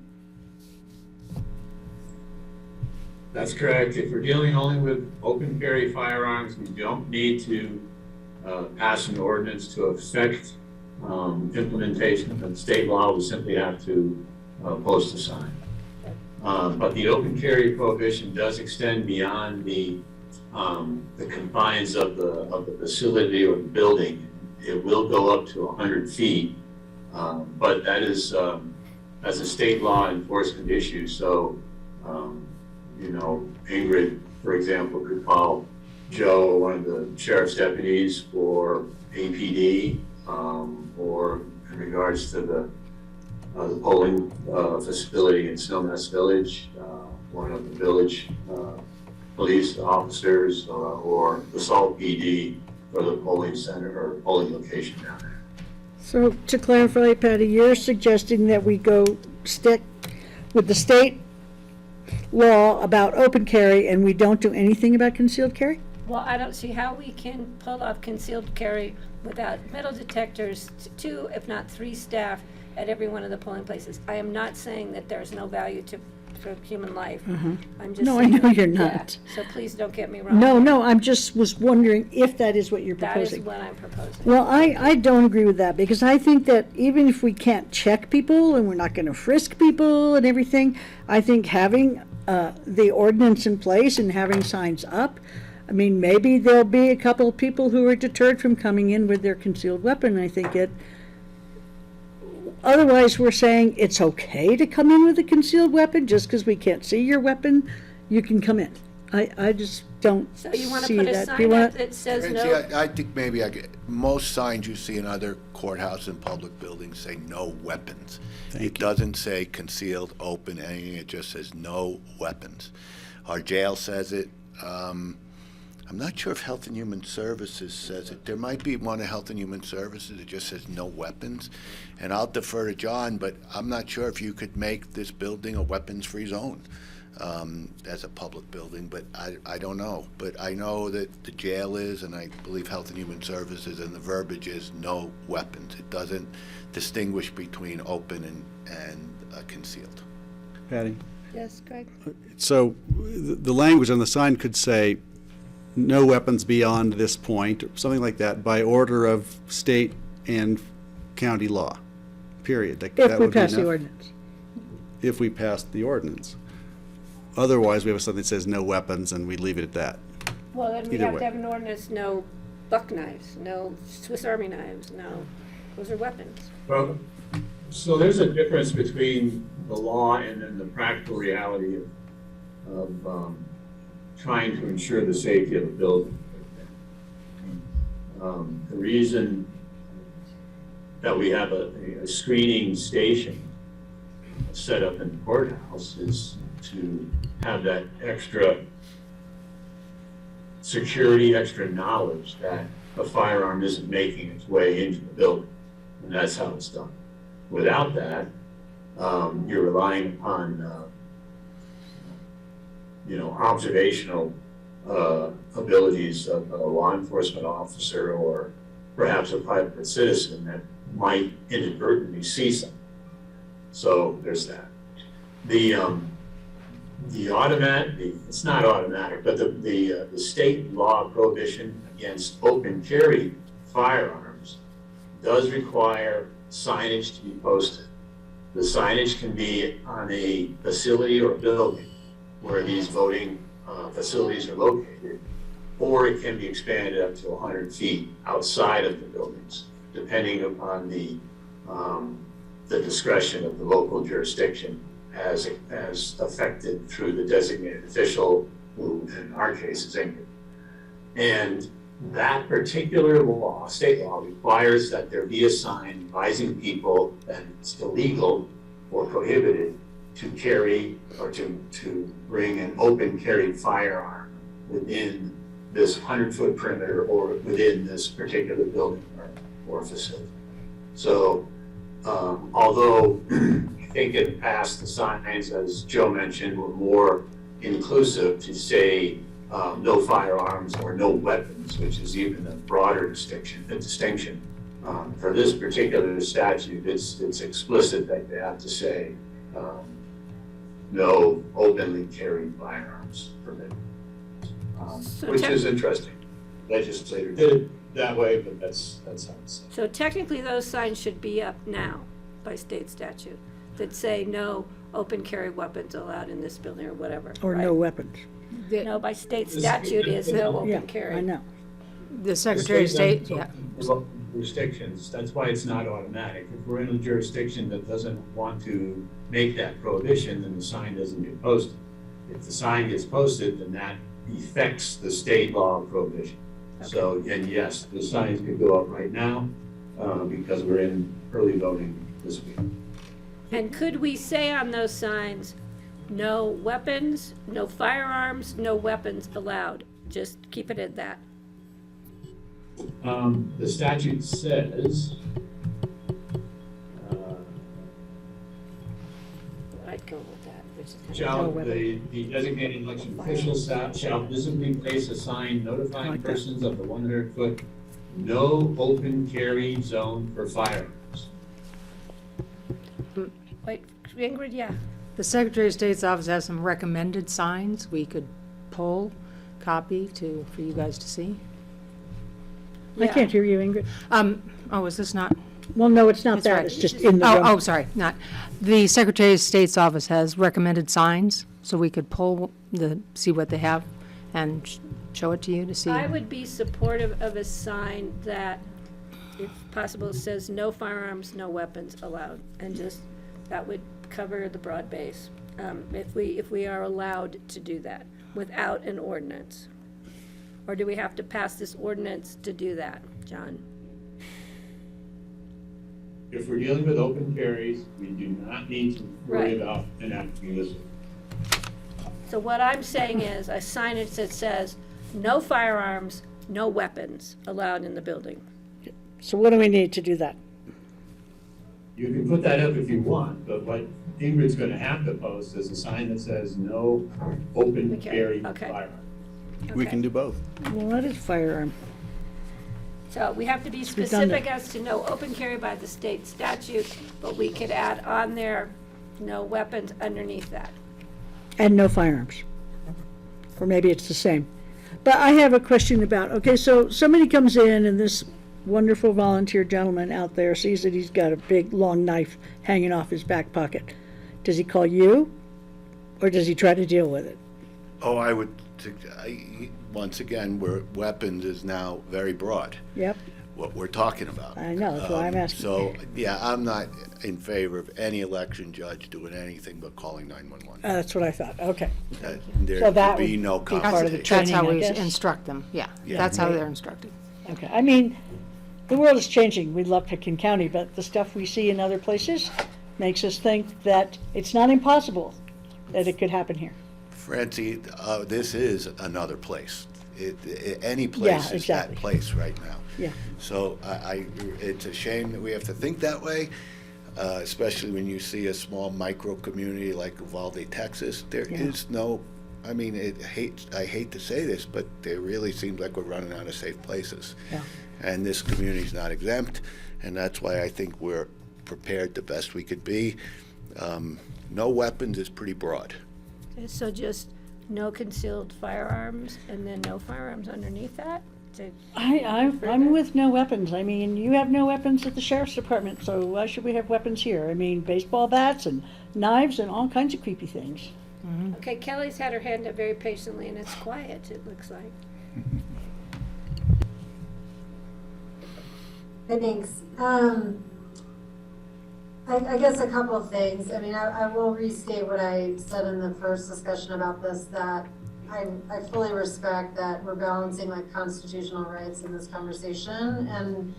That's correct. If we're dealing only with open carry firearms, we don't need to pass an ordinance to affect implementation of the state law. We simply have to post a sign. But the open carry prohibition does extend beyond the confines of the facility or the building. It will go up to 100 feet, but that is as a state law enforcement issue. So, Ingrid, for example, could call Joe, one of the sheriff's deputies, for APD, or in regards to the polling facility in Snowmass Village, one of the village police officers, or the Salt PD for the polling center or polling location down there. So to clarify, Patty, you're suggesting that we go stick with the state law about open carry and we don't do anything about concealed carry? Well, I don't see how we can pull off concealed carry without metal detectors, 2, if not 3 staff at every one of the polling places. I am not saying that there's no value for human life. I'm just No, I saying know that- you're yeah. not. So please don't get me wrong. No, I just was wondering if that is what you're That proposing. is what I'm proposing. Well, I don't agree with that, because I think that even if we can't check people and we're not going to frisk people and everything, I think having the ordinance in place and having signs up, I mean, maybe there'll be a couple of people who are deterred from coming in with their concealed weapon. I think otherwise we're saying it's okay to come in with a concealed weapon just because we can't see your weapon, you can come in. I just don't So you want see to put a that. Do you sign wanna- up that says Francie, no? I think maybe most signs you see in other courthouse and public buildings say no weapons. It doesn't say concealed, open, anything. It just says no weapons. Our jail says it. I'm not sure if Health and Human Services says it. There might be one of Health and Human Services that just says no weapons. And I'll defer to John, but I'm not sure if you could make this building a weapons-free zone as a public building, but I don't know. But I know that the jail is, and I believe Health and Human Services, and the verbiage is no weapons. It doesn't distinguish between open and concealed. Patty? Yes, Greg? So the language on the sign could say, no weapons beyond this point, or something like that, by order of state and county law, period. That If we would be pass the enough. ordinance. If we pass the ordinance. Otherwise, we have something that says no weapons, and we leave it at that. Well, then we Either have way. to have an ordinance, no buck knives, no Swiss Army knives, no, those are weapons. Well, so there's a difference between the law and then the practical reality of trying to ensure the safety of a building. The reason that we have a screening station set up in the courthouse is to have that extra security, extra knowledge that a firearm isn't making its way into the building. And that's how it's done. Without that, you're relying upon, observational abilities of a law enforcement officer or perhaps a private citizen that might inadvertently see something. So there's that. It's not automatic, but the state law prohibition against open carry firearms does require signage to be posted. The signage can be on a facility or building where these voting facilities are located, or it can be expanded up to 100 feet outside of the buildings, depending upon the discretion of the local jurisdiction as affected through the designated official, who in our case is Ingrid. And that particular law, state law, requires that there be a sign advising people that it's illegal or prohibited to carry or to bring an open carried firearm within this 100-foot perimeter or within this particular building or facility. So although I think in the past the signs, as Joe mentioned, were more inclusive to say no firearms or no weapons, which is even a broader distinction. For this particular statute, it's explicit that they have to say no openly carried firearms permitted, which is interesting. Legislator did it that way, but that's how it's said. So technically, those signs should be up now by state statute that say no open carry weapons allowed in this building or whatever. Or right? no weapons. No, by state statute is no Yeah, open carry. I know. The Secretary of State, yeah. Jurisdictions, that's why it's not automatic. If we're in a jurisdiction that doesn't want to make that prohibition, then the sign doesn't get posted. If the sign gets posted, then that affects the state law prohibition. Okay. So, and yes, the signs could go up right now because we're in early voting this week. And could we say on those signs, no weapons, no firearms, no weapons allowed? Just keep it at that. The statute says, I'd go with that. Which is kind of- shall, the designated election officials shall visibly place a sign notifying Like that. persons of the 100-foot no open carry zone for firearms. Wait, Ingrid, yeah. The Secretary of State's office has some recommended signs we could pull, copy for you guys to see. I can't hear you, Ingrid. Oh, is this not? Well, no, it's not That's that, right. it's just in the room. Oh, sorry, not. The Secretary of State's office has recommended signs, so we could pull see what they have and show it to you to see. I would be supportive of a sign that, if possible, says no firearms, no weapons allowed, and just, that would cover the broad base, if we are allowed to do that without an ordinance. Or do we have to pass this ordinance to do that, John? If we're dealing with open carries, we do not need to worry Right. about enacting this. So what I'm saying is a signage that says no firearms, no weapons allowed in the building. So what do we need to do that? You can put that up if you want, but what Ingrid's gonna have to post is a sign that says no open Okay, carry okay. firearm. We Okay. can do both. Well, what is firearm? So we have to be specific as to no open carry by the state statute, but we could add on there, no weapons underneath that. And no firearms. Or maybe it's the same. But I have a question about, okay, so somebody comes in and this wonderful volunteer gentleman out there sees that he's got a big, long knife hanging off his back pocket. Does he call you, or does he try to deal with it? Oh, I would, once again, weapons is now very broad, Yep, what we're talking about. I know, that's why I'm asking. So, yeah, I'm not in favor of any election judge doing anything but calling 911. That's what I thought, okay. There So that could be would no be part of the conversation. That's how training, I we guess? instruct them, yeah. Yeah. That's how they're instructed. Okay, I mean, the world is changing. We love Pitkin County, but the stuff we see in other places makes us think that it's not impossible that it could happen here. Francie, this is another place. Any place is exactly. that place right now. Yeah. So it's a shame that we have to think that way, especially when you see a small micro community like Uvalde, Texas. There is no, I mean, I hate to say this, but it really seems like we're running out of safe places. Yeah. And this community's not exempt, and that's why I think we're prepared the best we could be. No weapons is pretty broad. Okay, so just no concealed firearms, and then no firearms underneath that? I'm with no weapons. I mean, you have no weapons at the sheriff's department, so why should we have weapons here? I mean, baseball bats and knives and all kinds of creepy things. Okay, Kelly's had her hand up very patiently, and it's quiet, it looks like. Thanks. I guess a couple of things. I mean, I will restate what I said in the first discussion about this, that I fully respect that we're balancing like constitutional rights in this conversation, and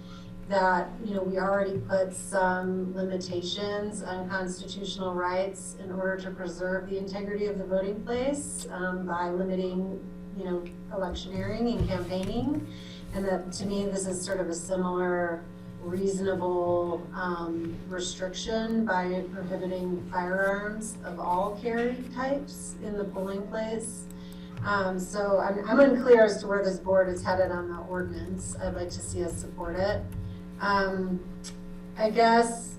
that, you know, we already put some limitations on constitutional rights in order to preserve the integrity of the voting place, by limiting, you know, electioneering and campaigning. And that, to me, this is sort of a similar reasonable restriction by prohibiting firearms of all carry types in the polling place. So I'm unclear as to where this board is headed on the ordinance. I'd like to see us support it. I guess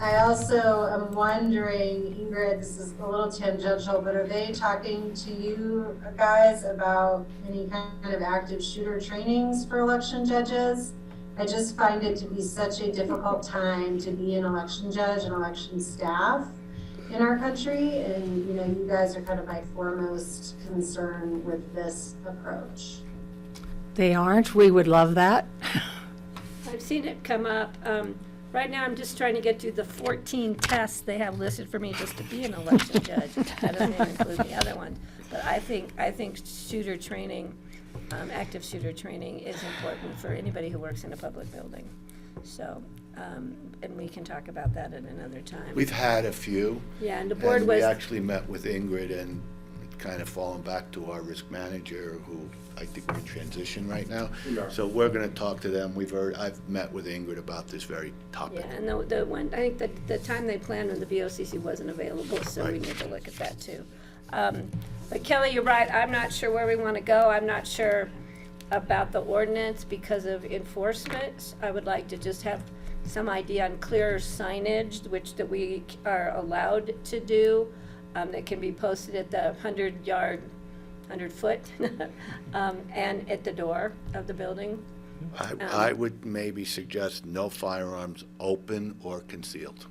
I also am wondering, Ingrid, this is a little tangential, but are they talking to you guys about any kind of active shooter trainings for election judges? I just find it to be such a difficult time to be an election judge and election staff in our country, and you know, you guys are kind of my foremost concern with this approach. They aren't, we would love that. I've seen it come up. Right now, I'm just trying to get through the 14 tests they have listed for me just to be an election judge. That doesn't even include the other ones. But I think shooter training, active shooter training is important for anybody who works in a public building. So, and we can talk about that at another time. We've had a few. Yeah, and the board and was. we actually met with Ingrid, and it's kind of fallen back to our risk manager, who I think we're in transition right now. So we're going to talk to them. I've met with Ingrid about this very topic. Yeah, and the one, I think the time they planned when the BOCC wasn't available, so we Right. need to look at that too. But Kelly, you're right, I'm not sure where we want to go. I'm not sure about the ordinance because of enforcement. I would like to just have some idea on clearer signage, that we are allowed to do, that can be posted at the 100-foot, and at the door of the building. I would maybe suggest no firearms open or concealed.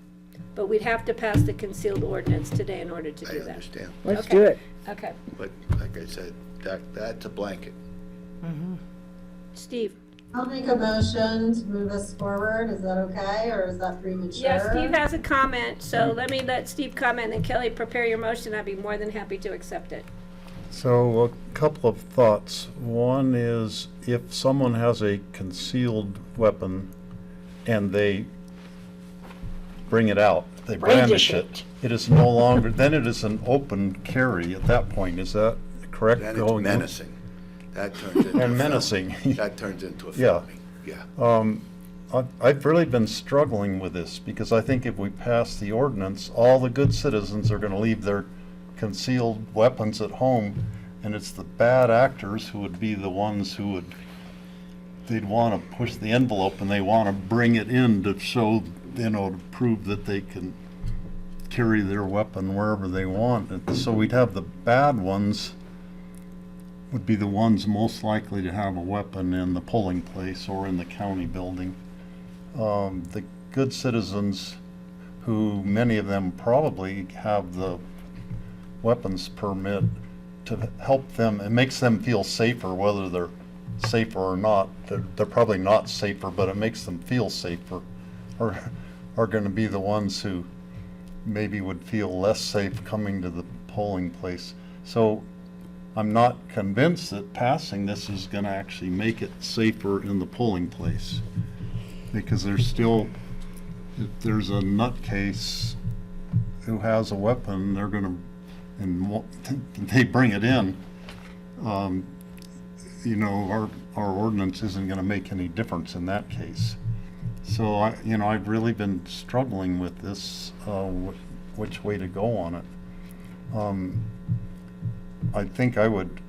But we'd have to pass the concealed ordinance today in order to do I that. understand. Let's Okay. do it. Okay. But like I said, that's a blanket. Steve? I'll make a motion to move us forward. Is that okay, or is that premature? Yeah, Steve has a comment, so let Steve comment, and Kelly, prepare your motion. I'd be more than happy to accept it. So a couple of thoughts. One is, if someone has a concealed weapon and they bring it out, they brandish it, it is no longer, then it is an open carry at that point. Is that correct? Then it's menacing. That turns into a and menacing. felony. That turns into a Yeah. felony, yeah. I've really been struggling with this because I think if we pass the ordinance, all the good citizens are gonna leave their concealed weapons at home, and it's the bad actors who would be the ones who would, they'd wanna push the envelope and they wanna bring it in to show, to prove that they can carry their weapon wherever they want. And so we'd have the bad ones would be the ones most likely to have a weapon in the polling place or in the county building. The good citizens, who many of them probably have the weapons permit to help them, it makes them feel safer, whether they're safer or not. They're probably not safer, but it makes them feel safer, are gonna be the ones who maybe would feel less safe coming to the polling place. So I'm not convinced that passing this is gonna actually make it safer in the polling place. Because there's still, if there's a nutcase who has a weapon, they're gonna, and they bring it in, our ordinance isn't gonna make any difference in that case. So I've really been struggling with this, which way to go on it. I think I would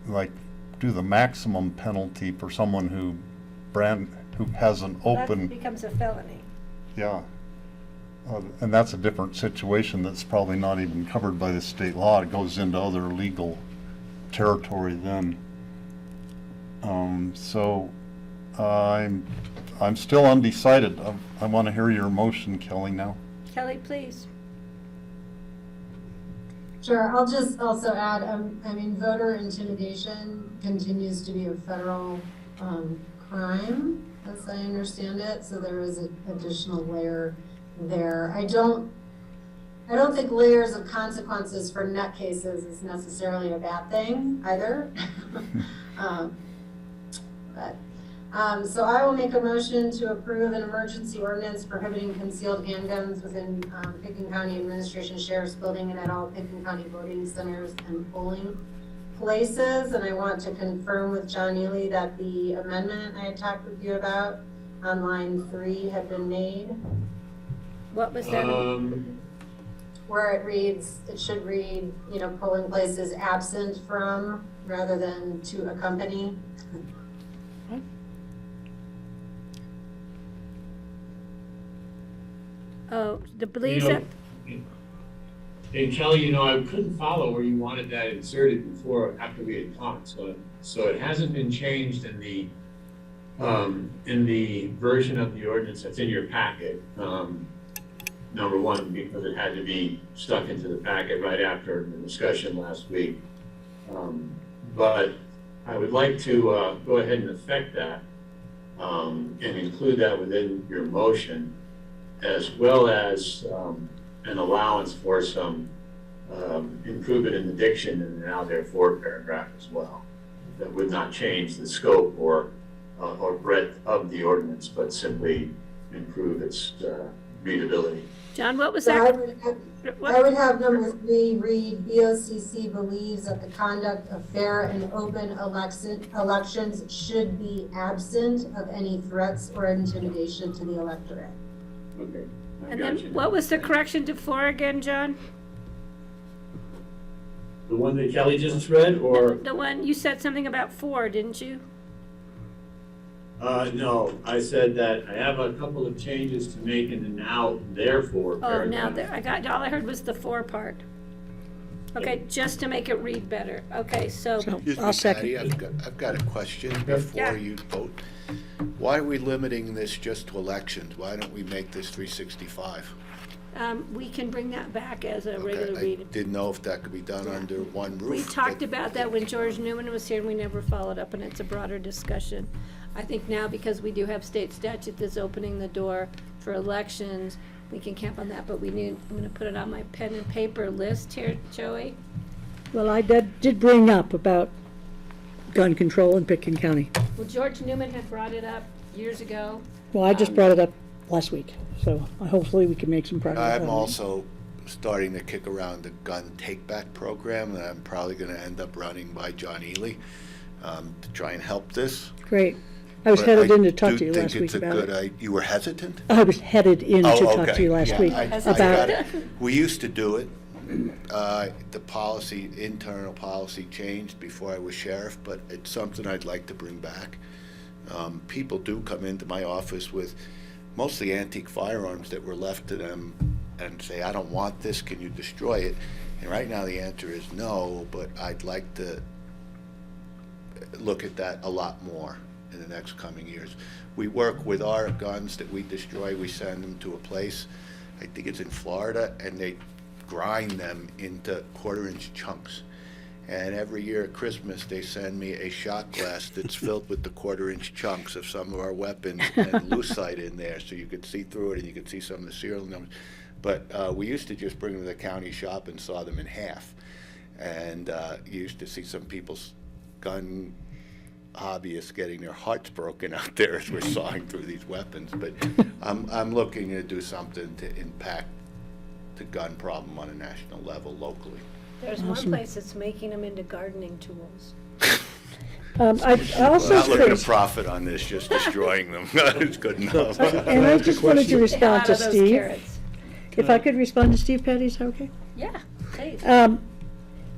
do the maximum penalty for someone who has an open. That becomes a felony. Yeah. And that's a different situation that's probably not even covered by the state law. It goes into other legal territory then. So I'm still undecided. I want to hear your motion, Kelly, now. Kelly, please. Sure, I'll just also add, voter intimidation continues to be a federal crime, as I understand it, so there is an additional layer there. I don't think layers of consequences for nut cases is necessarily a bad thing either. So I will make a motion to approve an emergency ordinance prohibiting concealed handguns within Pickens County Administration Sheriff's Building and at all Pickens County voting centers and polling places. And I want to confirm with John Ely that the amendment I had talked with you about on line 3 had been made. What was that? Where it should read, polling places absent from rather than to accompany. Oh, the believes that. And Kelly, I couldn't follow where you wanted that inserted before, after we had talked, so it hasn't been changed in the version of the ordinance that's in your packet. Number one, because it had to be stuck into the packet right after the discussion last week. But I would like to go ahead and affect that and include that within your motion, as well as an allowance for some improvement in the diction in the now therefore paragraph as well. That would not change the scope or breadth of the ordinance, but simply improve its readability. John, what was So that? I would have number 3 read, BOCC believes that the conduct of fair and open elections should be absent of any threats or intimidation to the electorate. Okay. And then what was the correction to 4 again, John? The one that Kelly just read, or? The one, you said something about 4, didn't you? No, I said that I have a couple of changes to make in the now therefore Oh, paragraph. now there, all I heard was the 4 part. Okay, just to make it read better. Okay, so, Excuse I'll me, second. Patty, I've got a question before you vote. Why are we limiting this just to elections? Why don't we make this 365? we can bring that back as a Okay, regular I reading. didn't know if that could be done under one roof. We talked but- about that when George Newman was here, and we never followed up, and it's a broader discussion. I think now, because we do have state statute that's opening the door for elections, we can camp on that, but I'm gonna put it on my pen and paper list here, Joey. Well, I did bring up about gun control in Pickens County. Well, George Newman had brought it up years ago. Well, I just brought it up last week, so hopefully we can make some progress. I'm on it. also starting to kick around the gun take-back program that I'm probably gonna end up running by John Ely. to try and help this. Great. I was But headed I in to talk do to you think last week it's a about good it. You were hesitant? I was headed in to Oh, talk to you last yeah, week I about got it. it. We used to do it. The policy, internal policy changed before I was sheriff, but it's something I'd like to bring back. People do come into my office with mostly antique firearms that were left to them and say, I don't want this, can you destroy it? And right now the answer is no, but I'd like to look at that a lot more in the next coming years. We work with our guns that we destroy, we send them to a place, I think it's in Florida, and they grind them into quarter-inch chunks. And every year at Christmas, they send me a shot glass that's filled with the quarter-inch chunks of some of our weapons and lucite in there, so you could see through it and you could see some of the serial numbers. But we used to just bring them to the county shop and saw them in half. And you used to see some people's gun hobbyists getting their hearts broken out there as we're sawing through these weapons. But I'm looking to do something to impact the gun problem on a national level locally. There's one place that's making them into gardening tools. I also We're not looking to phrased- profit on this, just destroying them. It's good enough. And I just wanted to respond Out to of those Steve. carrots. If I could respond to Steve, Patty, is that okay? Yeah, please.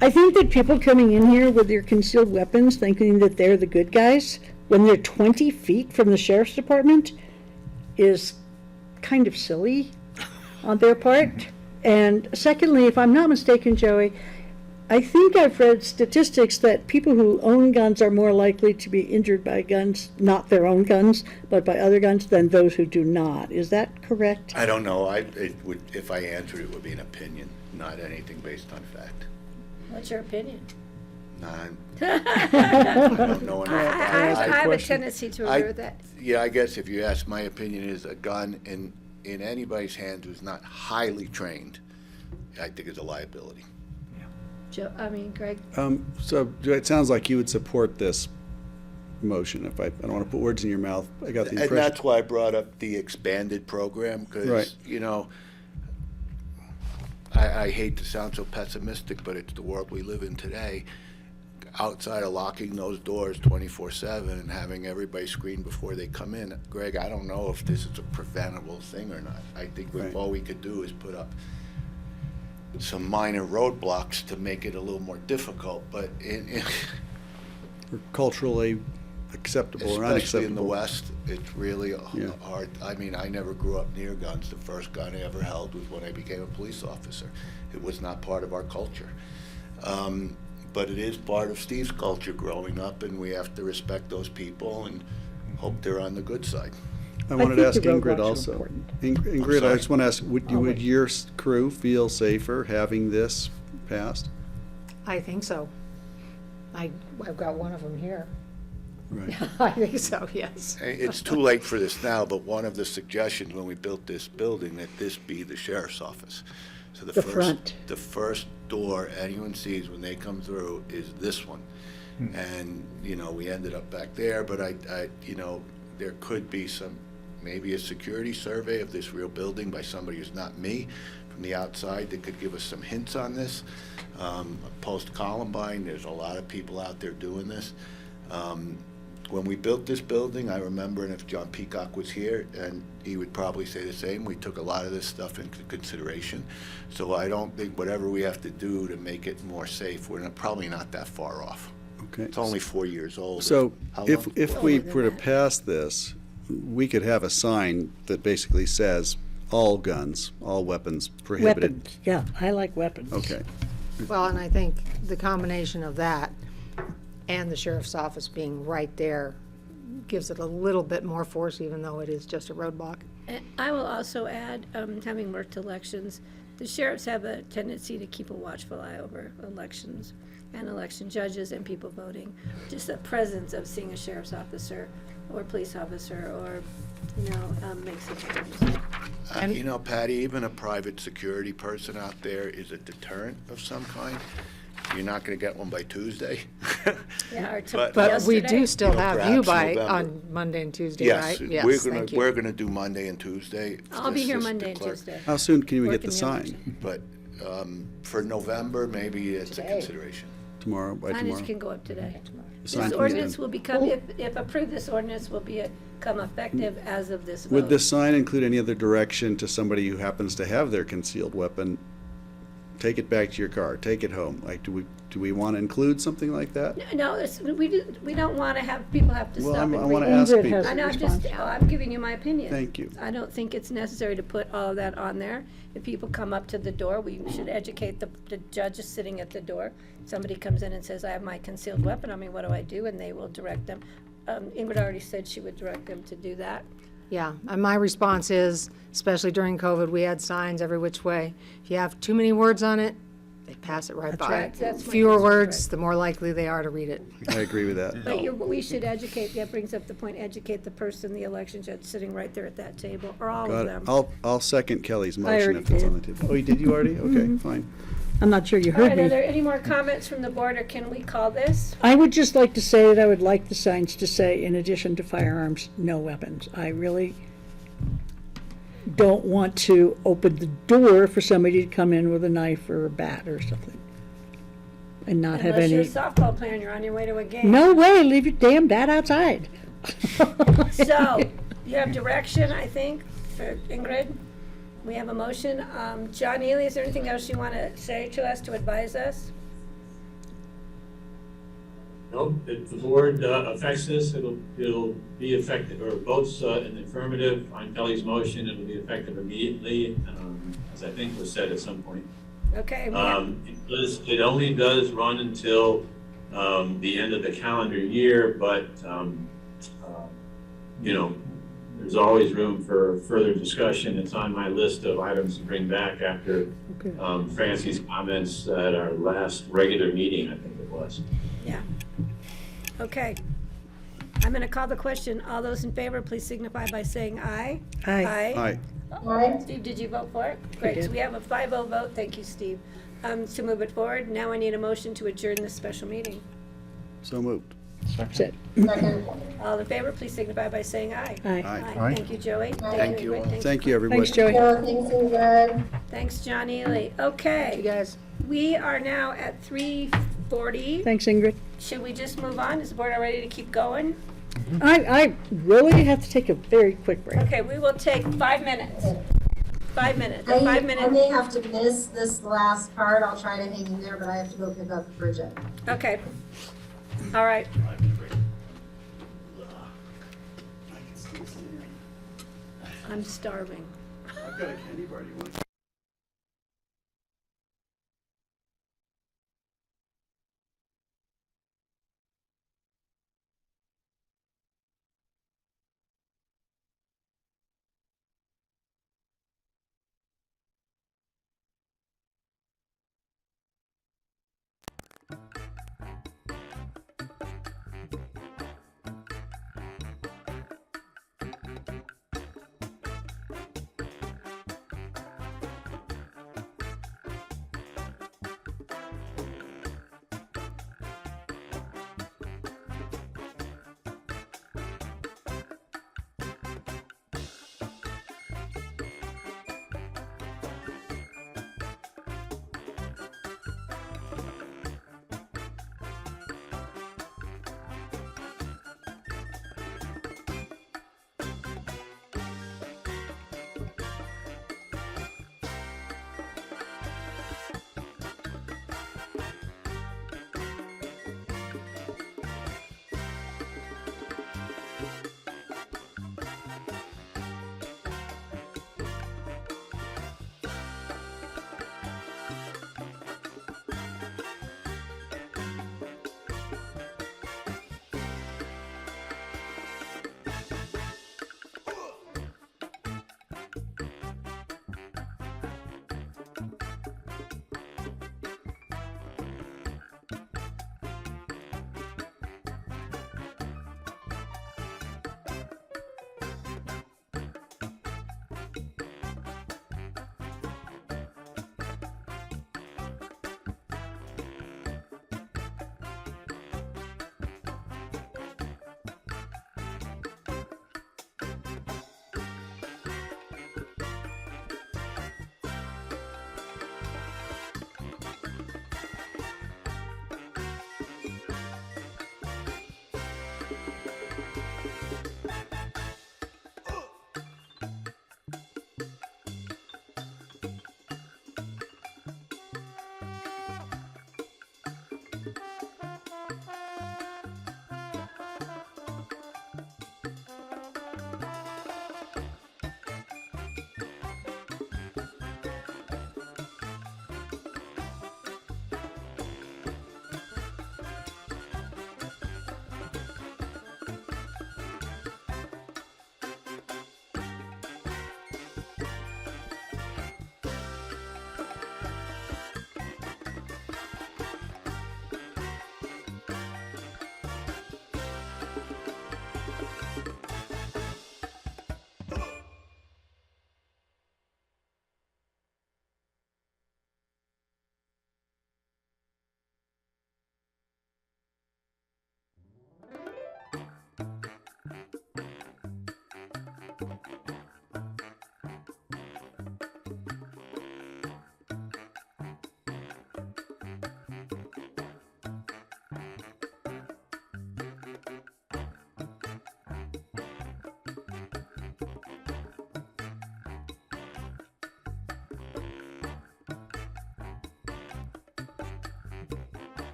I think that people coming in here with their concealed weapons thinking that they're the good guys when they're 20 feet from the sheriff's department is kind of silly on their part. And secondly, if I'm not mistaken, Joey, I think I've read statistics that people who own guns are more likely to be injured by guns, not their own guns, but by other guns, than those who do not. Is that correct? I don't know. If I answered, it would be an opinion, not anything based on fact. What's your opinion? None. I don't know enough. I have a tendency to agree with that. Yeah, I guess if you ask, my opinion is a gun in anybody's hands who's not highly trained, I think is a liability. Greg? So it sounds like you would support this motion. If I don't want to put words in your mouth, I got the And impression. that's why I brought up the expanded program, because, Right. I hate to sound so pessimistic, but it's the world we live in today. Outside of locking those doors 24/7 and having everybody screen before they come in, Greg, I don't know if this is a preventable thing or not. I think Right. all we could do is put up some minor roadblocks to make it a little more difficult, but Or culturally acceptable or especially in the unacceptable. West, it's really Yeah. hard. I mean, I never grew up near guns. The first gun I ever held was when I became a police officer. It was not part of our culture. But it is part of Steve's culture growing up, and we have to respect those people and hope they're on the good side. I wanted to think ask the Ingrid roadblocks are also. important. Ingrid, I sorry. just want to ask, would your crew feel safer having this passed? I think so. I've got one of them here. Right. I think so, yes. It's too late for this now, but one of the suggestions when we built this building, that this be the sheriff's office. So The front. The first door anyone sees when they come through is this one. And, we ended up back there, but there could be maybe a security survey of this real building by somebody who's not me from the outside that could give us some hints on this. Post-Columbine, there's a lot of people out there doing this. When we built this building, I remember, and if John Peacock was here, and he would probably say the same, we took a lot of this stuff into consideration. So I don't think whatever we have to do to make it more safe, we're probably not that far off. Okay. It's only 4 years old. So How if long? we were to pass this, we could have a sign that basically says, all guns, all weapons prohibited. Weapons, yeah, I like weapons. Okay. Well, and I think the combination of that and the sheriff's office being right there gives it a little bit more force, even though it is just a roadblock. And I will also add, having worked elections, the sheriffs have a tendency to keep a watchful eye over elections and election judges and people voting. Just the presence of seeing a sheriff's officer or police officer or, makes a difference. Patty, even a private security person out there is a deterrent of some kind. You're not going to get one by Tuesday. Yeah, or But- But we yesterday. do still have you perhaps by, November. on Monday and Tuesday, Yes, right? Yes, we're thank you. gonna do Monday and Tuesday. I'll be This here is Monday the and clerk. Tuesday. How soon can we get the Working the sign? election. But for November, maybe it's a Today. consideration. Tomorrow, by Signage tomorrow? can go up today. This sign can be ordinance done. will become, if approved, this ordinance will become effective as of this vote. Would this sign include any other direction to somebody who happens to have their concealed weapon? Take it back to your car, take it home. Like, do we want to include something like that? No, we don't want to have, people have to Well, stop and I read. want to ask Ingrid people. has I know, response. I'm giving you my opinion. Thank you. I don't think it's necessary to put all of that on there. If people come up to the door, we should educate the judges sitting at the door. Somebody comes in and says, I have my concealed weapon, I mean, what do I do? And they will direct them. Ingrid already said she would direct them to do that. Yeah, and my response is, especially during COVID, we had signs every which way. If you have too many words on it, they pass it right by. right. That's my Fewer concern, words, right. the more likely they are to read it. I agree with that. But we should educate, that brings up the point, educate the person, the election judge sitting right there at that table, or all Got of it. them. I'll second Kelly's I motion already if it's on the did. table. Oh, you did you already? Okay, fine. I'm not sure you All heard right, are me. there any more comments from the board, or can we call this? I would just like to say that I would like the signs to say, in addition to firearms, no weapons. I really don't want to open the door for somebody to come in with a knife or a bat or something and not have Unless you're a any. softball player and you're on your way to a game. No way, leave your damn bat outside. So, you have direction, I think, for Ingrid. We have a motion. John Ely, is there anything else you want to say to us, to advise us? Nope, if the board affects this, it'll be effective, or votes in the affirmative on Kelly's motion, it'll be effective immediately, as I think was said at some point. Okay. It only does run until the end of the calendar year, but there's always room for further discussion. It's on my list of items to bring back after Francie's comments at our last regular meeting, I think it was. Yeah. Okay. I'm going to call the question. All those in favor, please signify by saying aye. Aye. Aye. Steve, did you vote for it? Great, so did. we have a 5-0 vote. Thank you, Steve. To move it forward, now I need a motion to adjourn this special meeting. So moved. That's it. All in favor, please signify by saying aye. Aye. Aye. Thank you, Joey. Thank you. Ingrid. Thank you, everybody. Thanks, Joey. Thanks, John Ely. Okay. You guys. We are now at 3:40. Thanks, Ingrid. Should we just move on? Is the board all ready to keep going? I really have to take a very quick break. Okay, we will take 5 minutes. 5 minutes. I 5 minutes. may have to miss this last part. I'll try to hang in there, but I have to go pick up Bridget. Okay. All right. I'm starving. I've got a candy bar. Do you want?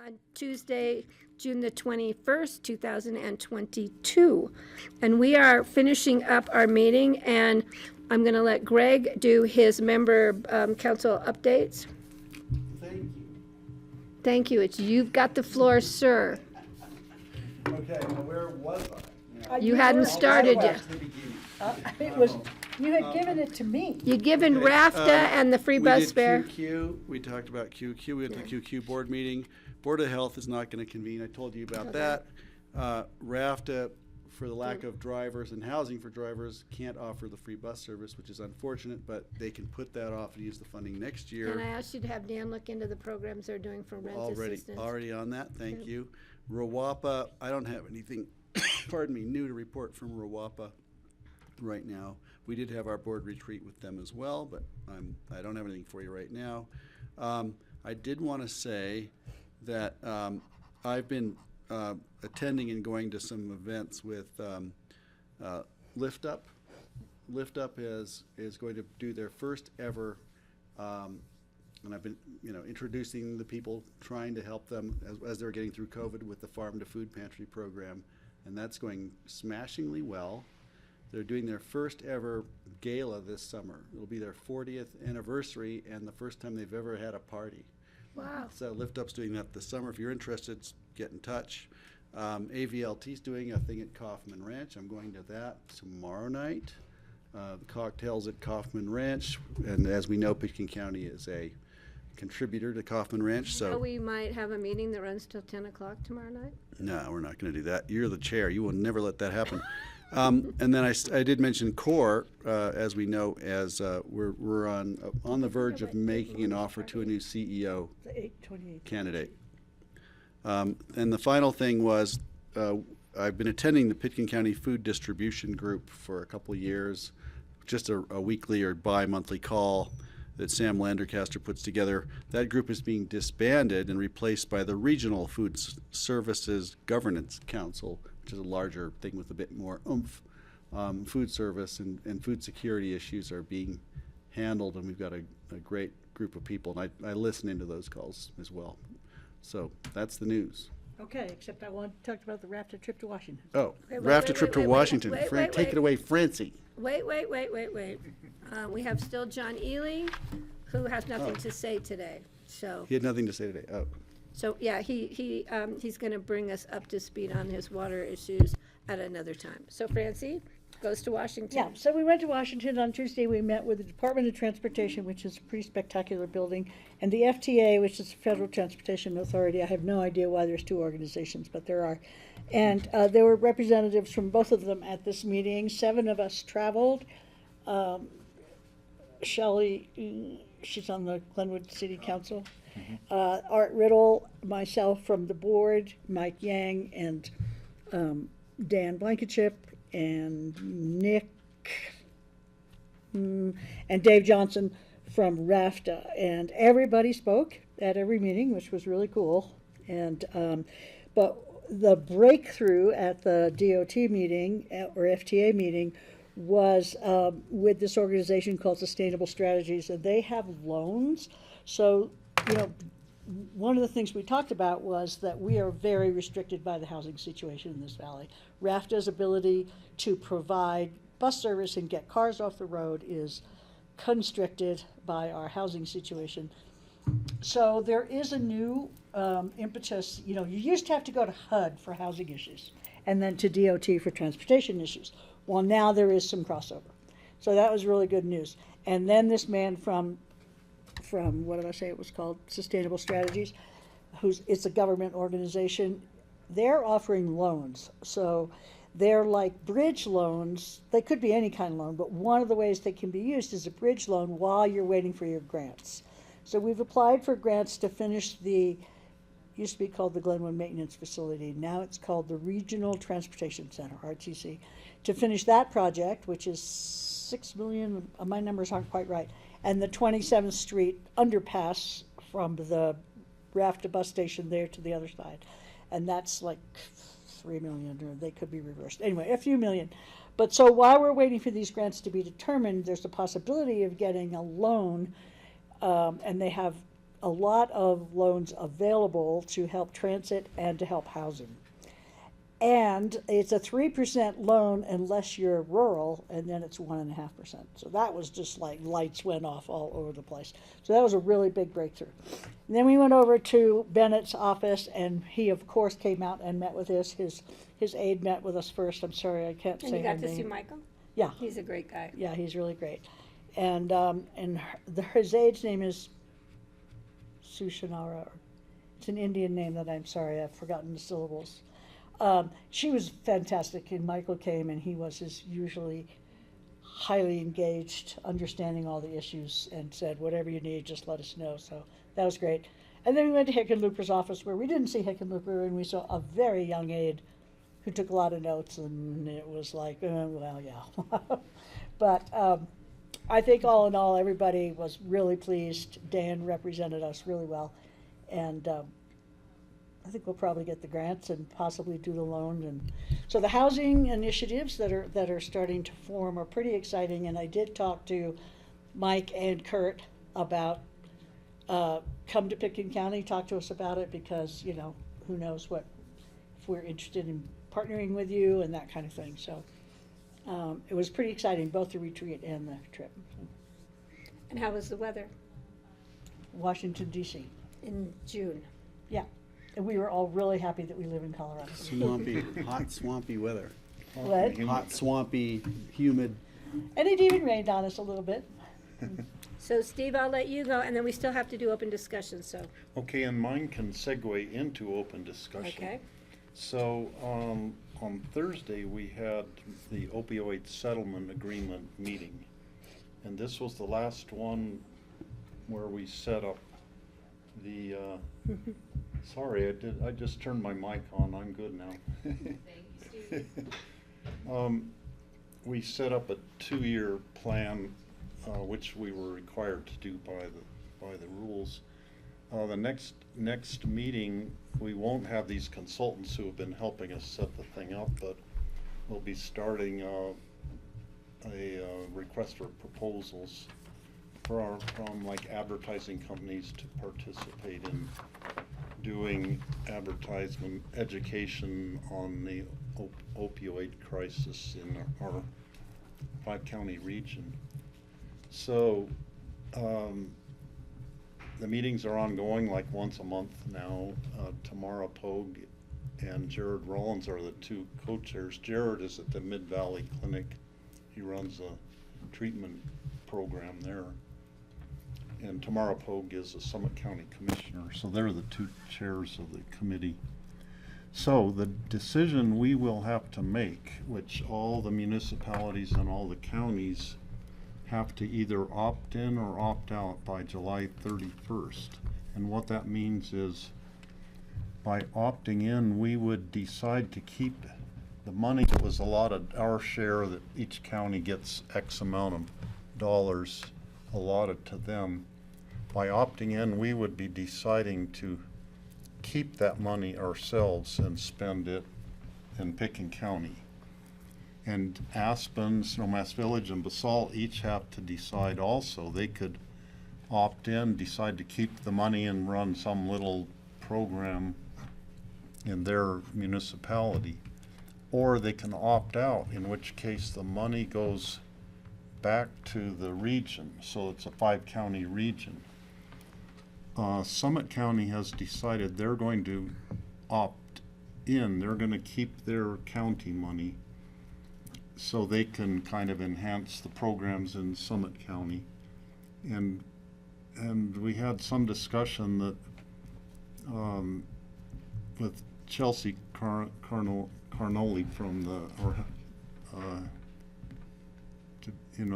On Tuesday, June the 21st, 2022. And we are finishing up our meeting, and I'm going to let Greg do his member council updates. Thank you. Thank you. You've got the floor, sir. Okay, now where was I? You hadn't started yet. It was, you had given it to me. You'd given Okay, RAFTA and the free bus fare. We did QQ, we talked about QQ, we went to the QQ board meeting. Board of Health is not gonna convene, I told you about that. RAFTA, for the lack of drivers and housing for drivers, can't offer the free bus service, which is unfortunate, but they can put that off and use the funding next year. And I asked you to have Dan look into the programs they're doing for rent assistance. Already on that, thank you. RWAPA, I don't have anything, pardon me, new to report from RWAPA right now. We did have our board retreat with them as well, but I don't have anything for you right now. I did want to say that I've been attending and going to some events with Lift Up. Lift Up is going to do their first ever, and I've been introducing the people, trying to help them as they're getting through COVID with the Farm to Food Pantry program, and that's going smashingly well. They're doing their first ever gala this summer. It'll be their 40th anniversary and the first time they've ever had a party. Wow. So Lift Up's doing that this summer. If you're interested, get in touch. AVLT's doing a thing at Kaufman Ranch. I'm going to that tomorrow night. the cocktails at Kaufman Ranch, and as we know, Pitkin County is a contributor to Kaufman Ranch, So so. we might have a meeting that runs till 10 o'clock tomorrow night? No, we're not going to do that. You're the chair. You will never let that happen. And then I did mention CORE, as we know, as we're on the verge of making an offer to a new CEO The 8/28. candidate. And the final thing was, I've been attending the Pitkin County Food Distribution Group for a couple of years, just a weekly or bi-monthly call that Sam Landercaster puts together. That group is being disbanded and replaced by the Regional Food Services Governance Council, which is a larger thing with a bit more oomph. Food service and food security issues are being handled, and we've got a great group of people, and I listen into those calls as well. So that's the news. Okay, except I want to talk about the RAFTA trip to Washington. Oh, Wait, RAFTA trip to Washington. wait, Frank, wait, take wait. it away, Francie. Wait. We have still John Ely, who has nothing to say today, so. He had nothing to say today. Oh. So, yeah, he's going to bring us up to speed on his water issues at another time. So Francie goes to Washington. Yeah, so we went to Washington on Tuesday. We met with the Department of Transportation, which is a pretty spectacular building, and the FTA, which is the Federal Transportation Authority. I have no idea why there's two organizations, but there are. And there were representatives from both of them at this meeting. 7 of us traveled. Shelley, she's on the Glenwood City Council. Art Riddle, myself from the board, Mike Yang, and Dan Blankenship, and Nick, and Dave Johnson from RAFTA. And everybody spoke at every meeting, which was really cool. And but the breakthrough at the DOT meeting, or FTA meeting, was with this organization called Sustainable Strategies, and they have loans. So, you know, one of the things we talked about was that we are very restricted by the housing situation in this valley. RAFTA's ability to provide bus service and get cars off the road is constricted by our housing situation. So there is a new impetus. You know, you used to have to go to HUD for housing issues and then to DOT for transportation issues. Well, now there is some crossover. So that was really good news. And then this man from what did I say it was called? Sustainable Strategies, it's a government organization. They're offering loans. So they're like bridge loans. They could be any kind of loan, but one of the ways they can be used is a bridge loan while you're waiting for your grants. So we've applied for grants to finish used to be called the Glenwood Maintenance Facility. Now it's called the Regional Transportation Center, RTC, to finish that project, which is $6 million. My numbers aren't quite right. And the 27th Street underpass from the RAFTA bus station there to the other side. And that's like $3 million, or they could be reversed. Anyway, a few million. But so while we're waiting for these grants to be determined, there's a possibility of getting a loan, and they have a lot of loans available to help transit and to help housing. And it's a 3% loan unless you're rural, and then it's 1.5%. So that was just like lights went off all over the place. So that was a really big breakthrough. And then we went over to Bennett's office, and he, of course, came out and met with us. His aide met with us first. I'm sorry, I can't say her name. And you got to see Michael? Yeah. He's a great guy. Yeah, he's really great. And his aide's name is Sushanara. It's an Indian name that I'm sorry, I've forgotten the syllables. She was fantastic, and Michael came, and he was as usually highly engaged, understanding all the issues, and said, whatever you need, just let us know. So that was great. And then we went to Hickenlooper's office, where we didn't see Hickenlooper, and we saw a very young aide who took a lot of notes, and it was like, well, yeah. But I think all in all, everybody was really pleased. Dan represented us really well, and I think we'll probably get the grants and possibly do the loan. And so the housing initiatives that are starting to form are pretty exciting. And I did talk to Mike and Kurt about come to Pitkin County, talk to us about it, because, you know, who knows if we're interested in partnering with you and that kind of thing. So it was pretty exciting, both the retreat and the trip. And how was the weather? Washington, D.C. In June. Yeah. And we were all really happy that we live in Colorado. Swampy, hot, swampy weather. What? Hot, swampy, humid. And it even rained on us a little bit. So Steve, I'll let you go, and then we still have to do open discussion, so, Okay, and mine can segue into open discussion. okay? So, on Thursday, we had the opioid settlement agreement meeting. And this was the last one where we set up the, sorry, I just turned my mic on, I'm good now. We set up a 2-year plan, which we were required to do by the rules. The next meeting, we won't have these consultants who have been helping us set the thing up, but we'll be starting a request for proposals from like advertising companies to participate in doing advertisement education on the opioid crisis in our 5-county region. So the meetings are ongoing like once a month now. Tamara Pogue and Jared Rollins are the two co-chairs. Jared is at the Mid-Valley Clinic. He runs a treatment program there. And Tamara Pogue is a Summit County Commissioner. So they're the two chairs of the committee. So the decision we will have to make, which all the municipalities and all the counties have to either opt in or opt out by July 31st. And what that means is by opting in, we would decide to keep the money that was allotted, our share, that each county gets X amount of dollars allotted to them. By opting in, we would be deciding to keep that money ourselves and spend it in Picken County. And Aspen, Snowmass Village, and Basalt each have to decide also. They could opt in, decide to keep the money and run some little program in their municipality. Or they can opt out, in which case the money goes back to the region. So it's a 5-county region. Summit County has decided they're going to opt in. They're going to keep their county money so they can kind of enhance the programs in Summit County. And we had some discussion that with Chelsea Carnoli from the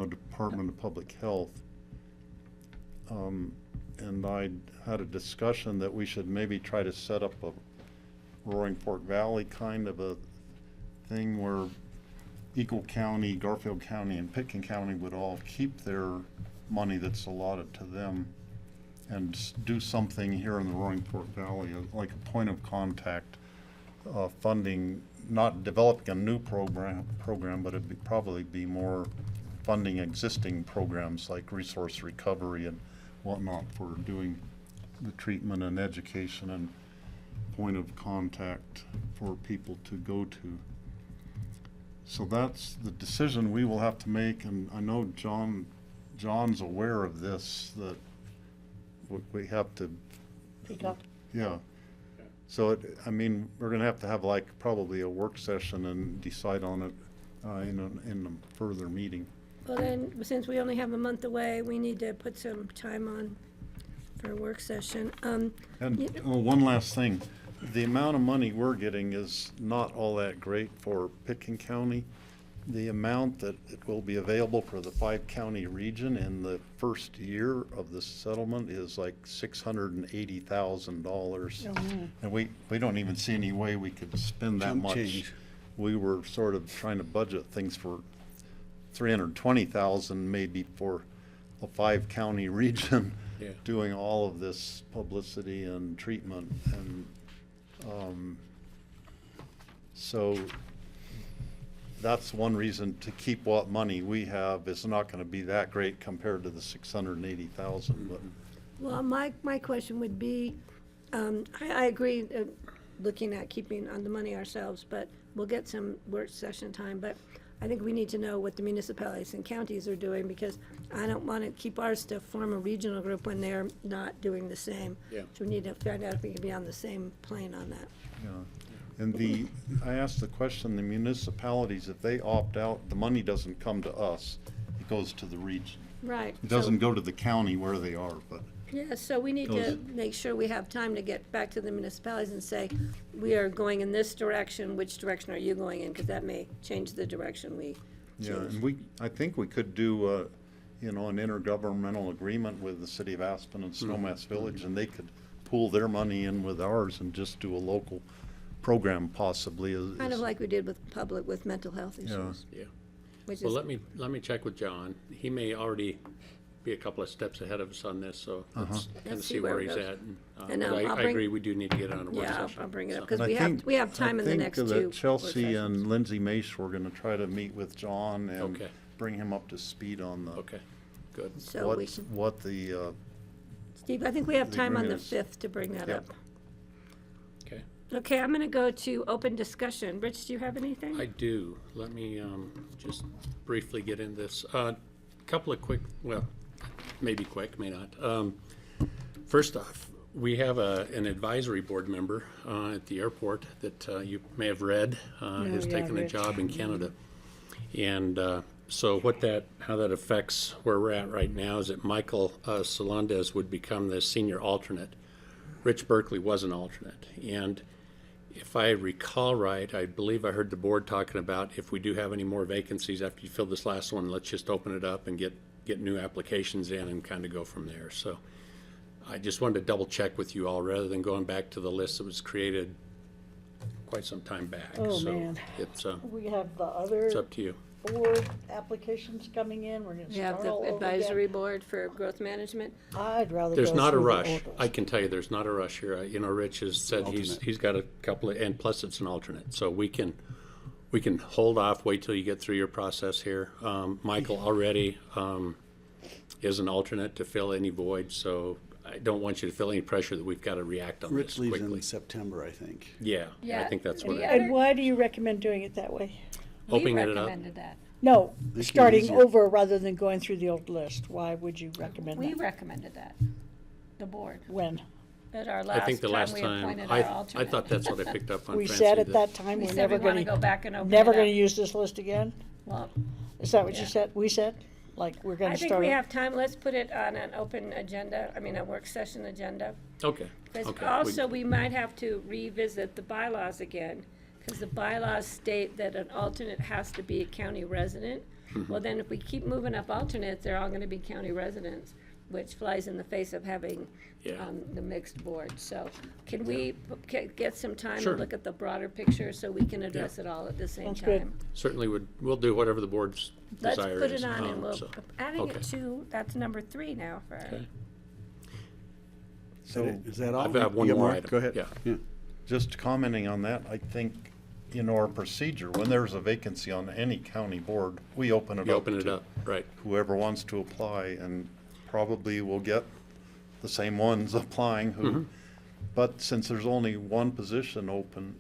Department of Public Health, and I had a discussion that we should maybe try to set up a Roaring Fork Valley kind of a thing where Eagle County, Garfield County, and Picken County would all keep their money that's allotted to them and do something here in the Roaring Fork Valley, like a point of contact, funding, not developing a new program, but it'd probably be more funding existing programs like resource recovery and whatnot for doing the treatment and education and point of contact for people to go to. So that's the decision we will have to make, and I know John's aware of this, that we have to. Pick up. Yeah. So we're gonna have to have like probably a work session and decide on it in a further meeting. Well then, since we only have a month away, we need to put some time on for a work session. And one last thing, the amount of money we're getting is not all that great for Picken County. The amount that it will be available for the 5-county region in the first year of the settlement is like $680,000. And we don't even see any way we could spend that Chump much. change. We were sort of trying to budget things for $320,000 maybe for a 5-county region. Yeah. Doing all of this publicity and treatment, and so that's one reason to keep what money we have. Is not going to be that great compared to the $680,000. But Well, my question would be, I agree, looking at keeping on the money ourselves, but we'll get some work session time, but I think we need to know what the municipalities and counties are doing, because I don't want to keep ours to form a regional group when they're not doing the same. Yeah. So we need to find out if we can be on the same plane on that. yeah, And I asked the question, the municipalities, if they opt out, the money doesn't come to us, it goes to the region. Right. It doesn't go to the county where they are, but. Yeah, so we need to make sure we have time to get back to the municipalities and say, we are going in this direction, which direction are you going in? Because that may change the direction we Yeah, choose. and I think we could do, an intergovernmental agreement with the city of Aspen and Snowmass Village, and they could pool their money in with ours and just do a local program possibly. Kind of like we did with public, with mental health issues. Yeah. Which Well, is, let me check with John. He may already be a couple of steps ahead of us on this, so let's kind Let's of see see where where it he's goes. at. And But I'll I bring- agree, we do need to get it on a work yeah, session. I'll bring it up, so. because And I we have time in the next I two. think that work Chelsea sessions. and Lindsay Mace were gonna try to meet with John and Okay. bring him up to speed on the. Okay, good. So we can, What the, Steve, I think we have the time on the agreement is. 5th to bring that Yep. up. Okay, Okay, I'm gonna go to open discussion. Rich, do you have anything? I do. Let me just briefly get into this. Couple of quick, well, maybe quick, may not. First off, we have an advisory board member at the airport that you may have read, has yeah, taken a Rich. job in Canada. And so how that affects where we're at right now is that Michael Solandez would become the senior alternate. Rich Berkeley was an alternate. And if I recall right, I believe I heard the board talking about if we do have any more vacancies after you fill this last one, let's just open it up and get new applications in and kind of go from there. So I just wanted to double check with you all rather than going back to the list that was created quite some time back. Oh, So man. it's We have the other it's up to you. board applications coming in, we're gonna We have start the all over advisory again. board for growth management. I'd rather There's go not a through the rush. old ones. I can tell you, there's not a rush here. You know, Rich has said he's got a couple of, and plus it's an alternate, so we can hold off, wait till you get through your process here. Michael already is an alternate to fill any void, so I don't want you to feel any pressure that we've got to react on Rich this leaves quickly. in September, I think. Yeah, I Yeah. think that's what Any it other- And why do you recommend doing it that way? Opening We it up. recommended that. No, Make it starting easier. over rather than going through the old list. Why would you recommend We that? recommended that, the board, When? at our I think the last we time, appointed I our alternate. thought that's what I picked up on We Francie. said at that time, We we're said never we wanna gonna, go back and open never it gonna up. use this list again? Well, Is that what you Yeah. said? We said? Like, we're I gonna think start? we it- have time. Let's put it on an open agenda, a work session agenda. Okay, Because okay. also, we might have to revisit the bylaws again, because the bylaws state that an alternate has to be a county resident. Mm-hmm. Well, then if we keep moving up alternates, they're all gonna be county residents, which flies in the face of having Yeah. the mixed board. So can we get some time Sure. to look at the broader picture so we can address it all at the same Sounds good. time? Certainly we'll do whatever the board's Let's desire put is. it on and we'll, so, adding okay. it to, that's number 3 now for. Okay. So is that all? I've got one You more Mark? item. Go ahead. Yeah. just commenting on that, I think, our procedure, when there's a vacancy on any county board, we open it up. You open it to up, right. Whoever wants to apply, and probably will get the same ones applying who, but since there's only one position open,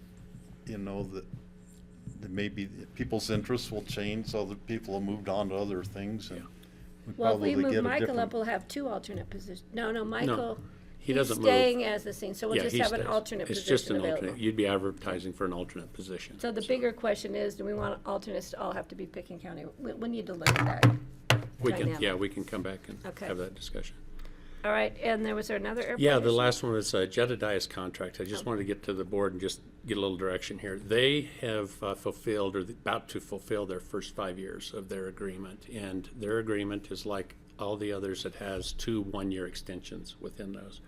that maybe people's interests will change, so that people have moved on to other things, and we Well, if we probably move get a Michael different. up, we'll have 2 alternate positions. No, Michael, He he's doesn't move. staying as the same, so we'll Yeah, just he have an stays. alternate It's just position an available. alternate. You'd be advertising for an alternate position. So the bigger question is, do we want alternates to all have to be Picken County? We need to look at that. We can, dynamic. we can come back and Okay. have that discussion. All right, and was there another airport Yeah, the issue? last one was Jedediah's contract. I just wanted to get to the board and just get a little direction here. They have fulfilled, or about to fulfill, their first 5 years of their agreement. And their agreement is like all the others. It has 2 one-year extensions within those.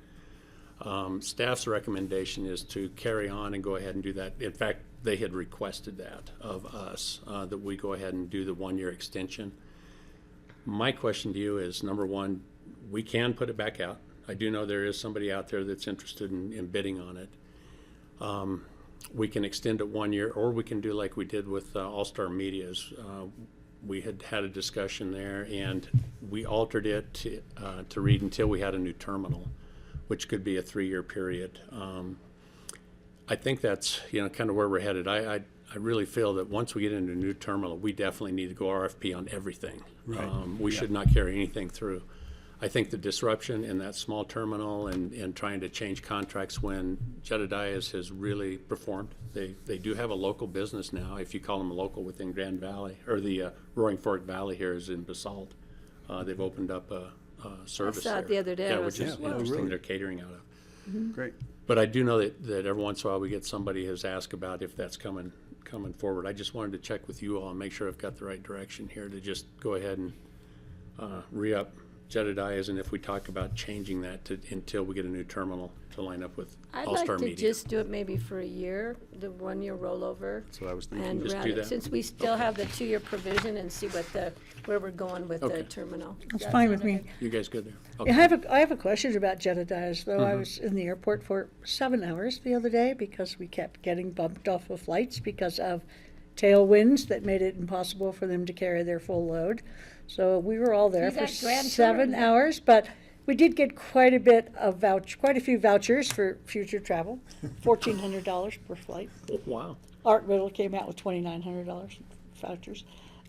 Staff's recommendation is to carry on and go ahead and do that. In fact, they had requested that of us, that we go ahead and do the one-year extension. My question to you is, number one, we can put it back out. I do know there is somebody out there that's interested in bidding on it. We can extend it 1 year, or we can do like we did with All-Star Media's. We had a discussion there, and we altered it to read until we had a new terminal, which could be a 3-year period. I think that's, kind of where we're headed. I really feel that once we get into a new terminal, we definitely need to go RFP on everything. Right. We should not carry anything through. I think the disruption in that small terminal and trying to change contracts when Jedediah's has really performed. They do have a local business now, if you call them a local within Grand Valley, or the Roaring Fork Valley here is in Basalt. They've opened up a service saw there. it the other day. Yeah, I was which is just watching. interesting, they're catering out of. Great. But I do know that every once in a while we get somebody has asked about if that's coming forward. I just wanted to check with you all and make sure I've got the right direction here to just go ahead and re-up Jedediah's, and if we talk about changing that until we get a new terminal to line up with I'd All-Star like to Media. just do it maybe for a year, the 1 year rollover. That's what I was thinking. And Just do rather, that? since we still have the 2 year provision, and see where we're going with the Okay. terminal. Does That's that fine sound with me. okay? You guys good there? Yeah, Okay. I have a question about Jedediah's, though. I was in the airport for 7 hours the other day because we kept getting bumped off of flights because of tailwinds that made it impossible for them to carry their full load. So we were all there You for got grand 7 tourism. hours, but we did get quite a few vouchers for future travel, $1,400 per flight. Wow. Art Riddle came out with $2,900 vouchers.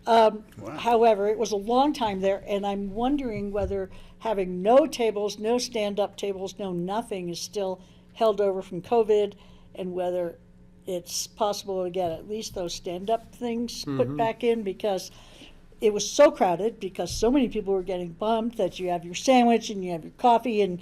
However, it was a long time there, and I'm wondering whether having no tables, no stand-up tables, no nothing is still held over from COVID, and whether it's possible to get at least those stand-up things put back in, because it was so crowded, because so many people were getting bumped that you have your sandwich and you have your coffee and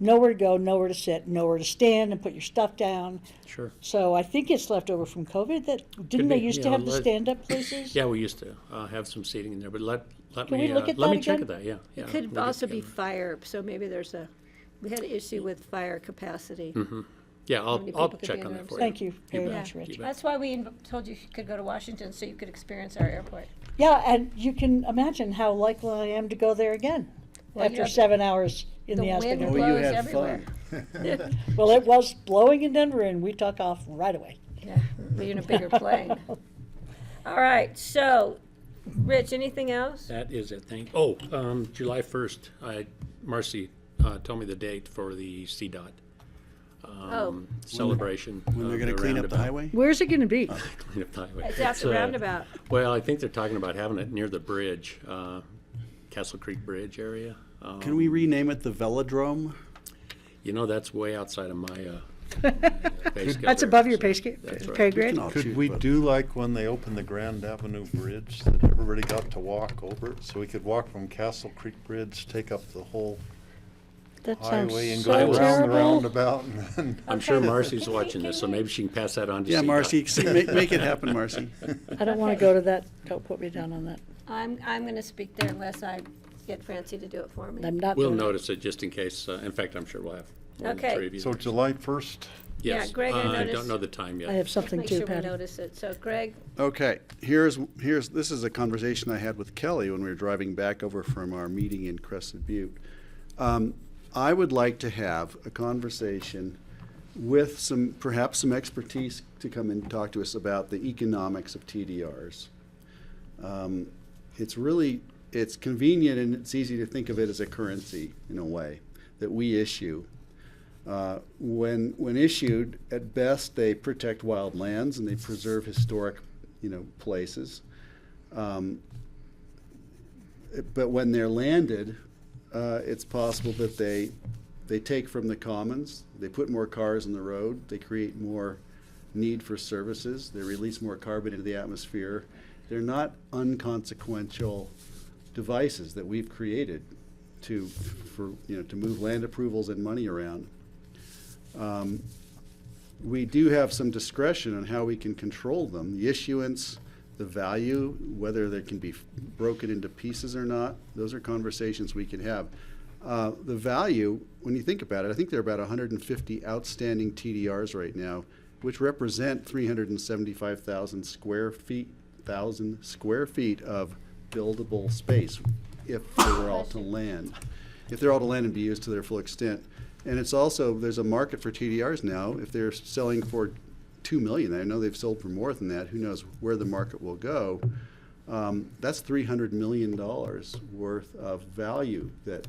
nowhere to go, nowhere to sit, nowhere to stand and put your stuff down. Sure. So I think it's left over from COVID. Didn't they be, used you to know, have the let- stand-up places? Yeah, we used to have some seating in there, but let Can me we look at let that me check again? at that. Yeah. It yeah, could we'll get also be together. fire, so maybe we had an issue with fire capacity. Yeah, How many I'll people could check be in on the that room? for you. Thank you very bet. much, You Rich. bet. That's why we told you could go to Washington, so you could experience our airport. Yeah, and you can imagine how likely I am to go there again Well, after you're- 7 hours in the The Aspen wind Airport. Well, you blows had everywhere. fun. Well, it was blowing in Denver, and we took off right away. Yeah, we're in a bigger plane. All right, so, Rich, anything else? That is it. July 1st, Marcy told me the date for the CDOT celebration. When they're of gonna the clean up the roundabout. highway? Where's it going to be? Clean up the highway. It's at the roundabout. Well, I think they're talking about having it near the bridge, Castle Creek Bridge area. Can we rename it the Velodrome? You know, that's way outside of my pay scale That's there, above your so pay that's right. pay grade? all Could shoot, we but- do like when they opened the Grand Avenue Bridge, that everybody got to walk over it? So we could walk from Castle Creek Bridge, take up the whole That sounds highway and so go around the terrible. roundabout and then. I'm sure Okay. Marcy's Can we- watching can this, so we- maybe she can pass that on to Yeah, CDOT. Marcy, make it happen, Marcy. I don't want to go to that. Don't put me down on that. I'm gonna speak there unless I get Francie to do it for me. I'm not We'll doing it. notice it just in case. In fact, I'm sure we'll have more than Okay. 3 of you. So July 1st? Yeah, Yes. Greg, I I noticed- don't know the time yet. I have something Make too, sure we Patty. notice it. So Greg, Okay, this is a conversation I had with Kelly when we were driving back over from our meeting in Crested Butte. I would like to have a conversation with perhaps some expertise to come and talk to us about the economics of TDRs. It's convenient and it's easy to think of it as a currency in a way that we issue. When issued, at best, they protect wild lands and they preserve historic, places. But when they're landed, it's possible that they take from the commons, they put more cars on the road, they create more need for services, they release more carbon into the atmosphere. They're not unconsequential devices that we've created to move land approvals and money around. We do have some discretion on how we can control them. The issuance, the value, whether they can be broken into pieces or not, those are conversations we can have. The value, when you think about it, I think there are about 150 outstanding TDRs right now, which represent 375,000 square feet of buildable space if they were all to land. If they're all to land and be used to their full extent. And it's also, there's a market for TDRs now. If they're selling for $2 million, I know they've sold for more than that, who knows where the market will go. That's $300 million worth of value that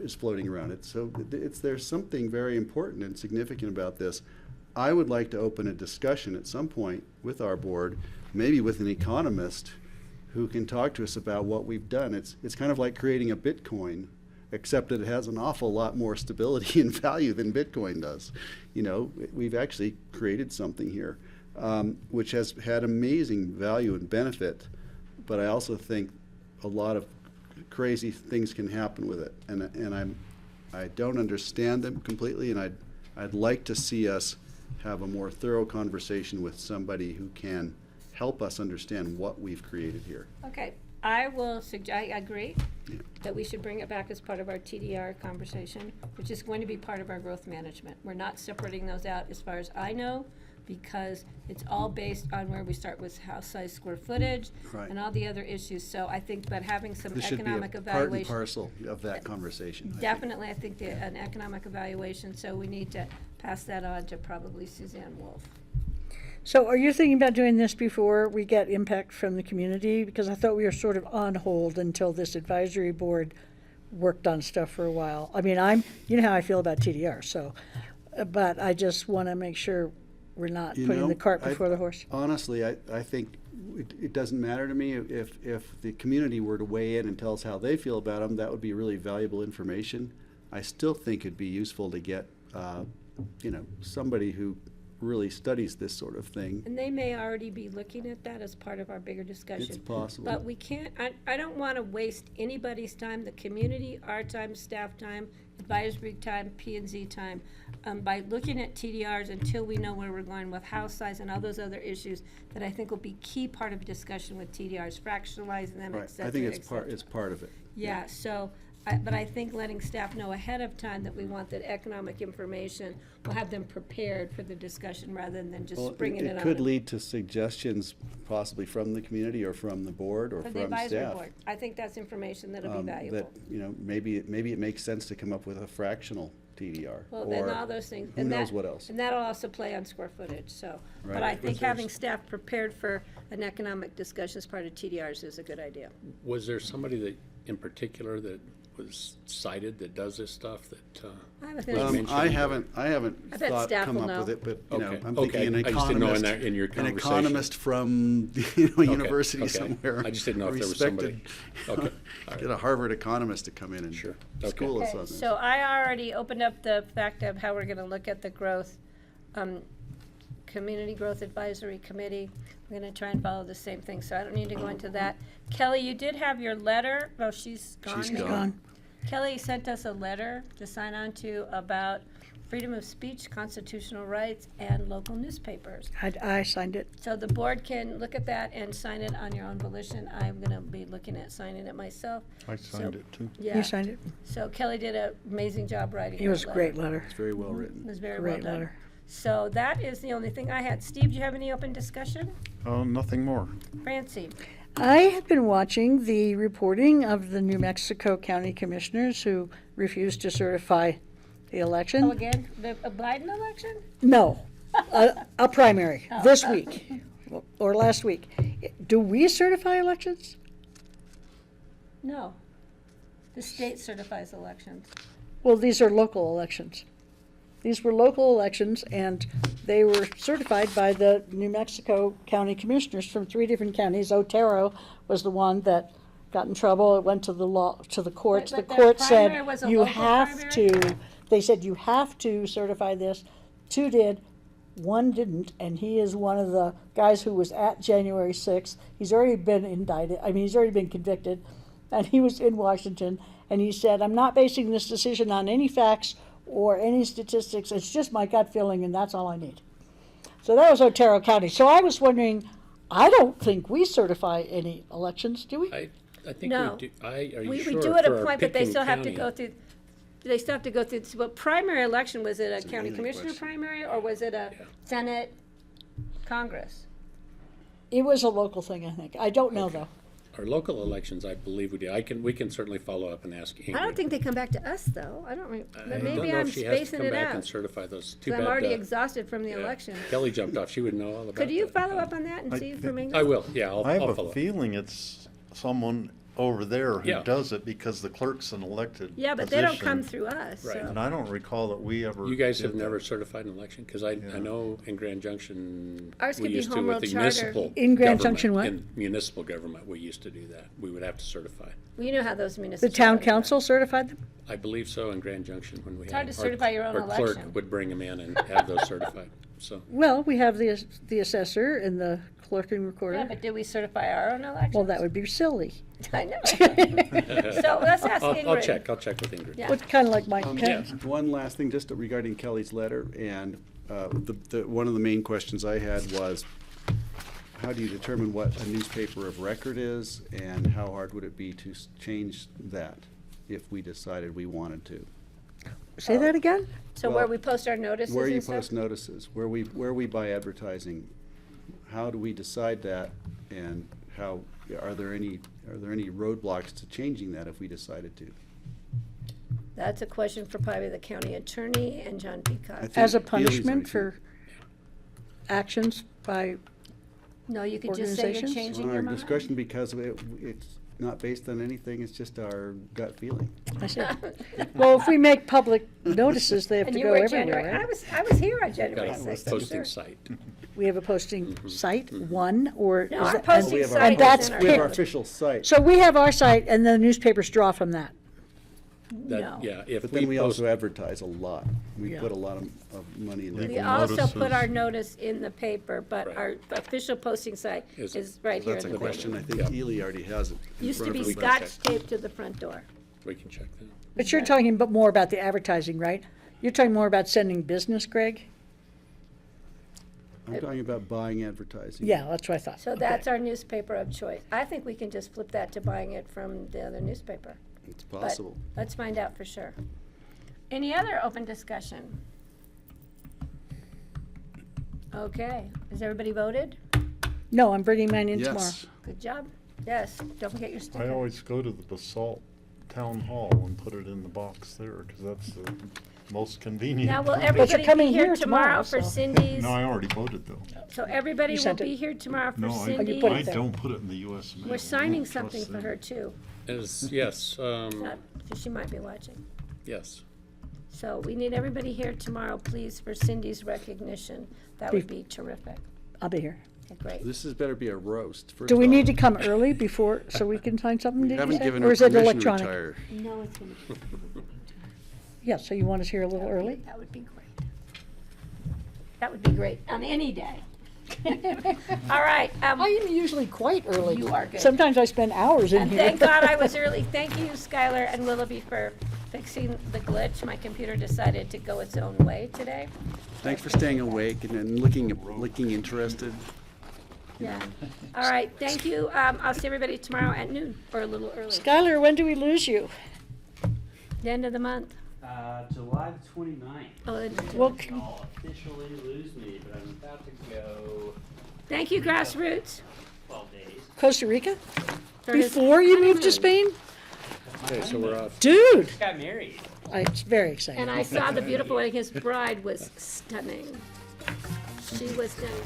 is floating around it. So there's something very important and significant about this. I would like to open a discussion at some point with our board, maybe with an economist who can talk to us about what we've done. It's kind of like creating a Bitcoin except that it has an awful lot more stability and value than Bitcoin does. You know, we've actually created something here, which has had amazing value and benefit, but I also think a lot of crazy things can happen with it, and I don't understand them completely, and I'd like to see us have a more thorough conversation with somebody who can help us understand what we've created here. Okay, I will I agree that we should bring it back as part of our TDR conversation, which is going to be part of our growth management. We're not separating those out as far as I know, because it's all based on where we start with house size, square footage, Right. and all the other issues. So I think, but having some This should be economic a part and evaluation. parcel of that conversation. I think. Definitely, I think an economic evaluation, so we need to pass that on to probably Suzanne Wolf. So are you thinking about doing this before we get impact from the community? Because I thought we were sort of on hold until this advisory board worked on stuff for a while. I mean, you know how I feel about TDR, so, but I just want to make sure we're not You putting know, the cart I- before the horse. Honestly, I think it doesn't matter to me if the community were to weigh in and tell us how they feel about them. That would be really valuable information. I still think it'd be useful to get, somebody who really studies this sort of thing. And they may already be looking at that as part of our bigger discussion. It's possible. But we can't, I don't want to waste anybody's time, the community, our time, staff time, advisory time, P&Z time, by looking at TDRs until we know where we're going with house size and all those other issues that I think will be key part of discussion with TDRs, fractionalizing them, Right. et cetera, I think et it's part cetera. of it. Yeah, so, but I think letting staff know ahead of time that we want that economic information, will have them prepared for the discussion rather than just Well, springing it on it could them. lead to suggestions possibly from the community or from the board or For from the advisory staff. board, I think that's information that'll be That, valuable. maybe it makes sense to come up with a fractional TDR. Well, then or all those things. Who and knows that- what else? And that'll also play on square footage, so. But Right. I think But having there's- staff prepared for an economic discussion as part of TDRs is a good idea. Was there somebody that, in particular, that was cited that does this stuff that, I have a was feeling- mentioned? I haven't I bet thought, staff come will up know. with it, but, Okay, I'm okay. thinking an I just didn't know in economist, that- in your an conversation. economist from, university okay. somewhere. I just didn't know if there was respected. somebody. Okay, all right. Get a Harvard economist to come in and Sure. school us Okay, on this. so I already opened up the fact of how we're gonna look at the growth, Community Growth Advisory Committee. We're gonna try and follow the same thing, so I don't need to go into that. Kelly, you did have your letter, oh, she's gone. She's maybe? gone. Kelly sent us a letter to sign on to about freedom of speech, constitutional rights, and local newspapers. I signed it. So the board can look at that and sign it on your own volition. I'm gonna be looking at signing it myself. I So- signed it too. Yeah. You signed it? So Kelly did an amazing job writing It was a that great letter. It's very well written. It was very well Great done. letter. So that is the only thing I had. Steve, do you have any open discussion? Oh, nothing more. Francie? I have been watching the reporting of the New Mexico County Commissioners who refused to certify the election. Oh, again, a Biden election? No, a primary this week or last week. Do we certify elections? No. The state certifies elections. Well, these are local elections. These were local elections, and they were certified by the New Mexico County Commissioners from 3 different counties. Otero was the one that got in trouble. It went to the courts. But The the court primary said, was a you local have primary? to, they said, you have to certify this. 2 did, 1 didn't, and he is one of the guys who was at January 6th. He's already been indicted, he's already been convicted, and he was in Washington, and he said, I'm not basing this decision on any facts or any statistics, it's just my gut feeling, and that's all I need. So that was Otero County. So I was wondering, I don't think we certify any elections, do we? I think No. we do. Are you We sure? do at for a our point, but they Pitkin still have to County? go through, they still have to go through, well, primary election, was it a county amazing commissioner question. primary, or was it a Senate, Congress? It was a local thing, I think. I don't know, though. Our local elections, I believe we do. We can certainly follow up and ask Ingrid. I don't think they come back to us, though. I don't, I but don't maybe know I'm if she has to spacing come it back and out. certify those. Too 'Cause bad. I'm already exhausted from the yeah. election. Kelly jumped off. She would know all about Could you that. follow up on that and I see thi- from Ingrid? I will. Yeah, I I'll have follow a up. feeling it's someone over there Yeah. who does it because the clerk's an elected Yeah, but they don't position. come through us, Right. so. And I don't recall that we ever. You guys have did that. never certified an election? Because I Yeah. know in Grand Junction, Ours could we be used to home with rule the charter. municipal. In Grand government- Junction what? In municipal government, we used to do that. We would have to certify. Well, you know how those The municipalities. town are. council certified them? I believe so in Grand Junction when we had. hard to our- certify your own Our election. clerk would bring them in and have those certified, so. Well, we have the assessor and the clerk and Yeah, recorder. but did we certify our own elections? Well, that would be silly. I know. So let's ask Ingrid. I'll check with Ingrid. Yeah. It's kind of like Mike Yeah, Pence. one last thing, just regarding Kelly's letter, and one of the main questions I had was, how do you determine what a newspaper of record is, and how hard would it be to change that if we decided we wanted to? Say that again? So where Well, we post our notices Where you and stuff? post notices, where we buy advertising, how do we decide that, and how, are there any roadblocks to changing that if we decided to? That's a question for probably the county attorney and John I Peacock. think As a Haley's punishment already for actions by, No, you could just say you're organizations? changing Our your mind. discretion, because it's not based on anything, it's just our gut feeling. I said, well, if we make public notices, they have And to you go were everywhere, January, right? I was here on Got January a 6th. posting sure. site. We have a posting site, one, or? No, is our that- posting We have our site And that's is in our We have our code. official site, So we have our site, and the newspapers draw from that. That- No. Yeah, if but we then we post, also advertise a lot. We Yeah. put a lot of money in We there. also put notices. our notice in the paper, but Right. our official posting site Is- is right here That's in a the paper. question, I think Yeah. Ely already has it in Used to front be of us. scotch taped to the front door. we can check that. But you're talking more about the advertising, right? You're talking more about sending business, Greg? I'm talking about buying advertising. Yeah, that's what I thought. So Okay. that's our newspaper of choice. I think we can just flip that to buying it from the other newspaper. It's But possible. let's find out for sure. Any other open discussion? Okay, has everybody voted? No, I'm bringing mine in tomorrow. Yes. Good job. Yes, don't forget your I sticker. always go to the Basalt Town Hall and put it in the box there, because that's the most convenient. Now, will you're everybody coming be here here tomorrow tomorrow, for so- Cindy's? No, I already voted though. So everybody You will sent it. be here tomorrow for No, Cindy? put it I there. don't put it in the US mail. We're I signing don't something trust for them. her too. Yes, Not- She might be watching. yes. So we need everybody here tomorrow, please, for Cindy's recognition. That would be terrific. I'll be here. Okay, great. This is better be a roast. Do we first need off. to come early before, so we can sign something, We did you haven't say? given Or her is it permission to electronic? retire. No, it's gonna be. Yeah, so you want us here a little early? That would be great. That would be great on any day. All right. I am usually quite early. You are good. Sometimes I spend hours in And here. thank God I was early. Thank you, Skylar and Willoughby, for fixing the glitch. My computer decided to go its own way today. Thanks for staying awake and looking interested. Yeah. All right, thank you. I'll see everybody tomorrow at noon, or a little early. Skylar, when do we lose you? The end of the month. July the 29th. Oh, it's- Well, Y'all officially lose me, but I'm about to go Thank you, Grassroots. 12 days. Costa Rica? For his Before you moved to honeymoon. Spain? Okay, so we're off. Dude! Got married. It's very exciting. And I saw the beautiful wedding. His bride was stunning. She was stunning.